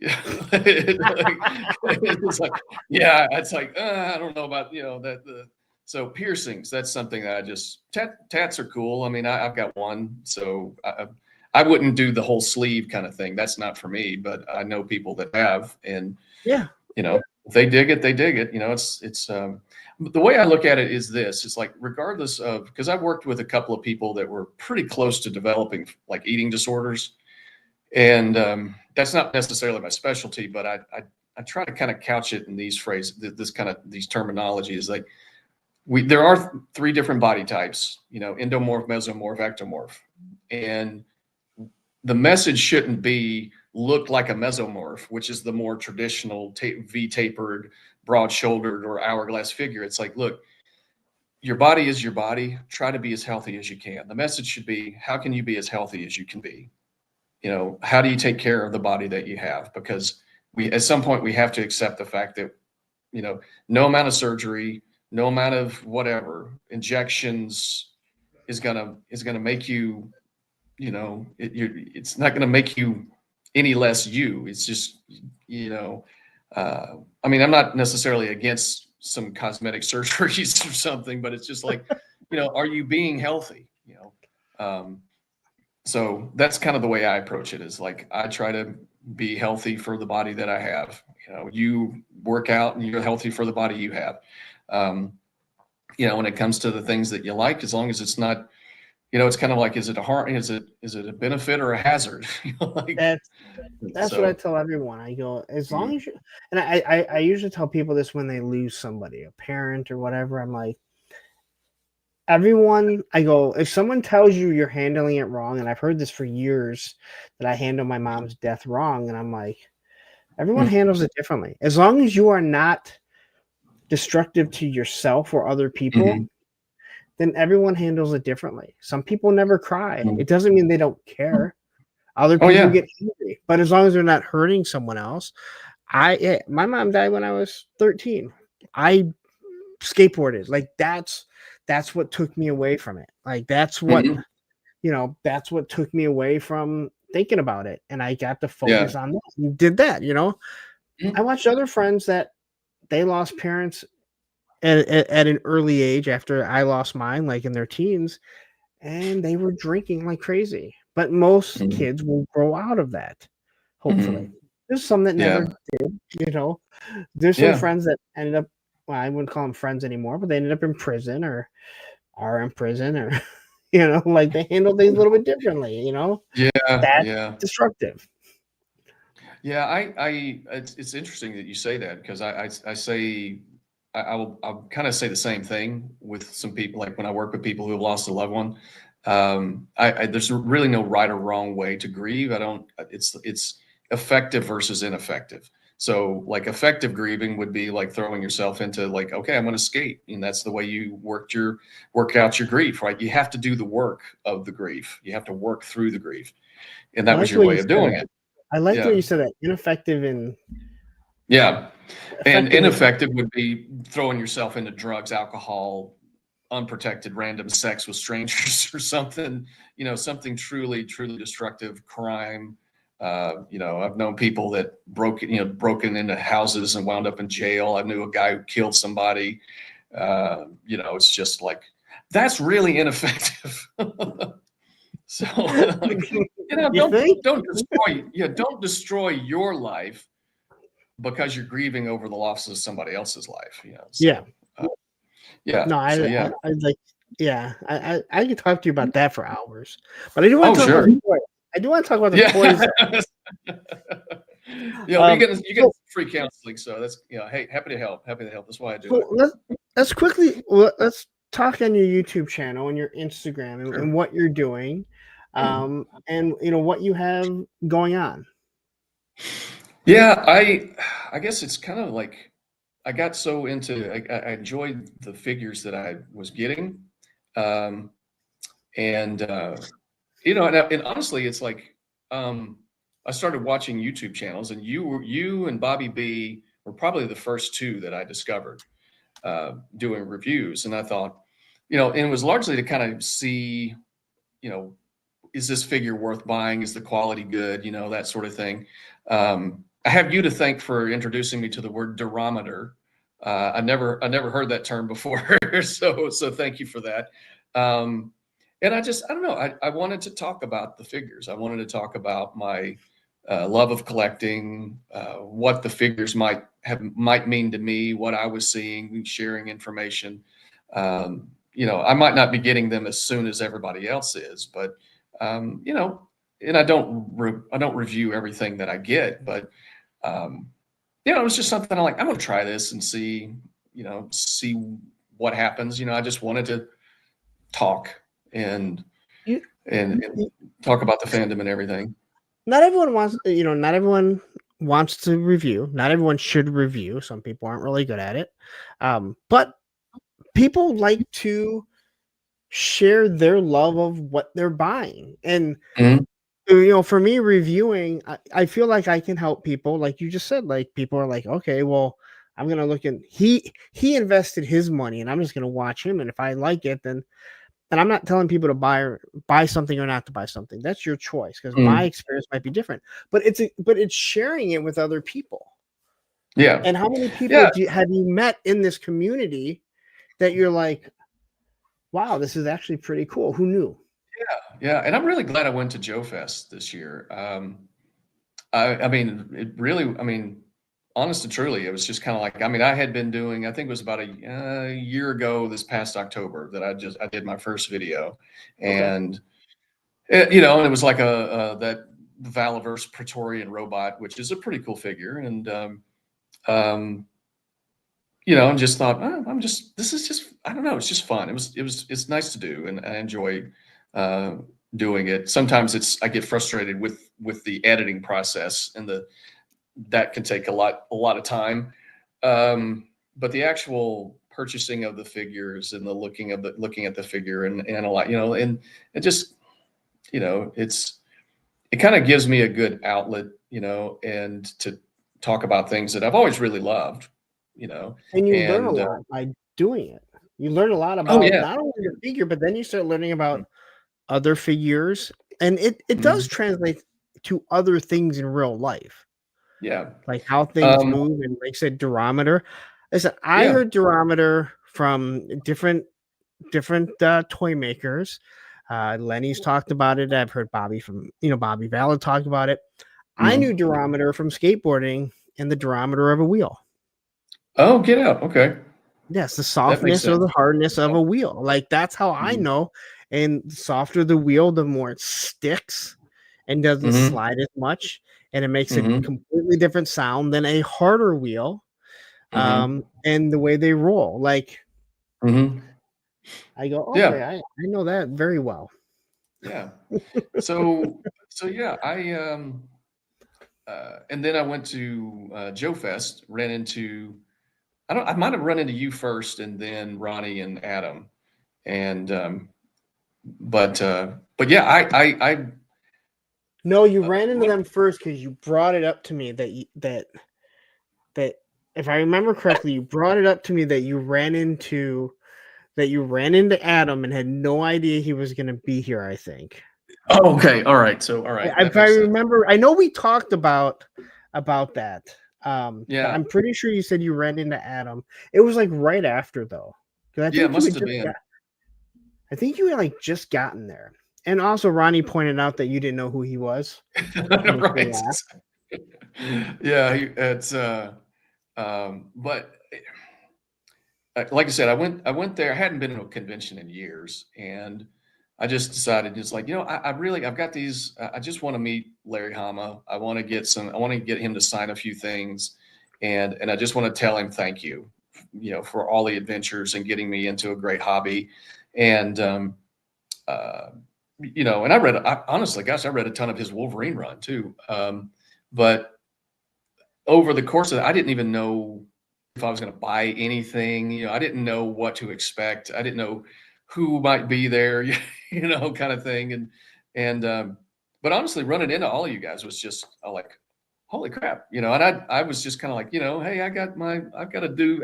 Yeah, it's like, yeah, it's like, I don't know about that. So piercings, that's something that I just tats are cool. I mean, I've got one, so I wouldn't do the whole sleeve kind of thing. That's not for me, but I know people that have, and Yeah. if they dig it, they dig it. The way I look at it is this: it's like regardless of, because I've worked with a couple of people that were pretty close to developing like eating disorders, and that's not necessarily my specialty, but I try to kind of couch it in these phrases, this kind of these terminology is like there are three different body types, endomorph, mesomorph, ectomorph, and the message shouldn't be look like a mesomorph, which is the more traditional V tapered, broad shouldered, or hourglass figure. It's like, look, your body is your body. Try to be as healthy as you can. The message should be, how can you be as healthy as you can be? How do you take care of the body that you have? Because at some point we have to accept the fact that, no amount of surgery, no amount of whatever injections is gonna make you, it's not gonna make you any less you. It's just, I mean, I'm not necessarily against some cosmetic surgeries or something, but it's just like, are you being healthy? Um, so that's kind of the way I approach it, is like, I try to be healthy for the body that I have. You work out and you're healthy for the body you have. When it comes to the things that you like, as long as it's not, it's kind of like, is it a harm? Is it a benefit or a hazard? Like, That's what I so. tell everyone. I go, as Mhm. long as you, and I usually tell people this when they lose somebody, a parent or whatever. I'm like, everyone, I go, if someone tells you you're handling it wrong, and I've heard this for years, that I handle my mom's death wrong, and I'm like, everyone handles it differently. As long as you are not destructive to yourself or other people, Mhm. then everyone handles it differently. Some people never cry. Mhm. It doesn't mean they don't care. Other Oh people yeah. get angry, but as long as they're not hurting someone else. My mom died when I was 13. I skateboarded. Like that's what took me away from it. Like Mhm. that's what took me away from thinking about it. And I got to Yeah. focus on that. And did that. I Mhm. watched other friends that they lost parents at an early age after I lost mine, like in their teens, and they were drinking like crazy. But most Mhm. kids will grow out of that, hopefully. Mhm. There's some that Yeah. never did, you know. There's some Yeah. friends that ended up, well, I wouldn't call them friends anymore, but they ended up in prison or are in prison or, like they handle things a little bit differently, Yeah. That's Yeah. destructive. Yeah. It's interesting that you say that, because I say, I'll kind of say the same thing with some people. Like when I work with people who have lost a loved one, there's really no right or wrong way to grieve. I don't. It's effective versus ineffective. So like effective grieving would be like throwing yourself into like, okay, I'm going to skate, and that's the way you work out your grief, right? You have to do the work of the grief. You have to work through the grief, and I that was like the your way you way of said doing that. it. I like the way Yeah, you said that. Ineffective and yeah. And effective is ineffective would be throwing yourself into drugs, alcohol, unprotected random sex with strangers or something, something truly, truly destructive, crime. I've known people that broken into houses and wound up in jail. I knew a guy who killed somebody. It's just like, that's really ineffective. So like, you think? don't destroy your life because you're grieving over the loss of somebody else's life. Yeah. Yeah. No, So yeah. I like, yeah, I could talk to you about that for hours, but I do want Oh, to talk about sure. the toys. I do want to talk about the toys. Yeah. Well, Um, you get so, free counseling, so that's, hey, happy to help. Happy to help. That's why I do so it. let's talk on your YouTube channel and your Instagram and Sure. what you're doing, Mhm. and what you have going on. Yeah, I guess it's kind of like I got so into I enjoyed the figures that I was getting, um, and and honestly, it's like I started watching YouTube channels, and you and Bobby B were probably the first two that I discovered doing reviews, and I thought, and it was largely to kind of see, you know, is this figure worth buying? Is the quality good? That sort of thing. I have you to thank for introducing me to the word durometer. I never heard that term before, so thank you for that. Um, and I don't know. I wanted to talk about the figures. I wanted to talk about my love of collecting, what the figures might mean to me, what I was seeing, sharing information. I might not be getting them as soon as everybody else is, but and I don't review everything that I get, but um, it was just something I'm going to try this and see what happens. I just wanted to talk and You, and talk about the fandom and everything. not everyone wants, not everyone wants to review. Not everyone should review. Some people aren't really good at it. But people like to share their love of what they're buying. And Mhm. for me, reviewing, I feel like I can help people. Like you just said, like people are like, okay, well, I'm gonna look in. He invested his money, and I'm just gonna watch him. And if I like it, then and I'm not telling people to buy something or not to buy something. That's your choice because my Mhm. experience might be different. But it's sharing it with other people. Yeah. And how many people Yeah. have you met in this community that you're like, wow, this is actually pretty cool. Who knew? Yeah. And I'm really glad I went to Joe Fest this year. I mean, it really, honest and truly, it was just kind of like, I had been doing, I think it was about a year ago this past October that I did my first video. Okay. And, and it was like that Valaverse Praetorian robot, which is a pretty cool figure. And, um, and just thought, oh, this is just, I don't know, it's just fun. It's nice to do. And I enjoy, uh, doing it. Sometimes I get frustrated with the editing process and that can take a lot of time. But the actual purchasing of the figures and the looking at the figure and a lot, and it just, it kind of gives me a good outlet, and to talk about things that I've always really loved, you know, And you learn a and lot by doing it. You learn a lot oh about yeah. not only the figure, but then you start learning about other figures, and it does Mhm. translate to other things in real life, Yeah. like how things Um, move. And like I said, durometer. Listen, I yeah. heard durometer from different toy makers. Lenny's talked about it. I've heard Bobby from Bobby Valid talked about it. I knew Mhm. durometer from skateboarding and the durometer of a wheel. Oh, get out. Okay. Yes, the That makes softness or sense. the hardness of Yeah. a wheel. Like that's how I Mhm. know. And the softer the wheel, the more it sticks and doesn't Mhm. slide as much. And it makes a Mhm. completely different sound than a harder wheel. Mhm. And the way they roll. Like Mhm. I go, okay, Yeah. I know that very well. Yeah. So yeah, and then I went to Joe Fest, ran into I might have run into you first and then Ronnie and Adam. And but yeah, I No, you uh, ran into what them first because you brought it up to me that if I remember correctly, you brought it up to me that you ran into Adam and had no idea he was going to be here. I think. oh, okay. All right. So all right, that If I makes sense. remember, I know we talked about that. But Yeah. I'm pretty sure you said you ran into Adam. It was like right after though, because Yeah, it must have been. I think you had like just gotten there. And also, Ronnie pointed out that you didn't know who he was. Makes me Right. laugh. Yeah, it's but like I said, I went there. I hadn't been to a convention in years, and I just decided, just like, I've got these. I just want to meet Larry Hama. I want to get him to sign a few things, and I just want to tell him thank you, for all the adventures and getting me into a great hobby, and uh, and honestly, gosh, I read a ton of his Wolverine run too. But over the course of it, I didn't even know if I was going to buy anything. I didn't know what to expect. I didn't know who might be there, kind of thing. But honestly, running into all of you guys was just like, holy crap, and I was just kind of like, hey, I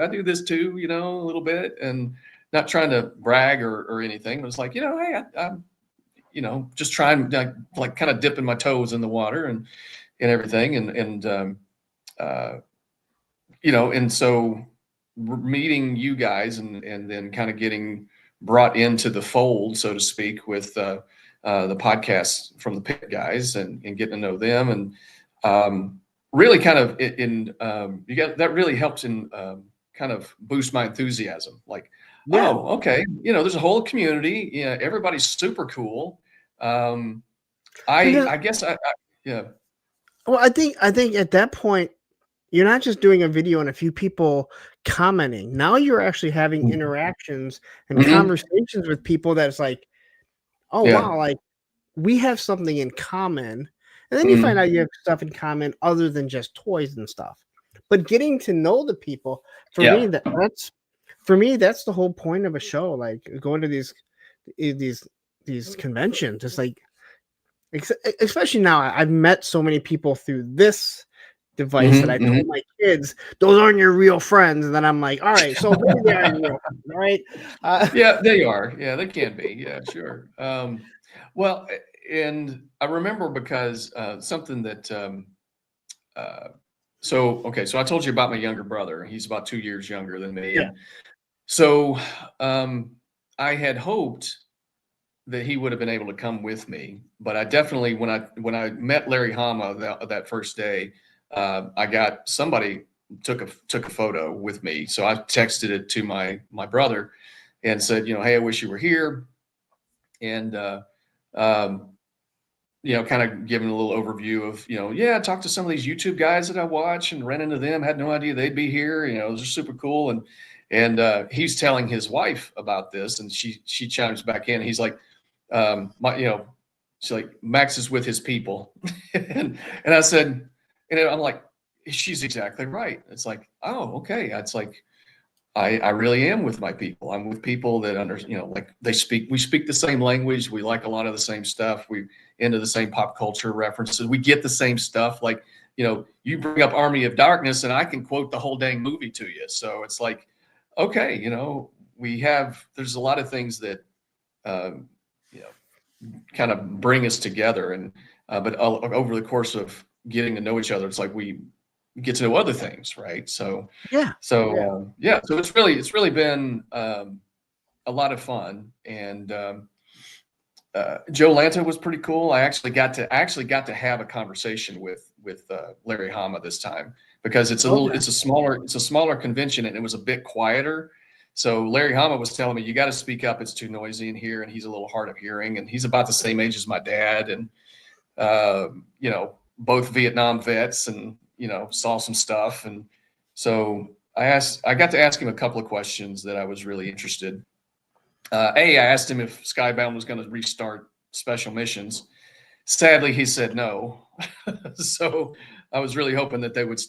do this too, a little bit, and not trying to brag or anything. But it's like, hey, I'm, just trying like kind of dipping my toes in the water and everything. And so meeting you guys and then kind of getting brought into the fold, so to speak, with the podcast from the Pit guys and getting to know them and really kind of that really helps in kind of boost my enthusiasm. Like, Yeah. oh, okay, there's a whole community. Yeah, everybody's super cool. Because- I guess yeah. Well, I think at that point, you're not just doing a video and a few people commenting. Now you're actually having interactions and Mhm. conversations with people that's like, oh, Yeah. wow, like we have something in common. And then you find out you have stuff in common other than just toys and stuff. But getting to know the people, for Yeah. me, that's the whole point of a show. Like going to these conventions. It's like, especially now, I've met so many people through this device that I told my kids those aren't your real friends, and then I'm like, all right, so maybe they are your real friends, all right? Yeah, they are. Yeah, they can be. Yeah, sure. Well, and I remember because something that so I told you about my younger brother. He's about 2 years younger than me. Yeah. And so I had hoped that he would have been able to come with me, but I definitely, when I met Larry Hama that first day, I got somebody took a photo with me. So I texted it to my brother and said, hey, I wish you were here. And, kind of giving a little overview of, I talked to some of these YouTube guys that I watch and ran into them, had no idea they'd be here. Those are super cool. And he's telling his wife about this, and she chimes back in. He's like, she's like, Max is with his people. and I said, and I'm like, she's exactly right. It's like, oh, okay. It's like, I really am with my people. I'm with people that like we speak the same language. We like a lot of the same stuff. We into the same pop culture references. We get the same stuff. Like, you bring up Army of Darkness and I can quote the whole dang movie to you. So it's like, okay, there's a lot of things that, kind of bring us together. And, but over the course of getting to know each other, it's like we get to know other things. Right. So so it's really been a lot of fun. And Joe Lanta was pretty cool. I actually got to have a conversation with Larry Hama this time, because it's a smaller convention and it was a bit quieter. So Larry Hama was telling me, you got to speak up. It's too noisy in here. And he's a little hard of hearing, and he's about the same age as my dad. And, both Vietnam vets, and, saw some stuff. And so I got to ask him a couple of questions that I was really interested. I asked him if Skybound was going to restart special missions. Sadly, he said no. So I was really hoping that they would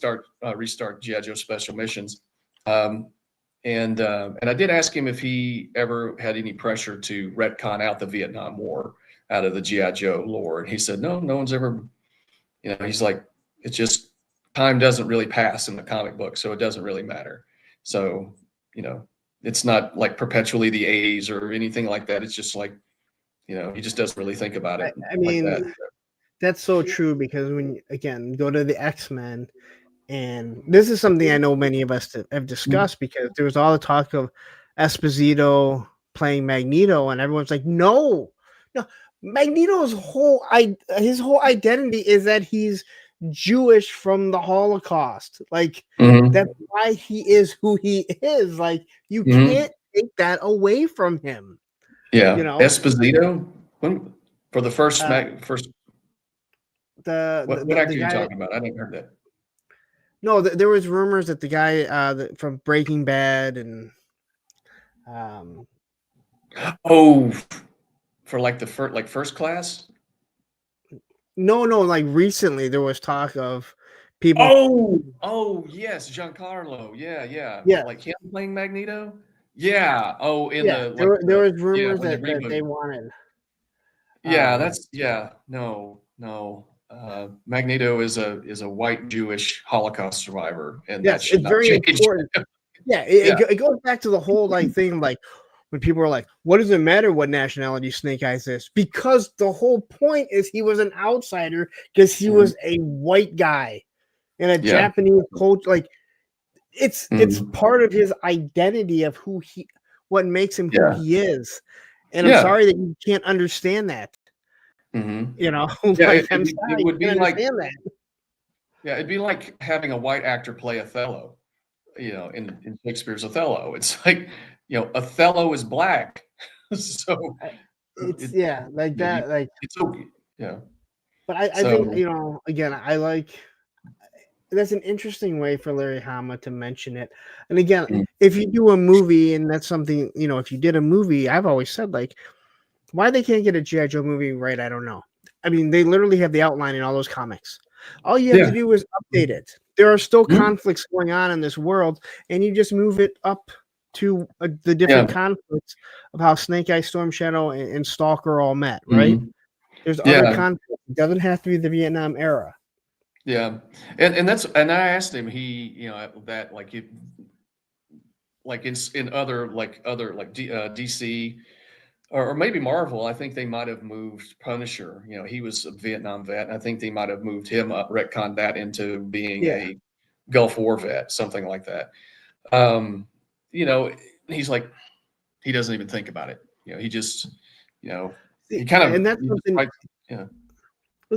restart G.I. Joe Special Missions. And I did ask him if he ever had any pressure to retcon out the Vietnam War out of the G.I. Joe lore. And he said, no one's ever, he's like, it's just time doesn't really pass in the comic book, so it doesn't really matter. So, it's not like perpetually the 80s or anything like that. It's just like, he just doesn't really think about it. I mean, like that. That's so true, because when, again, go to the X-Men, and this is something I know many of us have discussed, because there was all the talk of Esposito playing Magneto, and everyone's like, no, Magneto's whole identity is that he's Jewish from the Holocaust. Like, that's why he is who he is. Like, you can't take that away from him. Yeah, Esposito for the first first. What actor are you talking about? I didn't heard that. No, there was rumors that the guy from Breaking Bad and for like the first class. No, like recently there was talk of people. Yes, Giancarlo. Yeah. Yeah, Like him playing Magneto? Yeah. Oh, in yeah. the There, like there the was rumors when the that they reboot. wanted. Yeah, Um, no. Magneto is a white Jewish Holocaust survivor, and that yes, should it's not very change. important. Yeah, it, Yeah. it goes back to the whole like thing of like when people are like, "What does it matter what nationality Snake Eyes is?" Because the whole point is he was an outsider because he Mhm. was a white guy in a Yeah. Japanese culture. Like it's Mhm. part of his identity of what makes him who Yeah. he is. And I'm Yeah. sorry that you can't understand that. Mhm. You know, Yeah, like I'm it sorry you would can't be like understand that. yeah, it'd be like having a white actor play Othello, in Shakespeare's Othello. It's like, Othello is black. So It's it yeah, like you that. Like, it's okay. Yeah. but I think So again, I like that's an interesting way for Larry Hama to mention it. And again, mm, if you do a movie and that's something, if you did a movie, I've always said like why they can't get a G.I. Joe movie right, I don't know. I mean, they literally have the outline in all those comics. All you have to yeah. do is update it. There are still Mhm. conflicts going on in this world, and you just move it up to the Yeah. different conflicts of how Snake Eye, Storm Shadow, and Stalker all met, right? Mhm. There's other Yeah. conflicts. It doesn't have to be the Vietnam era. Yeah. And I asked him, that like in other like DC or maybe Marvel, I think they might have moved Punisher. He was a Vietnam vet. And I think they might have moved him up, retconned that into being Yeah. a Gulf War vet, something like that. Um, you know, he's like, he doesn't even think about it. He just, he See, kind of, and that's he just something like, yeah.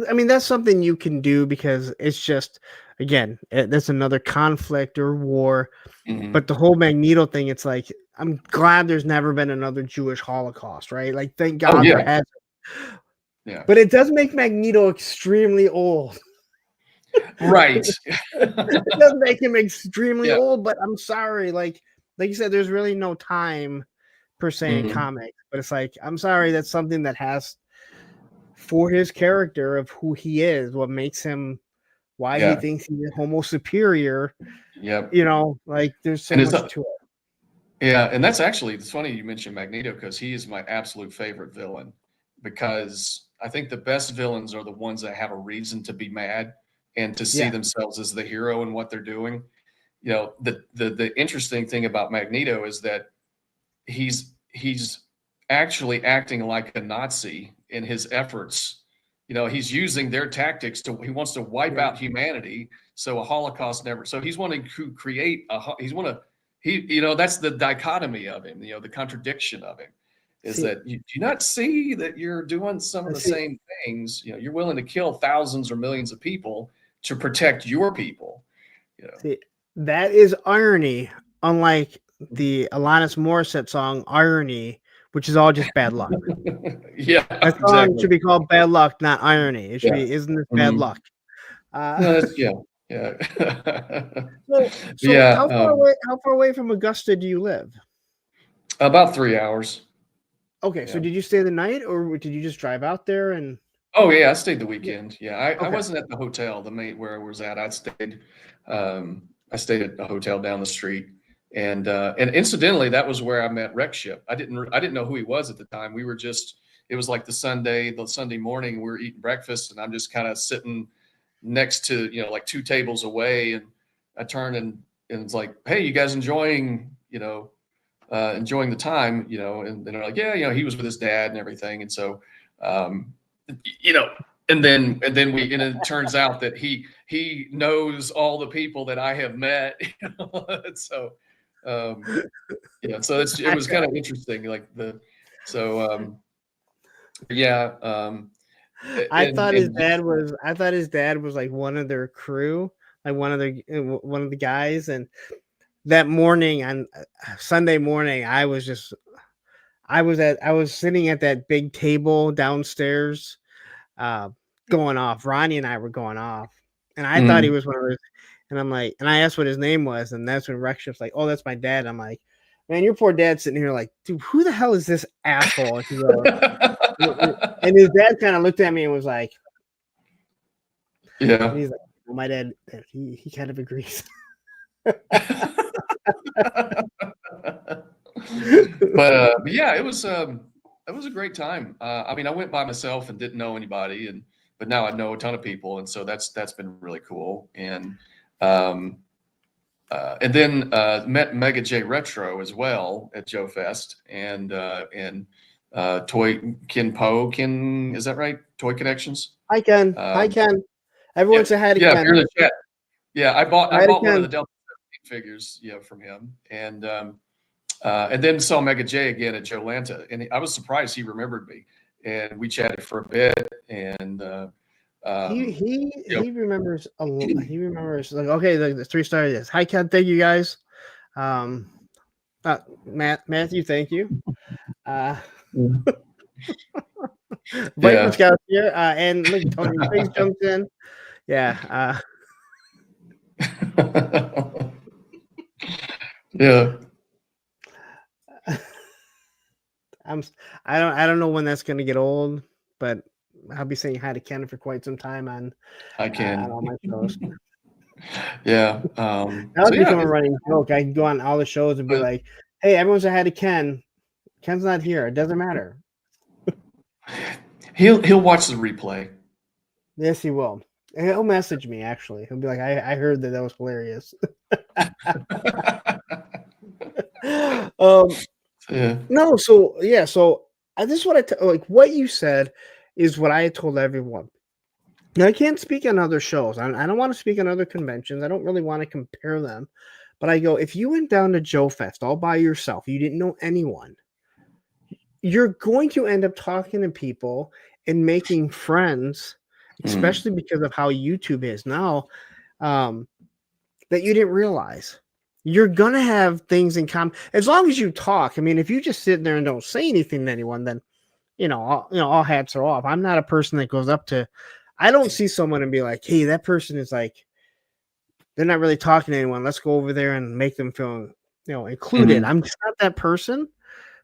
I mean, that's something you can do because it's just, again, that's another conflict or war. But Mhm. the whole Magneto thing, it's like, I'm glad there's never been another Jewish Holocaust, right? Like, thank Oh God there yeah, has. yeah, But it does make Magneto extremely old. right. It does make him extremely Yeah. old, but I'm sorry. Like you said, there's really no time per se in Mhm. comics. But it's like, I'm sorry, that's something that has for his character of who he is, what makes him why he Yeah. thinks he's a homo superior, Yep. like there's so And it's much to it. yeah, and it's funny you mentioned Magneto because he is my absolute favorite villain because I think the best villains are the ones that have a reason to be mad and to see Yeah. themselves as the hero in what they're doing. The interesting thing about Magneto is that he's actually acting like a Nazi in his efforts. He's using their tactics he wants to wipe Yeah. out humanity so a Holocaust never. So he's wanting to create that's the dichotomy of him, the contradiction of him is See, that you do not see that you're doing some of I the see, same things. You're willing to kill thousands or millions of people to protect your people. see, that is irony, unlike the Alanis Morissette song "Irony," which is all just bad luck. Yeah, That song exactly. should be called "Bad Luck," not irony. It should Yeah. be "Isn't this bad Mhm. luck?" Uh, No, that's yeah, yeah. so Yeah, how far away from Augusta do you live? about 3 hours. Okay, so Yeah. did you stay the night, or did you just drive out there and? Oh, yeah, I stayed the Yeah. weekend. Yeah, I Okay. wasn't at the hotel, the main where I was at. I stayed at a hotel down the street, and incidentally, that was where I met Rexship. I didn't know who he was at the time. It was like the Sunday morning, we were eating breakfast, and I'm just kind of sitting next to, like 2 tables away, and I turned and it's like, "Hey, you guys enjoying the time," and they're like, "Yeah, he was with his dad and everything." And so, um, you know, and it turns out that he knows all the people that I have met. So, um, it was kind of interesting, so, yeah, and I thought his dad was like one of their crew, like one of the guys. And that morning on Sunday morning, I was sitting at that big table downstairs, uh, going off. Ronnie and I were going off, and I thought he mm, was one of those. And I'm like, and I asked what his name was, and that's when Rex was like, "Oh, that's my dad." I'm like, "Man, your poor dad's sitting here like, dude, who the hell is this asshole?" And he goes, and his dad kind of looked at me and was like, yeah, and he's like, My dad, he kind of agrees. But yeah, it was a great time. I mean, I went by myself and didn't know anybody, but now I know a ton of people, and so that's been really cool. And then met Mega J Retro as well at Joe Fest, and Toy Ken Po Ken, is that right? Toy Connections. Hi Ken. Hi Ken. Everyone say hi to Yeah, Ken. if you're in the chat. Yeah, I bought Hi to one of Ken. the Delta 17 figures, from him, and then saw Mega J again at Joe Lanta, and I was surprised he remembered me, and we chatted for a bit, and He remembers a lot. He remembers like, okay, the 3-star is. Hi Ken, thank you guys. Matthew, thank you. Viper Yeah. Scout here, and look, Tony Face jumps in. Yeah. Yeah. I don't know when that's gonna get old, but I'll be saying hi to Ken for quite some time on on all my shows. Yeah. That'll become a running joke. I can go on all the shows and be like, "Hey, everyone's ahead of Ken. Ken's not here. It doesn't matter." He'll watch the replay. Yes, he will. And he'll message me. Actually, he'll be like, "I heard that was hilarious." Yeah. No, so yeah, so this is what like what you said is what I told everyone. Now, I can't speak on other shows. I don't want to speak on other conventions. I don't really want to compare them. But I go, if you went down to Joe Fest all by yourself, you didn't know anyone, you're going to end up talking to people and making friends, especially because of how YouTube is now, that you didn't realize. You're going to have things in common. As long as you talk. I mean, if you just sit there and don't say anything to anyone, then, all hats are off. I'm not a person that goes up to, I don't see someone and be like, hey, that person is like, they're not really talking to anyone. Let's go over there and make them feel, included. I'm just not that person,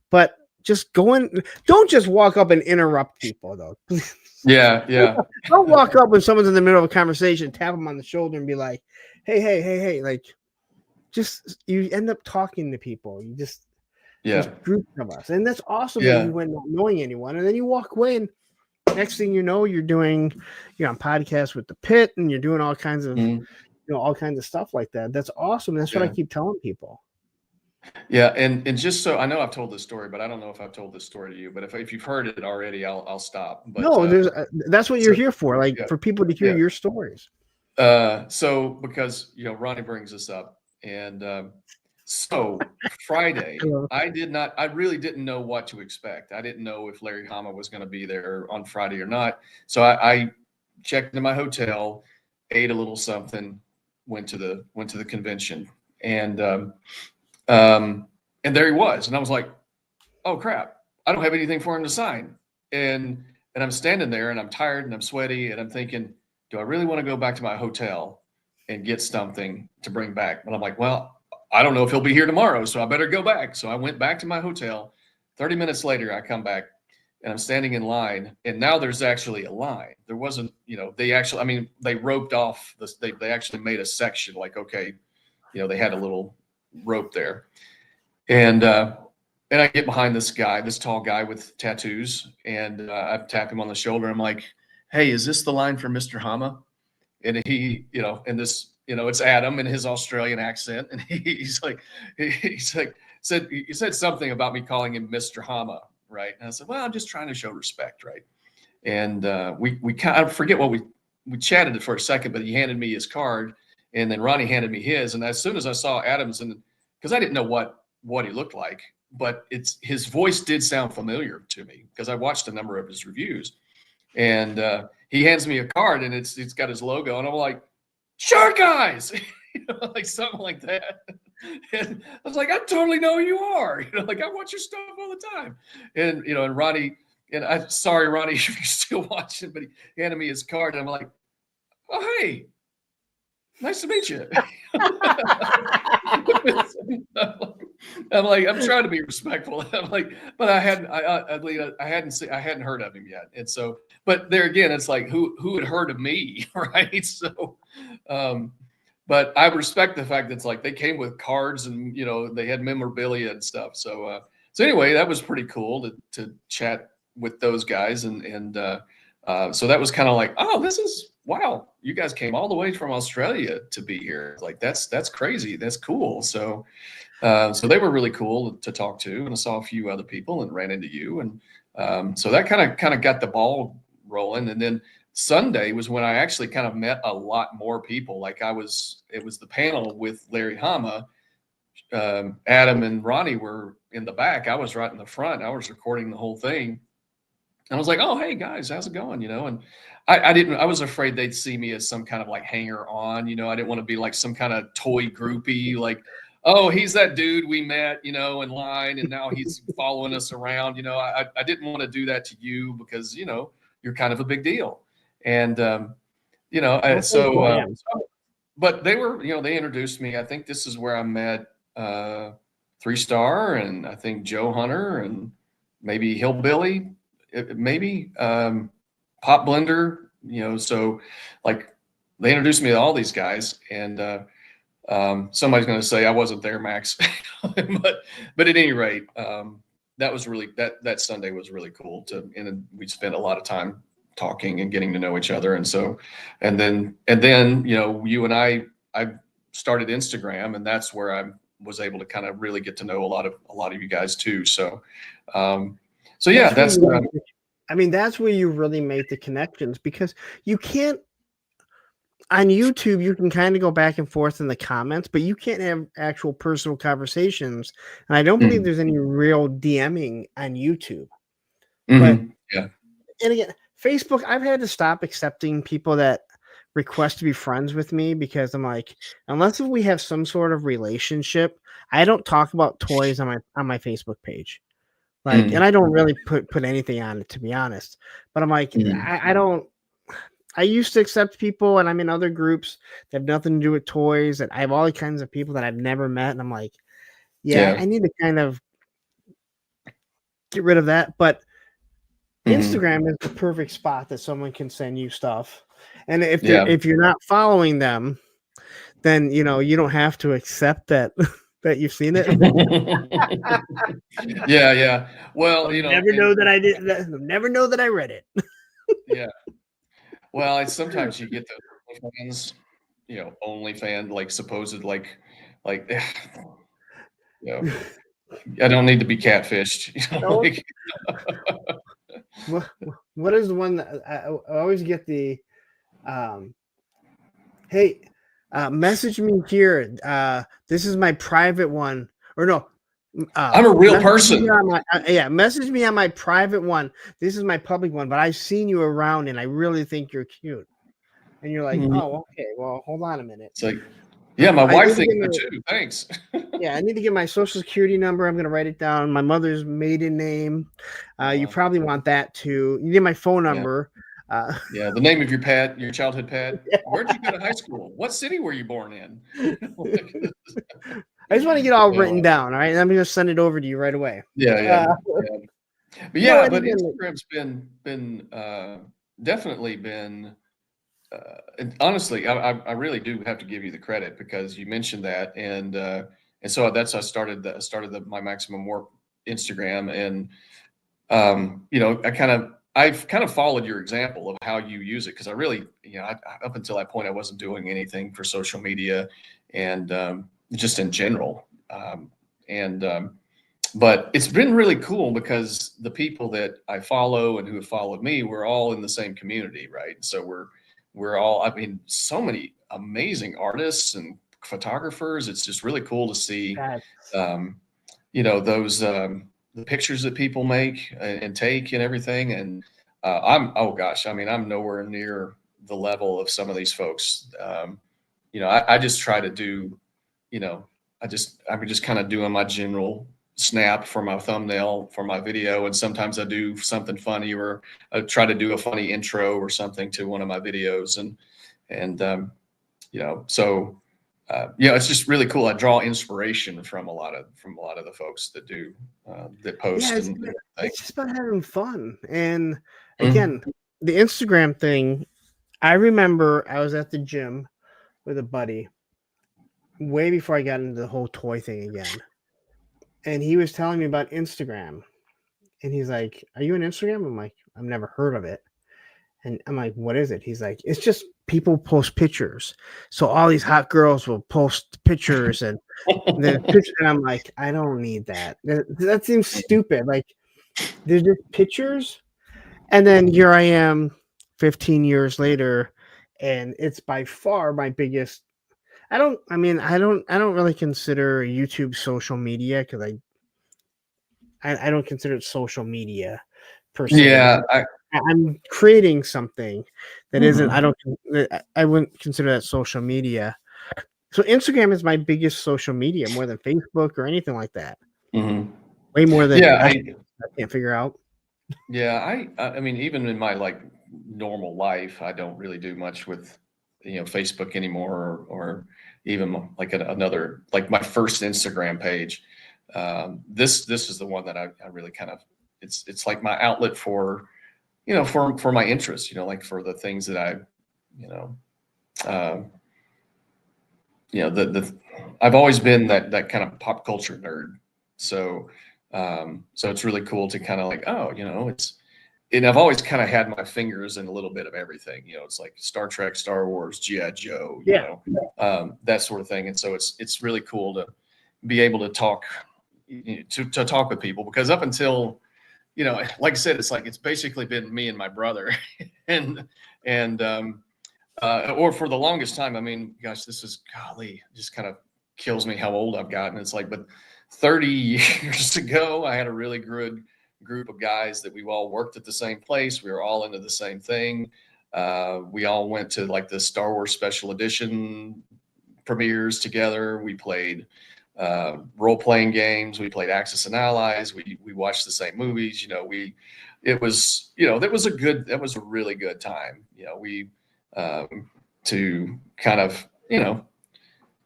but just don't just walk up and interrupt people though. Yeah. Don't walk up when someone's in the middle of a conversation, tap them on the shoulder and be like, hey, like just, you end up talking to people. You just, there's groups of us. And that's awesome that you went not knowing anyone. And then you walk away and next thing you know, you're on podcasts with the Pit and you're doing all kinds of, all kinds of stuff like that. That's awesome. That's what I keep telling people. Yeah. And just so I know I've told this story, but I don't know if I've told this story to you, but if you've heard it already, I'll stop. But no, that's what you're here for. Like for people to hear your stories. So because, Ronnie brings this up and, so Friday, I really didn't know what to expect. I didn't know if Larry Hama was going to be there on Friday or not. So I checked into my hotel, ate a little something, went to the convention, and there he was. And I was like, oh crap, I don't have anything for him to sign. And I'm standing there and I'm tired and I'm sweaty and I'm thinking, do I really want to go back to my hotel and get something to bring back? But I'm like, well, I don't know if he'll be here tomorrow, so I better go back. So I went back to my hotel. 30 minutes later, I come back and I'm standing in line. And now there's actually a line. There wasn't, they roped off this. They actually made a section like, okay, they had a little rope there. And I get behind this guy, this tall guy with tattoos, and I tap him on the shoulder. I'm like, hey, is this the line for Mr. Hama? And he, and this, it's Adam in his Australian accent. And he said something about me calling him Mr. Hama, right? And I said, well, I'm just trying to show respect, right? And we kind of forget what we chatted for a second, but he handed me his card, and then Ronnie handed me his. And as soon as I saw Adams, and because I didn't know what he looked like, but his voice did sound familiar to me because I watched a number of his reviews. And he hands me a card, and it's got his logo, and I'm like, Shark Eyes, like something like that. And I was like, I totally know who you are. Like I watch your stuff all the time. And and Ronnie, and I'm sorry, Ronnie, if you're still watching, but he handed me his card, and I'm like, oh hey, nice to meet you. I'm like, I'm trying to be respectful. I'm like, but I hadn't heard of him yet. And so, but there again, it's like, who had heard of me, right? So, but I respect the fact that it's like they came with cards and, they had memorabilia and stuff. So, so anyway, that was pretty cool to chat with those guys. So that was kind of like, oh, wow, you guys came all the way from Australia to be here. Like, that's crazy. That's cool. So, so they were really cool to talk to, and I saw a few other people and ran into you. And so that kind of got the ball rolling. And then Sunday was when I actually kind of met a lot more people. Like it was the panel with Larry Hama. Adam and Ronnie were in the back. I was right in the front. I was recording the whole thing. I was like, oh, hey guys, how's it going? And I was afraid they'd see me as some kind of like hanger on, I didn't want to be like some kind of toy groupie, like, oh, he's that dude we met, in line, and now he's following us around. I didn't want to do that to you because, you're kind of a big deal. And, but they were, they introduced me. I think this is where I met 3 Star, and I think Joe Hunter, and maybe Hillbilly, maybe Pop Blender, so like they introduced me to all these guys. And somebody's going to say I wasn't there, Max, but at any rate, that was really, that Sunday was really cool and we spent a lot of time talking and getting to know each other. And so, and then, you and I started Instagram, and that's where I was able to kind of really get to know a lot of you guys too. So, so yeah, that's where you really make the connections, because you can't, on YouTube, you can kind of go back and forth in the comments, but you can't have actual personal conversations. And I don't believe there's any real DMing on YouTube. But yeah. And again, Facebook, I've had to stop accepting people that request to be friends with me, because I'm like, unless we have some sort of relationship, I don't talk about toys on my Facebook page. Like, and I don't really put anything on it, to be honest. But I'm like, I used to accept people, and I'm in other groups that have nothing to do with toys, and I have all kinds of people that I've never met, and I'm like, I need to kind of get rid of that. But Instagram is the perfect spot that someone can send you stuff. And if you're not following them, then you don't have to accept that you've seen it. Yeah. Well, never know that I read it. Yeah. Well, sometimes you get the fans, OnlyFans, like supposed, like, I don't need to be catfished. What is the one that I always get the, hey, message me here. This is my private one, or no. I'm a real person. Message me on my private one. This is my public one, but I've seen you around and I really think you're cute. And you're like, oh, okay, well, hold on a minute. It's like, yeah, my wife thinks that too. Thanks. I need to get my social security number. I'm going to write it down. My mother's maiden name. You probably want that too. You need my phone number. The name of your pet, your childhood pet. Where'd you go to high school? What city were you born in? I just want to get all written down. All right. I'm going to send it over to you right away. But Instagram's been definitely been, and honestly, I really do have to give you the credit, because you mentioned that. And so I started my Maximum Warp Instagram. And, I've kind of followed your example of how you use it, because I really, up until that point, I wasn't doing anything for social media and just in general. But it's been really cool, because the people that I follow and who have followed me, we're all in the same community, right? So we're all, so many amazing artists and photographers. It's just really cool to see, those, the pictures that people make and take and everything. And I'm nowhere near the level of some of these folks. I just try to do, I'm just kind of doing my general snap for my thumbnail for my video. And sometimes I do something funny, or I try to do a funny intro or something to one of my videos. So it's just really cool. I draw inspiration from a lot of the folks that do that post Yeah, and it's just about having fun. And Mhm. again, the Instagram thing, I remember I was at the gym with a buddy way before I got into the whole toy thing again. And he was telling me about Instagram. And he's like, "Are you on Instagram?" I'm like, "I've never heard of it." And I'm like, "What is it?" He's like, "It's just people post pictures. So all these hot girls will post pictures and the picture." And I'm like, "I don't need that. That seems stupid. Like, there's just pictures." And then here I am 15 years later, and it's by far my biggest. I don't really consider YouTube social media because I don't consider it social media per se. Yeah, I'm creating something that isn't. Mhm. I wouldn't consider that social media. So Instagram is my biggest social media, more than Facebook or anything like that. Mhm. Way more than Yeah, I can't figure out. I mean, even in my like normal life, I don't really do much with Facebook anymore, or even like another like my first Instagram page. This is the one that I really kind of it's like my outlet for for my interests, like for the things that I you know um, the I've always been that kind of pop culture nerd. So so it's really cool to kind of like, oh, and I've always kind of had my fingers in a little bit of everything. It's like Star Trek, Star Wars, G.I. Joe, Yeah. that sort of thing. And so it's really cool to be able to talk to talk with people, because up until like I said, it's basically been me and my brother, and or for the longest time. I mean, gosh, this is golly, just kind of kills me how old I've gotten. It's like, but 30 years ago, I had a really good group of guys that we all worked at the same place. We were all into the same thing. We all went to like the Star Wars Special Edition premieres together. We played role playing games. We played Axis and Allies. We watched the same movies. It was that was a really good time. We to kind of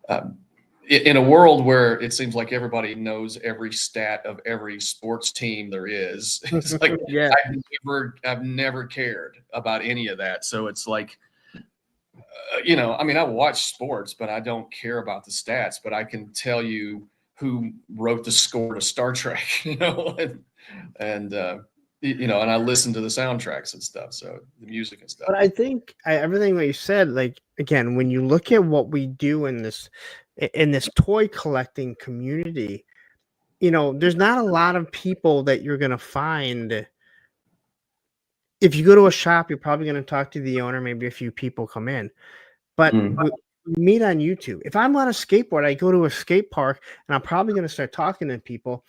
um, in a world where it seems like everybody knows every stat of every sports team there is. It's like Yeah. I've never cared about any of that. So it's like, I mean, I watch sports, but I don't care about the stats, but I can tell you who wrote the score to Star Trek, and and I listen to the soundtracks and stuff. So the music and stuff. But I think everything that you said, like again, when you look at what we do in this toy collecting community, there's not a lot of people that you're gonna find. If you go to a shop, you're probably gonna talk to the owner, maybe a few people come in. But Mm. we meet on YouTube. If I'm on a skateboard, I go to a skate park and I'm probably going to start talking to people.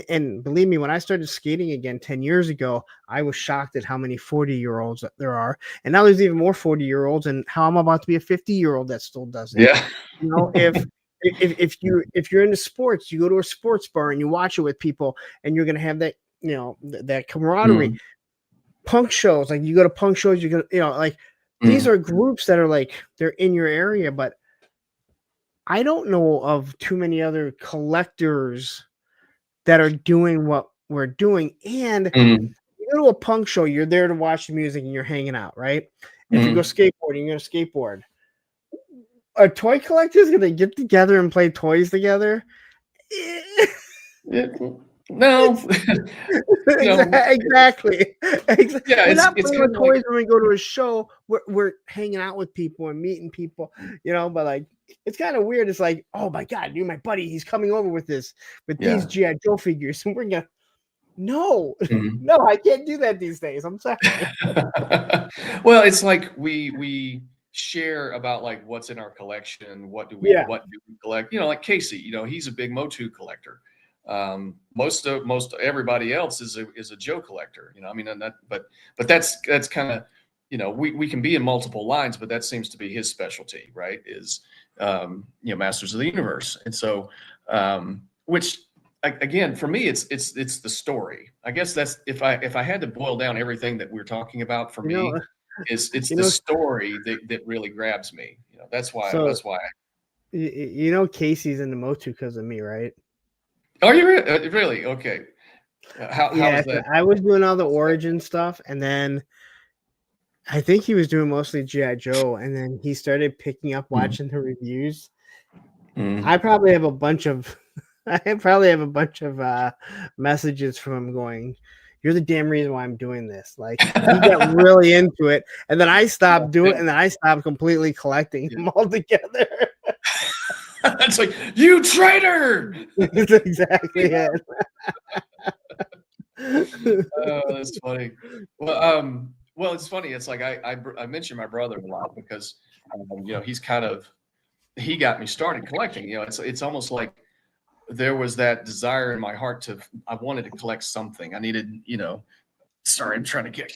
And believe me, when I started skating again 10 years ago, I was shocked at how many 40-year-olds there are. And now there's even more 40-year-olds, and how I'm about to be a 50-year-old that still does it. Yeah. If you're into sports, you go to a sports bar and you watch it with people, and you're going to have that, that camaraderie. Mm. Punk shows, like you go to punk shows, you're going to, like, these Mm. are groups that are like they're in your area, but I don't know of too many other collectors that are doing what we're doing. And Mm. you go to a punk show, you're there to watch the music and you're hanging out, right? If you go Mm. skateboarding, you're gonna skateboard. A toy collector is gonna get together and play toys together. No. Exactly. Yeah, We're not it's playing kind with of like, toys when we go to a show. We're hanging out with people and meeting people, but like it's kind of weird. It's like, oh my God, you're my buddy. He's coming over with these yeah. G.I. Joe figures. And we're gonna no, Mhm. no, I can't do that these days. I'm sorry. Well, it's like we share about like what's in our collection, Yeah. what do we collect? Like Casey, he's a big Motu collector. Most everybody else is a Joe collector. I mean, and but that's kind of, we can be in multiple lines, but that seems to be his specialty, right? Is Masters of the Universe. And so which again, for me, it's the story. I guess that's if I had to boil down everything that we're talking about for You know, me, It's You the know, story that really grabs me. That's why so that's why. you know Casey's in the Motu because of me, right? Oh, you really? Okay. How Yeah, is so that? I was doing all the origin stuff, and then I think he was doing mostly GI Joe, and then he started picking up Mhm. watching the reviews. I Mhm. probably have a bunch of I probably have a bunch of messages from him going, "You're the damn reason why I'm doing this." Like he got really into it, and then I stopped doing, and then I stopped completely collecting Yeah. them all together. It's like, you traitor! That's exactly it. Oh, that's funny. Well, it's funny. It's like I mention my brother a lot because he's he got me started collecting. It's almost like there was that desire in my heart I wanted to collect something. I needed, sorry, I'm trying to get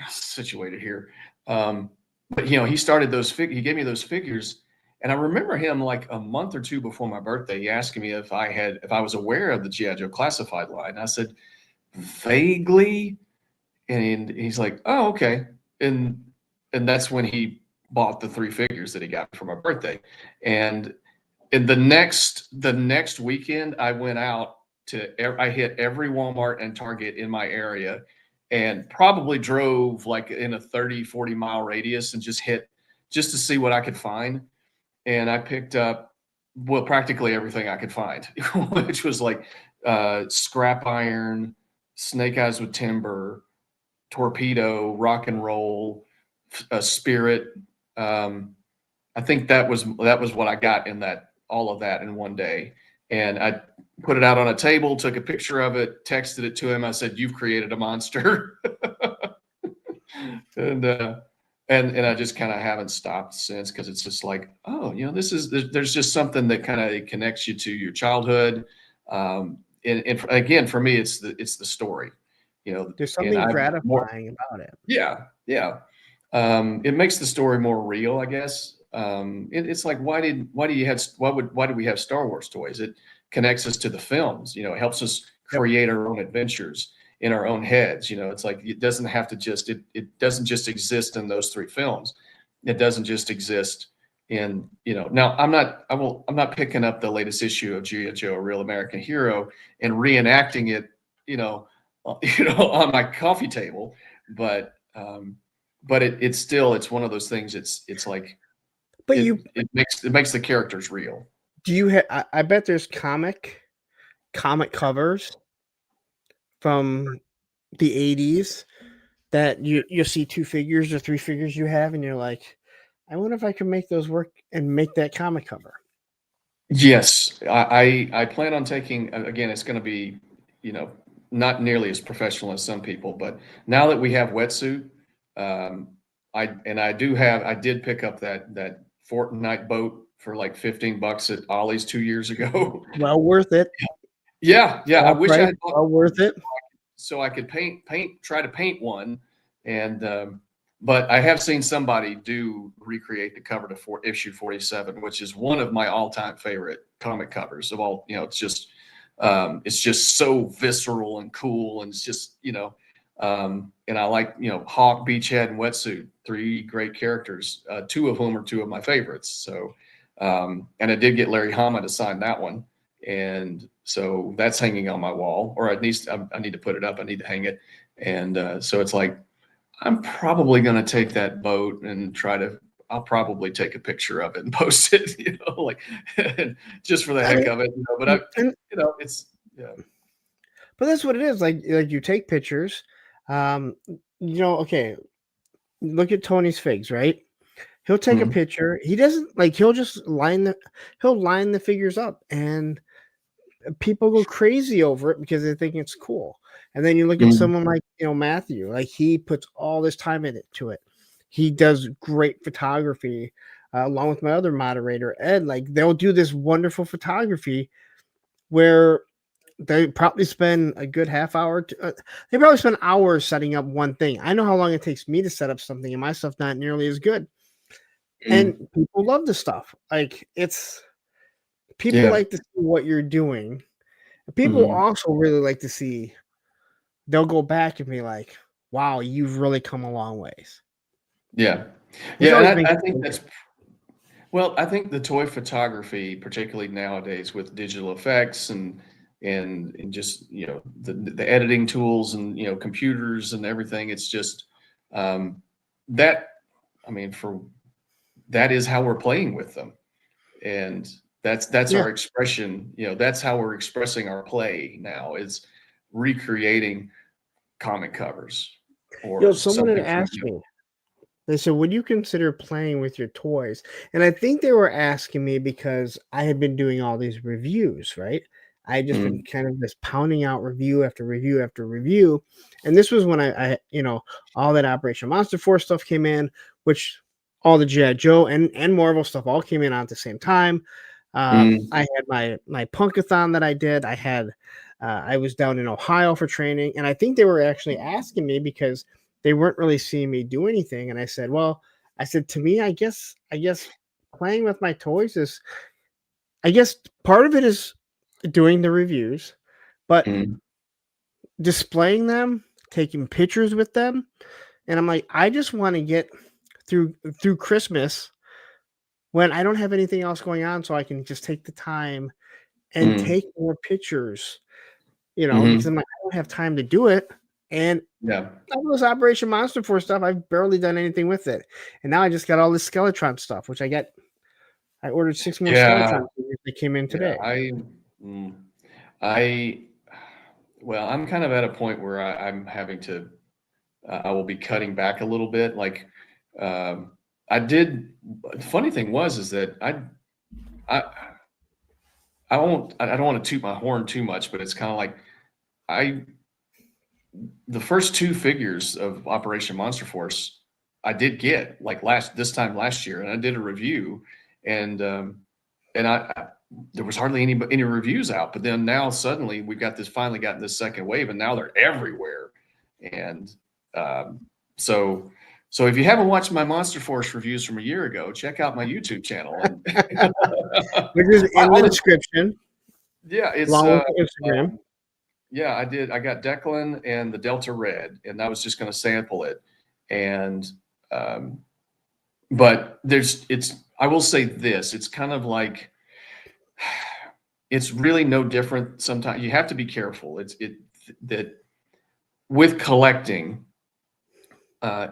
situated here. But he started he gave me those figures, and I remember him like a month or two before my birthday. He asked me if I was aware of the GI Joe classified line. I said vaguely, and he's like, "Oh, okay." And that's when he bought the 3 figures that he got for my birthday. And in the next weekend, I went out I hit every Walmart and Target in my area, and probably drove like in a 30-40 mile radius and just to see what I could find. And I picked up, well, practically everything I could find, which was like scrap iron, Snake Eyes with Timber, Torpedo, Rock and Roll, Spirit. I think that was what I got in all of that in one day. And I put it out on a table, took a picture of it, texted it to him. I said, "You've created a monster." and and I just kind of haven't stopped since, because it's just like, oh, there's just something that kind of connects you to your childhood. And again, for me, it's the story, There's and something I more gratifying about it. yeah, yeah. It makes the story more real, I guess. It's like, why did we have Star Wars toys? It connects us to the films. It helps us Yep. create our own adventures in our own heads. It's like it doesn't have to it doesn't just exist in those 3 films. It doesn't just exist in. Now I'm not picking up the latest issue of G.I. Joe, A Real American Hero, and reenacting it, on my coffee table, but it's one of those things. It's like But it makes the characters real. do you have? I bet there's comic covers from the 80s that you see 2 figures or 3 figures you have, and you're like, I wonder if I can make those work and make that comic cover. Yes, I plan on taking, again, it's going to be, not nearly as professional as some people, but now that we have Wetsuit, um, I did pick up that Fortnite boat for like $15 at Ollie's 2 years ago. Well worth it. Yeah, yeah. I Small wish I price, had bought well worth it. so I could try to paint one. And but I have seen somebody recreate the cover to issue 47, which is one of my all-time favorite comic covers of all. It's just so visceral and cool, and it's just, and I like, Hawk, Beachhead, and Wetsuit, 3 great characters, 2 of whom are 2 of my favorites. So and I did get Larry Hama to sign that one, and so that's hanging on my wall, or at least I need to put it up. I need to hang it. And so it's like, I'm probably going to take that boat and I'll probably take a picture of it and post it, like just for the heck of it, but it's, yeah. But that's what it is. Like you take pictures. Okay, look at Tony's figs, right? He'll take a Mhm. picture. He doesn't like. He'll line the figures up, and people go crazy over it because they think it's cool. And then you look at Mhm. someone like Matthew. Like he puts all this time into it. He does great photography, along with my other moderator Ed. Like they'll do this wonderful photography where they probably spend a good half hour. They probably spend hours setting up one thing. I know how long it takes me to set up something, and my stuff not nearly as good. And Mhm. people love the stuff. Like people Yeah. like to see what you're doing. People Mhm. also really like to see. They'll go back and be like, "Wow, you've really come a long ways." Yeah. It's Yeah. always And been I think that's, well, I think the toy photography, particularly nowadays with digital effects and just, the editing tools and, computers and everything, it's just, that, I mean, for that is how we're playing with them. And that's yeah. our expression, that's how we're expressing our play now is recreating comic covers or Someone had something from, asked me. They said, "Would you consider playing with your toys?" And I think they were asking me because I had been doing all these reviews, right? I had just been Mm, kind of just pounding out review after review after review. And this was when all that Operation Monster Force stuff came in, which all the G.I. Joe and Marvel stuff all came in at the same time. mm, I had my punkathon that I did. I was down in Ohio for training, and I think they were actually asking me because they weren't really seeing me do anything. And I said, well, I said to me, I guess playing with my toys is, I guess part of it is doing the reviews, but mm. displaying them, taking pictures with them, and I'm like, I just want to get through Christmas when I don't have anything else going on, so I can just take the time and Mm, take more pictures, because mhm. I'm like, I don't have time to do it. And Yeah. all this Operation Monster Force stuff, I've barely done anything with it. And now I just got all this Skeletron stuff, which I ordered 6 more Yeah. Skeletron figures that came in Yeah. today. Mm, I, well, I'm kind of at a point where I'm having to, I will be cutting back a little bit. Like, um, I did, the funny thing was, is that I, I don't want to toot my horn too much, but it's kind of like, I, the first two figures of Operation Monster Force, I did get like this time last year, and I did a review, and I there was hardly any reviews out. But then now suddenly we got this finally gotten this second wave, and now they're everywhere. And um, so so if you haven't watched my Monster Force reviews from a year ago, check out my YouTube channel. And Which is in the honest, description, yeah, it's along with the Instagram. yeah, I did. I got Declan and the Delta Red, and I was just going to sample it. And um, but I will say this, it's kind of like it's really no different. Sometimes you have to be careful. That with collecting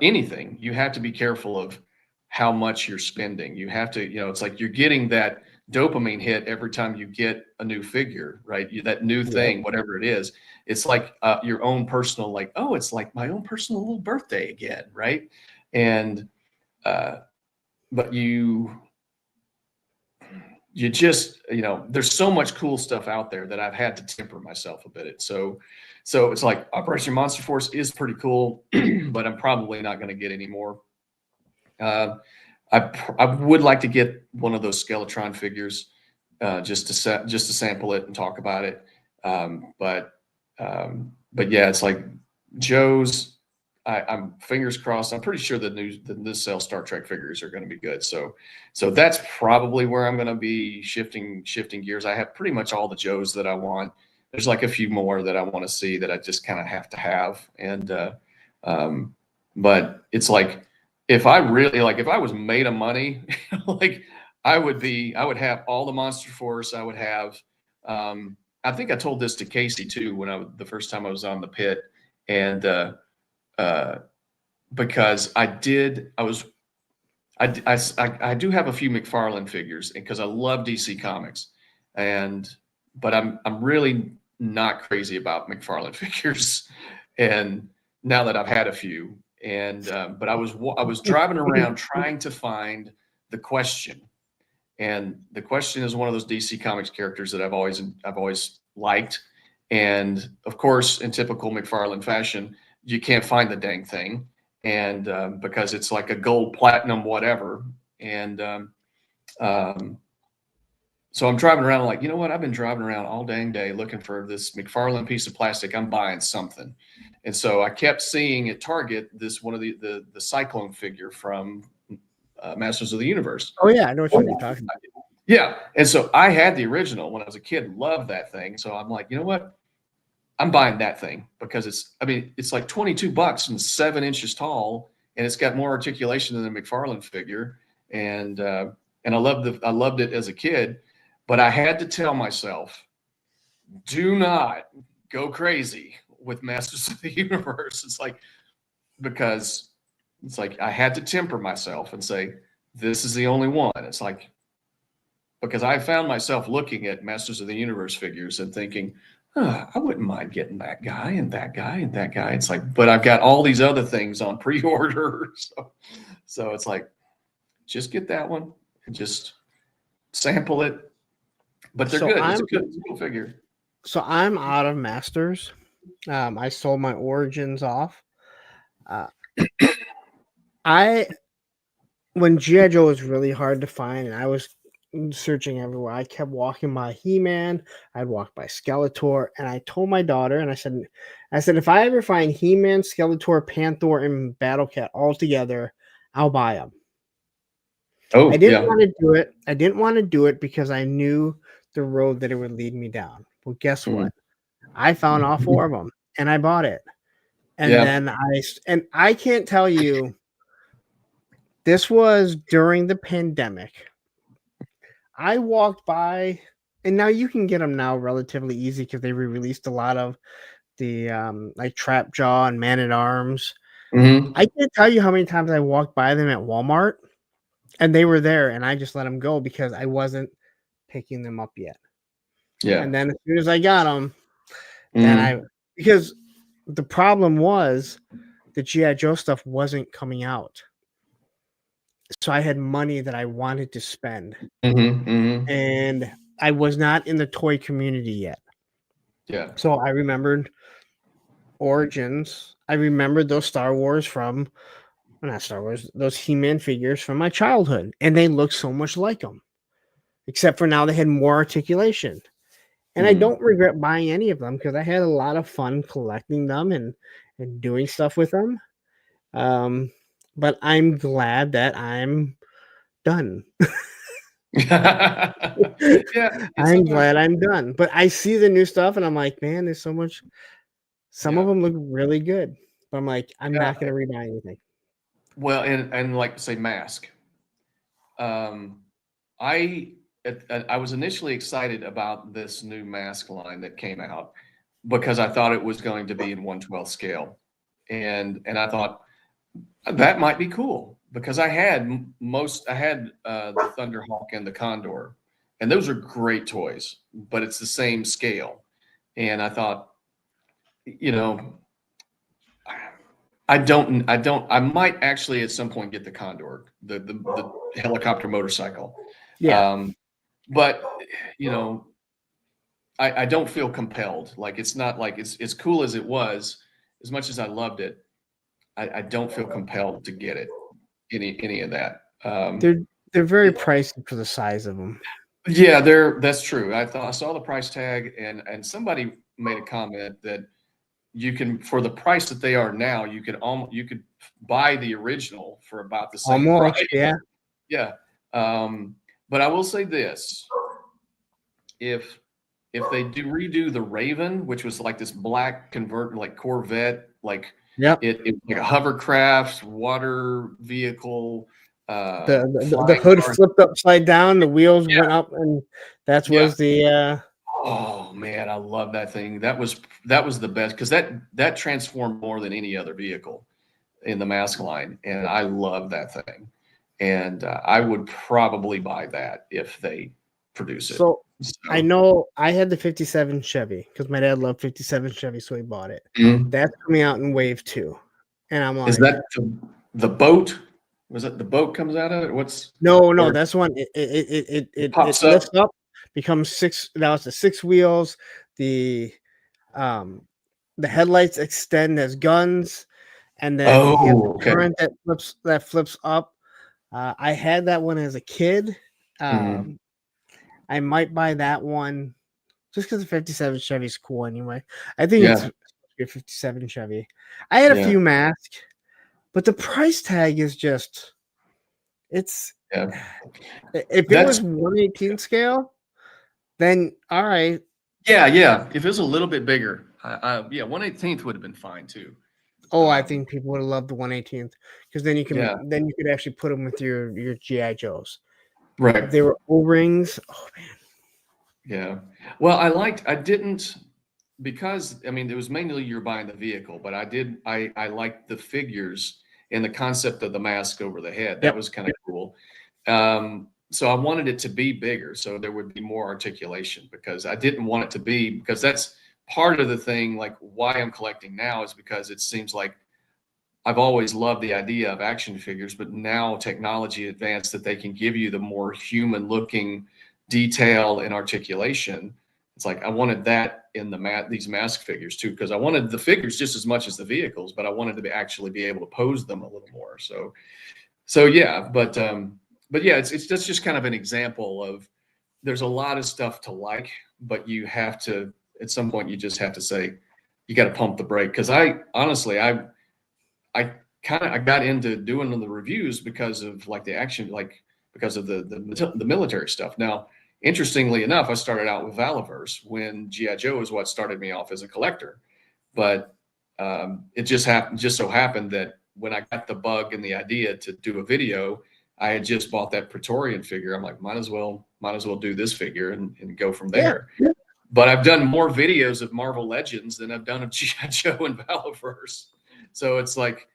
anything, you have to be careful of how much you're spending. You have to, it's like you're getting that dopamine hit every time you get a new figure, right? That new Yep. thing, whatever it is. It's like your own personal, like, oh, it's like my own personal little birthday again, right? And uh, but you just, there's so much cool stuff out there that I've had to temper myself a bit. So it's like Operation Monster Force is pretty cool, but I'm probably not going to get any more. Uh, I would like to get one of those Skeletron figures just to sample it and talk about it. But yeah, it's like Joe's. I'm fingers crossed. I'm pretty sure the new sale Star Trek figures are going to be good. So that's probably where I'm going to be shifting gears. I have pretty much all the Joes that I want. There's like a few more that I want to see that I just kind of have to have. And but it's like if I was made of money, like I would have all the Monster Force. I would have. I think I told this to Casey too the first time I was on the pit, and uh, because I do have a few McFarlane figures because I love DC Comics, but I'm really not crazy about McFarlane figures, and now that I've had a few, and but I was driving around trying to find the Question, and the Question is one of those DC Comics characters that I've always liked, and of course, in typical McFarlane fashion, you can't find the dang thing, and because it's like a gold, platinum, whatever, and um, so I'm driving around like, you know what? I've been driving around all dang day looking for this McFarlane piece of plastic. I'm buying something, and so I kept seeing at Target this one of the Cyclone figure from Masters of the Universe. Oh yeah, I know which one you're talking about. Yeah. And so I had the original when I was a kid, loved that thing. So I'm like, you know what? I'm buying that thing because it's like $22 and 7 inches tall. and it's got more articulation than the McFarlane figure. And I loved it as a kid, but I had to tell myself, do not go crazy with Masters of the Universe. Because it's like I had to temper myself and say, this is the only one. It's like, because I found myself looking at Masters of the Universe figures and thinking, I wouldn't mind getting that guy and that guy and that guy. It's like, but I've got all these other things on pre-order. So it's like, just get that one and just sample it. But they're So good. It's a cool figure. So I'm out of Masters. I sold my Origins off. When G.I. Joe was really hard to find and I was searching everywhere, I kept walking by He-Man, I'd walk by Skeletor, and I told my daughter, and I said, if I ever find He-Man, Skeletor, Panther, and Battle Cat all together, I'll buy them. Oh, I didn't want to do it. I didn't want to do it because I knew the road that it would lead me down. Well, guess what? I found all 4 of them, and I bought it. And then I can't tell you, this was during the pandemic. I walked by, and now you can get them now relatively easy because they re-released a lot of the like Trap Jaw and Man at Arms. I can't tell you how many times I walked by them at Walmart, and they were there, and I just let them go because I wasn't picking them up yet. Yeah. And then as soon as I got them, then because the problem was the G.I. Joe stuff wasn't coming out. So I had money that I wanted to spend. And I was not in the toy community yet. Yeah. So I remembered Origins. I remembered those those He-Man figures from my childhood. And they looked so much like them. Except for now they had more articulation. And I don't regret buying any of them because I had a lot of fun collecting them and doing stuff with them. But I'm glad that I'm done. I'm glad I'm done. But I see the new stuff and I'm like, man, there's so much. Some of them look really good. But I'm like, I'm not going to rebuy anything. Well, and like say Mask. I was initially excited about this new Mask line that came out because I thought it was going to be in 1/12 scale, and I thought that might be cool because I had the Thunderhawk and the Condor, and those are great toys, but it's the same scale, and I thought, I might actually at some point get the Condor, the helicopter motorcycle. Yeah. But I don't feel compelled. Like it's not like it's as cool as it was, as much as I loved it. I don't feel compelled to get it, any of that. They're very pricey for the size of them. Yeah, that's true. I saw the price tag, and somebody made a comment that you can, for the price that they are now, you could buy the original for about the same price. Yeah. But I will say this: if they redo the Raven, which was like this black like Corvette, like it like a hovercraft, water vehicle. The hood flipped upside down, the wheels went up, and was the. Oh man, I love that thing. That was the best because that transformed more than any other vehicle in the Mask line, and I love that thing. And I would probably buy that if they produce it. So I know I had the 57 Chevy because my dad loved 57 Chevy, so he bought it. That's coming out in Wave 2. And I'm like, is that the boat? Was it the boat comes out of it? No, that's one. It pops lifts up, becomes 6. Now it's the 6 wheels. The headlights extend as guns, and then current that flips up. I had that one as a kid. I might buy that one just because the 57 Chevy is cool anyway. I think it's a 57 Chevy. I had a few Masks, but the price tag is just if it was 1/18 scale, then all right. Yeah. If it was a little bit bigger, 1/18 would have been fine too. Oh, I Um, think people would love the 118th because then yeah, you could actually put them with your GI Joes. If right. they were O-rings, oh man, Yeah. Well, I didn't, because I mean, it was mainly you're buying the vehicle, but I liked the figures and the concept of the mask over the head. That yep, was kind of cool. So I wanted it to be bigger so there would be more articulation, because I didn't want it to be, because that's part of the thing, like why I'm collecting now is because it seems like I've always loved the idea of action figures, but now technology advanced that they can give you the more human looking detail and articulation. It's like I wanted that in these mask figures too, because I wanted the figures just as much as the vehicles, but I wanted to actually be able to pose them a little more. So yeah, but yeah, it's that's just kind of an example of, there's a lot of stuff to like, but you have to, at some point you just have to say you got to pump the brake, because I honestly I I got into doing the reviews because of like the action, like because of the military stuff. Now, interestingly enough, I started out with Valaverse when GI Joe is what started me off as a collector, but it just so happened that when I got the bug and the idea to do a video, I had just bought that Praetorian figure. I'm like, might as well do this figure and go from yeah. there. But I've done more videos of Marvel Legends than I've done of GI Joe and Valaverse. So it's like,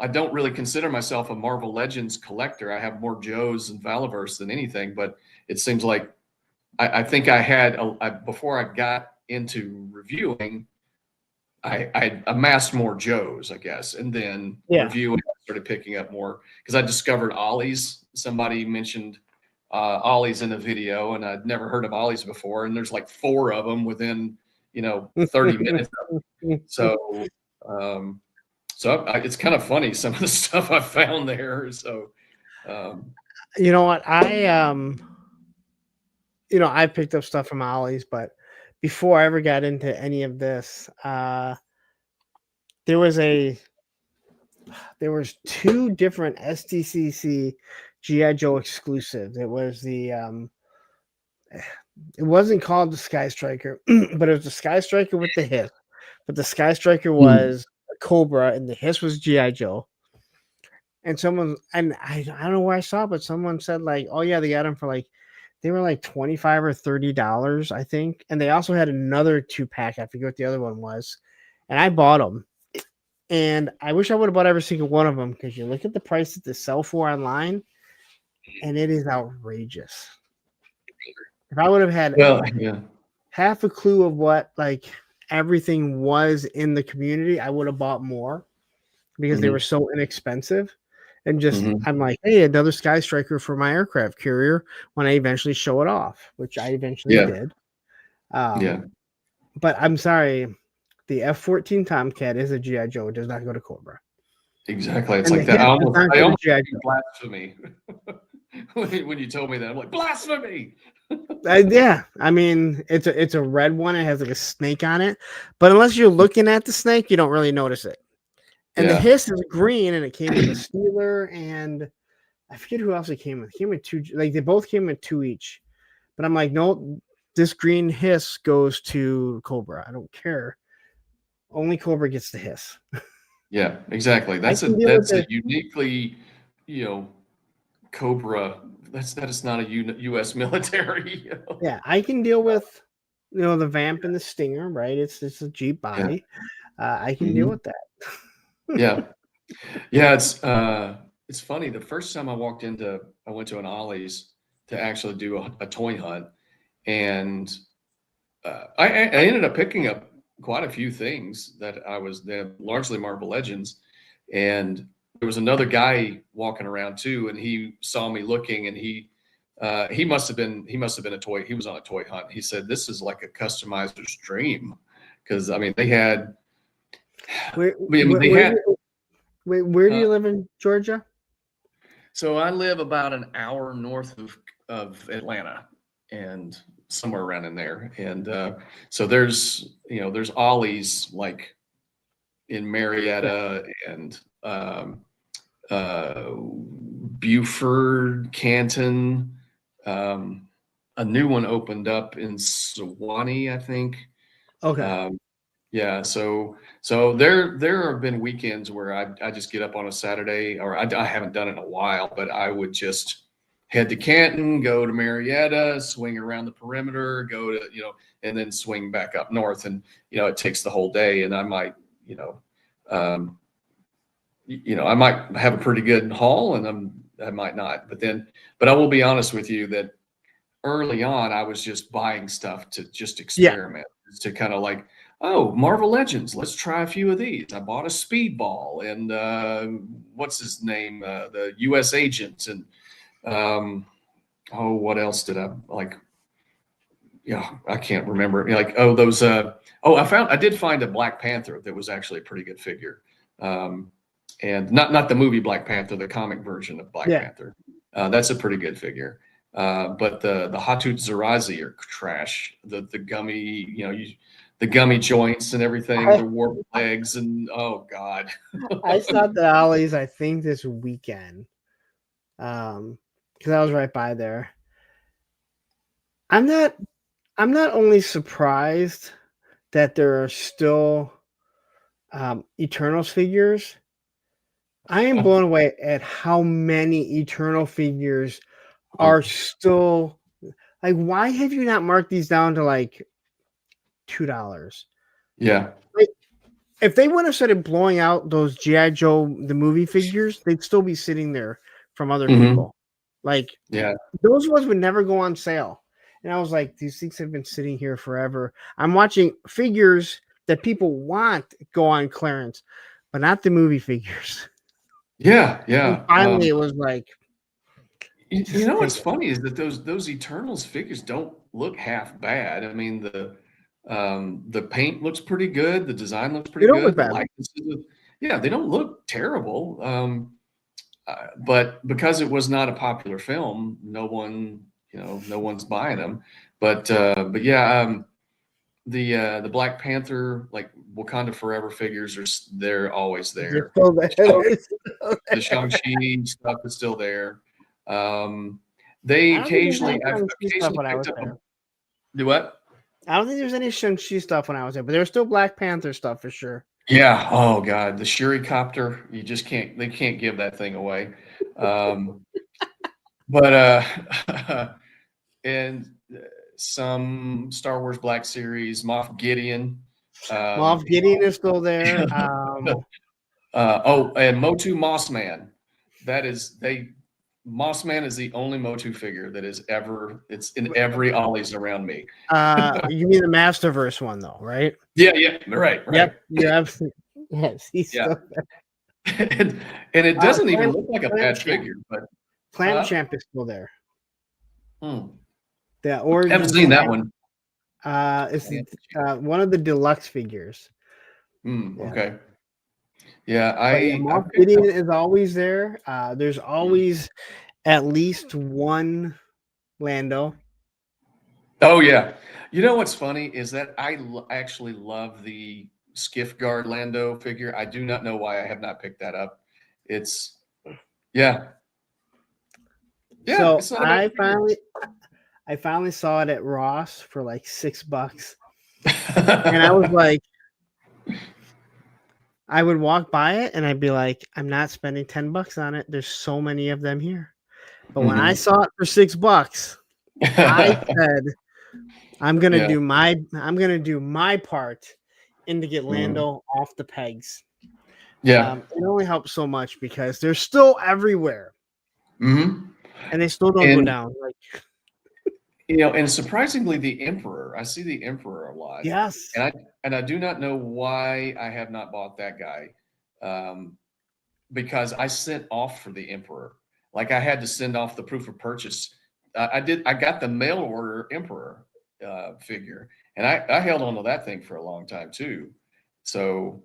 I don't really consider myself a Marvel Legends collector. I have more Joes and Valaverse than anything, but it seems like I think I had, before I got into reviewing, I amassed more Joes, I guess. And then Yeah. reviewing, I started picking up more because I discovered Ollies. Somebody mentioned Ollies in a video, and I'd never heard of Ollies before. And there's like 4 of them within, 30 minutes. So, it's kind of funny, some of the stuff I found there. So, You know what? I picked up stuff from Ollie's, but before I ever got into any of this, there was there was 2 different SDCC GI Joe exclusives. It wasn't called the Sky Striker, but it was the Sky Striker with the hiss. But the Sky Striker was a Cobra, and the hiss was GI Joe. And I don't know where I saw it, but someone said like, oh yeah, they got them for like, they were like $25 or $30, I think. And they also had another 2-pack. I forget what the other one was. And I bought them. And I wish I would have bought every single one of them, because you look at the price that they sell for online, and it is outrageous. If I would have had well, yeah. half a clue of what like everything was in the community, I would have bought more, because they were so inexpensive. And just, I'm like, hey, another Sky Striker for my aircraft carrier when I eventually show it off, which I eventually did. Yeah. But I'm sorry, the F-14 Tomcat is a GI Joe. It does not go to Cobra. Exactly. It's And like the that. I hiss does almost not go to GI Joe. blasphemy when you told me that. I'm like, blasphemy. Yeah, I mean, it's a red one. It has like a snake on it, but unless you're looking at the snake, you don't really notice it. And the Yeah. hiss is green, and it came with a Steeler, and I forget who else it came with. It came with 2, like they both came with 2 each. But I'm like, no, this green hiss goes to Cobra. I don't care. Only Cobra gets the hiss. Yeah, exactly. That's a uniquely, Cobra. That is not a U.S. military. Yeah, I can deal with the Vamp and the Stinger, right? It's a Jeep body. I can deal with that. Yeah. Yeah, it's funny. The first time I went to an Ollie's to actually do a toy hunt, and I ended up picking up quite a few things that they're largely Marvel Legends, and there was another guy walking around too, and he saw me looking, and he must have been a toy. He was on a toy hunt. He said, "This is like a customizer's dream," because I mean they had. Where they had. do you live in Georgia? So I live about an hour north of Atlanta, and somewhere around in there. And so there's Ollie's like in Marietta and Buford, Canton. A new one opened up in Sewanee, I think. Okay. Yeah, so there have been weekends where I just get up on a Saturday, or I haven't done it in a while, but I would just head to Canton, go to Marietta, swing around the perimeter, go to, and then swing back up north. And, it takes the whole day. And I might, um, I might have a pretty good haul, and I might not. But I will be honest with you that early on, I was just buying stuff to just experiment, to kind of like, oh, Marvel Legends, let's try a few of these. I bought a Speedball and what's his name, the U.S. Agent, and what else did I like? Yeah, I can't remember. Like, those. I did find a Black Panther that was actually a pretty good figure, and not the movie Black Panther, the comic version of Black Panther. That's a pretty good figure. But the Hatut Zerazi are trash. The gummy, the gummy joints and everything, the warped legs, and oh god. I saw the Ollie's, I think, this weekend, because I was right by there. I'm not only surprised that there are still Eternals figures. I am blown away at how many Eternal figures are still, like, why have you not marked these down to like $2? Yeah. Like, if they would have started blowing out those G.I. Joe the movie figures, they'd still be sitting there from other people. Like, those ones would never go on sale. And I was like, these things have been sitting here forever. I'm watching figures that people want go on clearance, but not the movie figures. Yeah. And finally, it was like, what's funny is that those Eternals figures don't look half bad. I mean, the paint looks pretty good. The design looks pretty good. Look bad. They don't look terrible. But because it was not a popular film, no one's buying them. But yeah, the Black Panther, like Wakanda Forever figures, they're always there. The Shang-Chi stuff is still there. They occasionally picked up. Do what? I don't think there's any Shang-Chi stuff when I was there, but there was still Black Panther stuff for sure. Yeah. Oh God, the Shuri copter. You just can't. They can't give that thing away. And some Star Wars Black Series, Moff Gideon. Moff Gideon is still there. And Motu Mossman. Mossman is the only Motu figure that is ever. It's in every Ollie's around me. You mean the Masterverse one, though, right? Yeah, right. Yep, you absolutely. Yes, he's still there. and it doesn't even look like a bad figure, but Clam Champ is still there. I haven't seen that one. It's one of the deluxe figures. Okay. Yeah, Moff Gideon is always there. There's always at least one Lando. Oh yeah. You know what's funny is that I actually love the Skiff Guard Lando figure. I do not know why I have not picked that up. It's So I finally saw it at Ross for like $6, and I was like, I would walk by it and I'd be like, I'm not spending $10 on it. There's so many of them here. But when I saw it for $6, I said, I'm gonna do my part and to get Lando off the pegs. Yeah. It only helps so much because they're still everywhere. And they still don't go down. Like, and surprisingly, the Emperor. I see the Emperor a lot. Yes. And I do not know why I have not bought that guy, because I sent off for the Emperor. Like, I had to send off the proof of purchase. I got the mail order Emperor figure, and I held on to that thing for a long time too. So,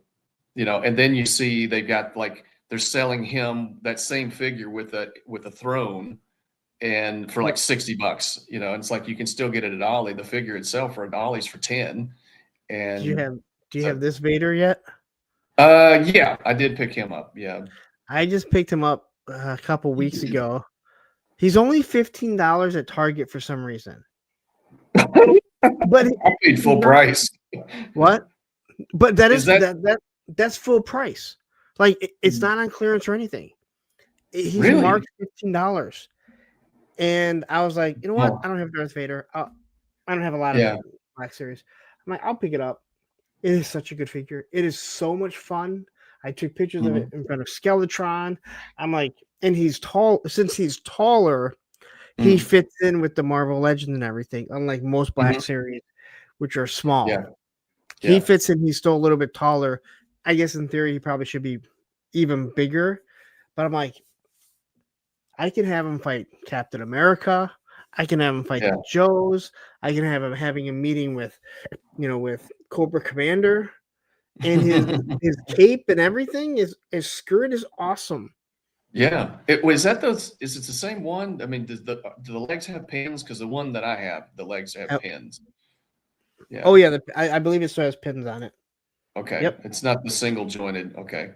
and then you see they've got, like, they're selling him that same figure with a throne, and for like $60. And it's like you can still get it at Ollie. The figure itself for Ollie's for $10. And do you have this Vader yet? Yeah, I did pick him up. Yeah, I just picked him up a couple weeks ago. He's only $15 at Target for some reason. But I paid full price. What? But that Is is that that's full price. Like it's Mm. not on clearance or anything. He's Really? marked $15, and I was like, you know what? Oh, I don't have Darth Vader. I don't have a lot of yeah. Black Series. I'm like, I'll pick it up. It is such a good figure. It is so much fun. I took pictures of it Mhm, in front of Skeletron. I'm like, and he's tall. Since he's taller, he mm, fits in with the Marvel Legend and everything. Unlike most Black mhm. Series, which are small, Yeah, he yeah, fits in. He's still a little bit taller. I guess in theory, he probably should be even bigger. But I'm like, I can have him fight Captain America. I can have him fight yeah. the Joes. I can have him having a meeting with, with Cobra Commander, and his cape and everything is his skirt is awesome. Yeah. It was that those is it the same one? I mean, do the legs have pins? Because the one that I have, the legs have Uh, pins. Oh Yeah. yeah, I believe it still has pins on it. Okay. Yep. It's not the single jointed. Okay.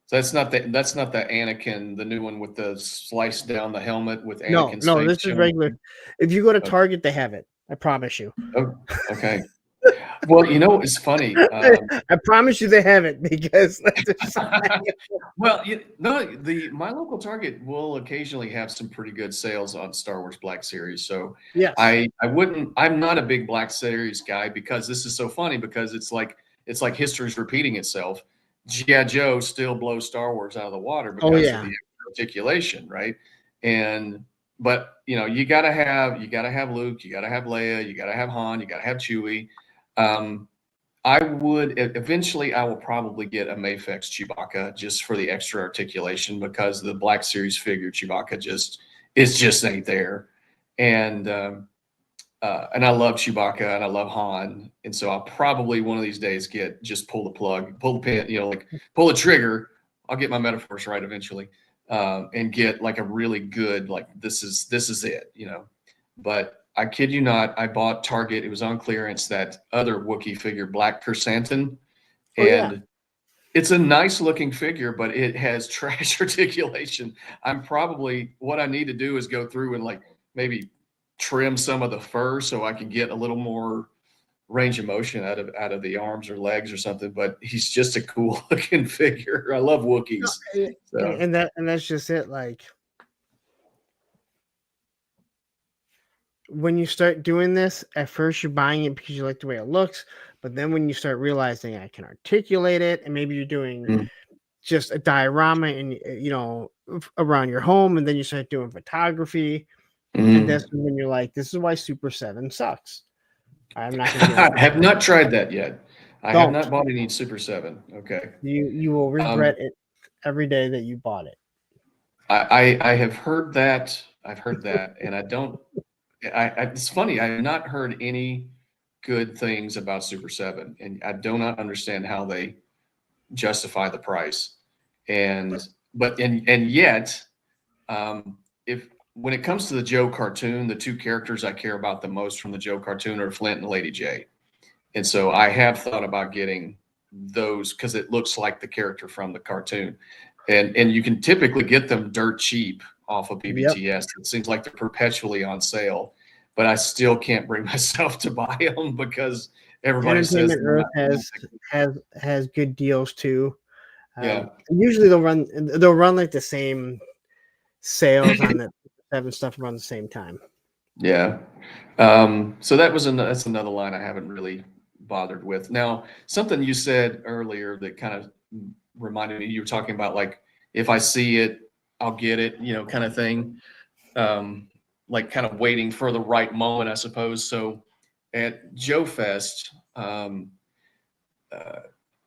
So that's not the Anakin, the new one with the slice down the helmet with No, Anakin's no, face this is showing regular. through. If you go to Okay. Target, they have it. I promise you. Oh, okay. Well, it's funny. I promise you they have it because Well, my local Target will occasionally have some pretty good sales on Star Wars Black Series. So yes. I'm not a big Black Series guy because this is so funny because it's like history's repeating itself. G.I. Joe still blows Star Wars out of the water Oh because of yeah. the articulation, right? And but you gotta have Luke, you gotta have Leia, you gotta have Han, you gotta have Chewie. Um, eventually I will probably get a Mafex Chewbacca just for the extra articulation because the Black Series figure Chewbacca just ain't there. And and I love Chewbacca and I love Han. And so I'll probably one of these days pull the plug, pull the pin, like pull the trigger. I'll get my metaphors right eventually. And get like a really good, like this is it. But I kid you not, I bought Target. It was on clearance, that other Wookiee figure, Black Chrysanthemum, Oh yeah. and it's a nice looking figure, but it has trash articulation. What I need to do is go through and like maybe trim some of the fur so I can get a little more range of motion out of the arms or legs or something. But he's just a cool looking figure. I love No, Wookiees. So and that's just it. Like when you start doing this, at first you're buying it because you like the way it looks, but then when you start realizing I can articulate it, and maybe you're doing mm, just a diorama and around your home, and then you start doing photography, and mm. that's when you're like, this is why Super 7 sucks. I'm not going to get I it. have not tried that yet. I have Don't. not bought any Super 7. Okay. You will Um, regret it every day that you bought it. I have heard that. I've heard that, and I don't. It's funny. I have not heard any good things about Super 7, and I do not understand how they justify the price. And yet, if when it comes to the Joe cartoon, the two characters I care about the most from the Joe cartoon are Flint and Lady J. And so I have thought about getting those because it looks like the character from the cartoon. And you can typically get them dirt cheap off of Yep. BBTS. It seems like they're perpetually on sale, but I still can't bring myself to buy them because everybody says Entertainment they're Earth not. has good deals too. Yeah. Usually they'll run like the same sales on the 7 stuff around the same time. Yeah. So that's another line I haven't really bothered with. Now, something you said earlier that kind of reminded me, you were talking about like if I see it, I'll get it, kind of thing. Like kind of waiting for the right moment, I suppose. So at Joe Fest, uh,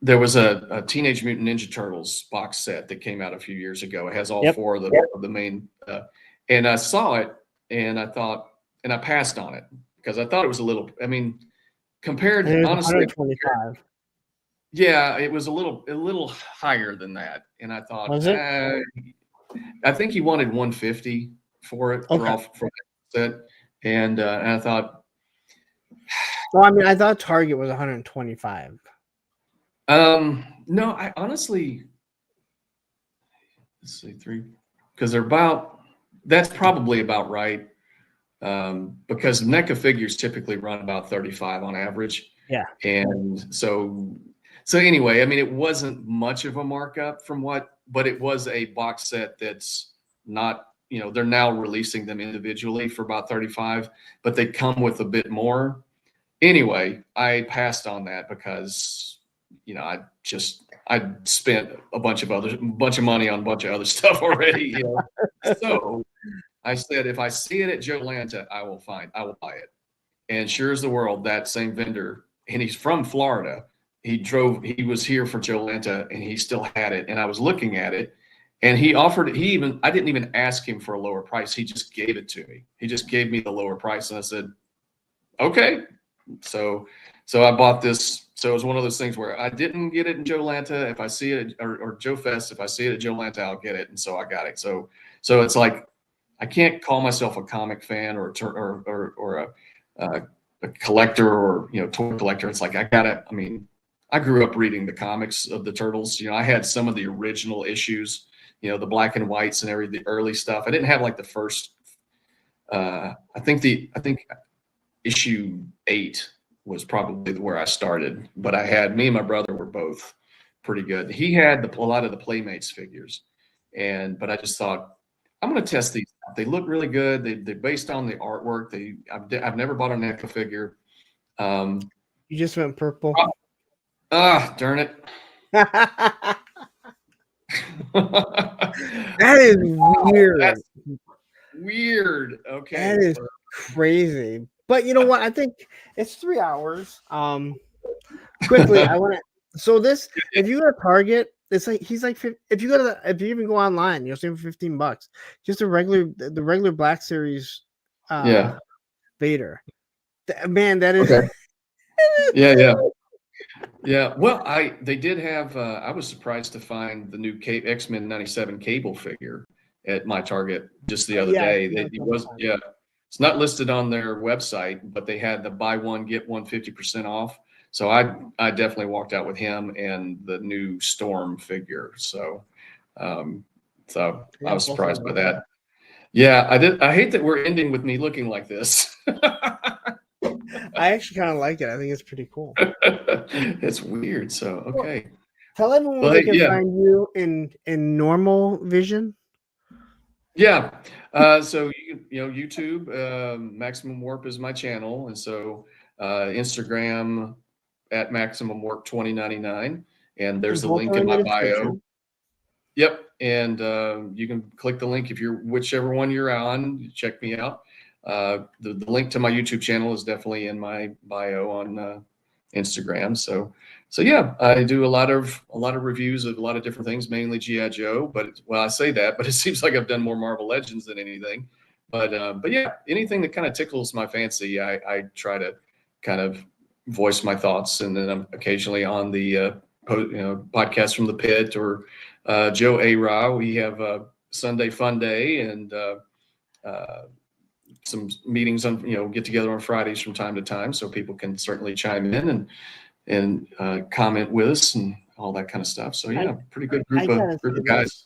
there was a Teenage Mutant Ninja Turtles box set that came out a few years ago. It has all Yep. four of the main, and I saw it and I thought, and I passed on it because I thought it was a little. I mean, compared And it was honestly, 125. yeah, it was a little higher than that, and I thought, Was it? I think he wanted 150 for it Okay. for that set, and I thought, Well, I mean, I thought Target was 125. no, I honestly, let's see, because that's probably about right. Because NECA figures typically run about 35 on average. Yeah. And so So anyway, I mean, it wasn't much of a markup but it was a box set that's not, they're now releasing them individually for about 35, but they come with a bit more. Anyway, I passed on that because, I spent a bunch of money on a bunch of other stuff already. So I said, if I see it at Joe Lanta, I will buy it. And sure as the world, that same vendor, and he's from Florida, he was here for Joe Lanta and he still had it. And I was looking at it and I didn't even ask him for a lower price. He just gave it to me. He just gave me the lower price. And I said, okay. So I bought this. So it was one of those things where I didn't get it in Joe Lanta. If I see it or Joe Fest, if I see it at Joe Lanta, I'll get it. And so I got it. So it's like, I can't call myself a comic fan or a collector or toy collector. It's like I grew up reading the comics of the Turtles. I had some of the original issues, the black and whites and the early stuff. I didn't have like the first. I think issue 8 was probably where I started, but me and my brother were both pretty good. He had a lot of the Playmates figures, but I just thought, I'm going to test these out. They look really good. They're based on the artwork. I've never bought a NECA figure. You just went purple. Darn it. That is weird. That's weird. Okay. That is crazy. But you know what? I think it's 3 hours. Quickly, so this, if you go to Target, it's like if you even go online, you'll see him for $15. Just the regular Black Series Vader. Man, that is okay. Yeah. Well, they did have I was surprised to find the new X-Men 97 Cable figure at my Target just the other day. It's not listed on their website, but they had the buy one get one 50% off. So I definitely walked out with him and the new Storm figure. So I was surprised by that. Yeah, I did. I hate that we're ending with me looking like this. I actually kind of like it. I think it's pretty cool. It's weird. So okay. Tell everyone where they can find you in normal vision. Yeah. So YouTube, Maximum Warp is my channel, and so Instagram at Maximum Warp 2099, and there's a link in my bio. Yep, and you can click the link if you're whichever one you're on. Check me out. The link to my YouTube channel is definitely in my bio on Instagram. So yeah, I do a lot of reviews of a lot of different things, mainly G.I. Joe. But I say that, but it seems like I've done more Marvel Legends than anything. But yeah, anything that kind of tickles my fancy, I try to kind of voice my thoughts, and then I'm occasionally on the podcast from the Pit or Joe A. Ra. We have a Sunday Fun Day and some meetings on get together on Fridays from time to time, so people can certainly chime in and comment with us and all that kind of stuff. So yeah, pretty good group of guys.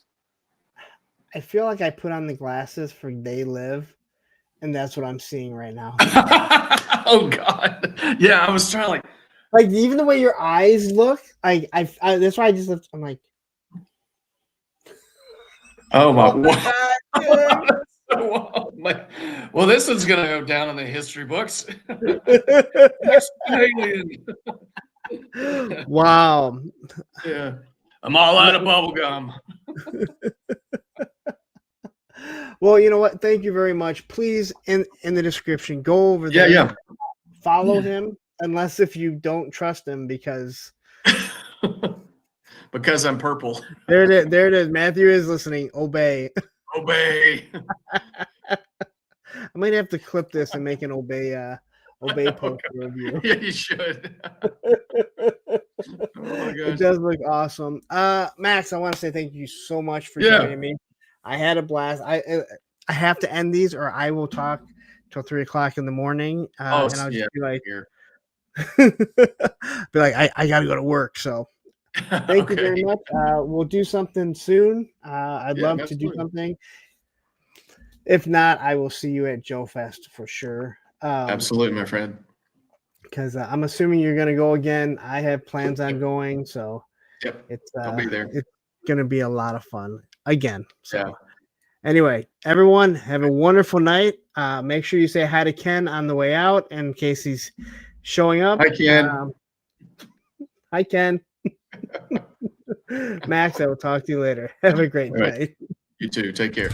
I feel like I put on the glasses for They Live, and that's what I'm seeing right now. Oh God, yeah, I was trying like even the way your eyes look. I that's why I just left. I'm like, oh my. Well, this one's gonna go down in the history books. Wow. Yeah, I'm all out of bubble gum. Well, you know what? Thank you very much. Please, in the description, go over there. Yeah. Follow him, unless if you don't trust him, because I'm purple. There it is. Matthew is listening. Obey. I might have to clip this and make an obey post review. Yeah, you should. Oh my gosh. It does look awesome. Max, I want to say thank you so much for joining me. I had a blast. I have to end these or I will talk till 3:00 in the morning. And I'll just be like, I gotta go to work. So thank you very much. We'll do something soon. I'd love to do something. If not, I will see you at Joe Fest for sure. Absolutely, my friend. because I'm assuming you're gonna go again. I have plans on going, so Yep. it's I'll be there. it's gonna be a lot of fun again. So Yeah. anyway, everyone have a wonderful night. Make sure you say hi to Ken on the way out in case he's showing up. Hi, Ken. Hi, Ken. Max, I will talk to you later. Have a great All right. night. You too. Take care.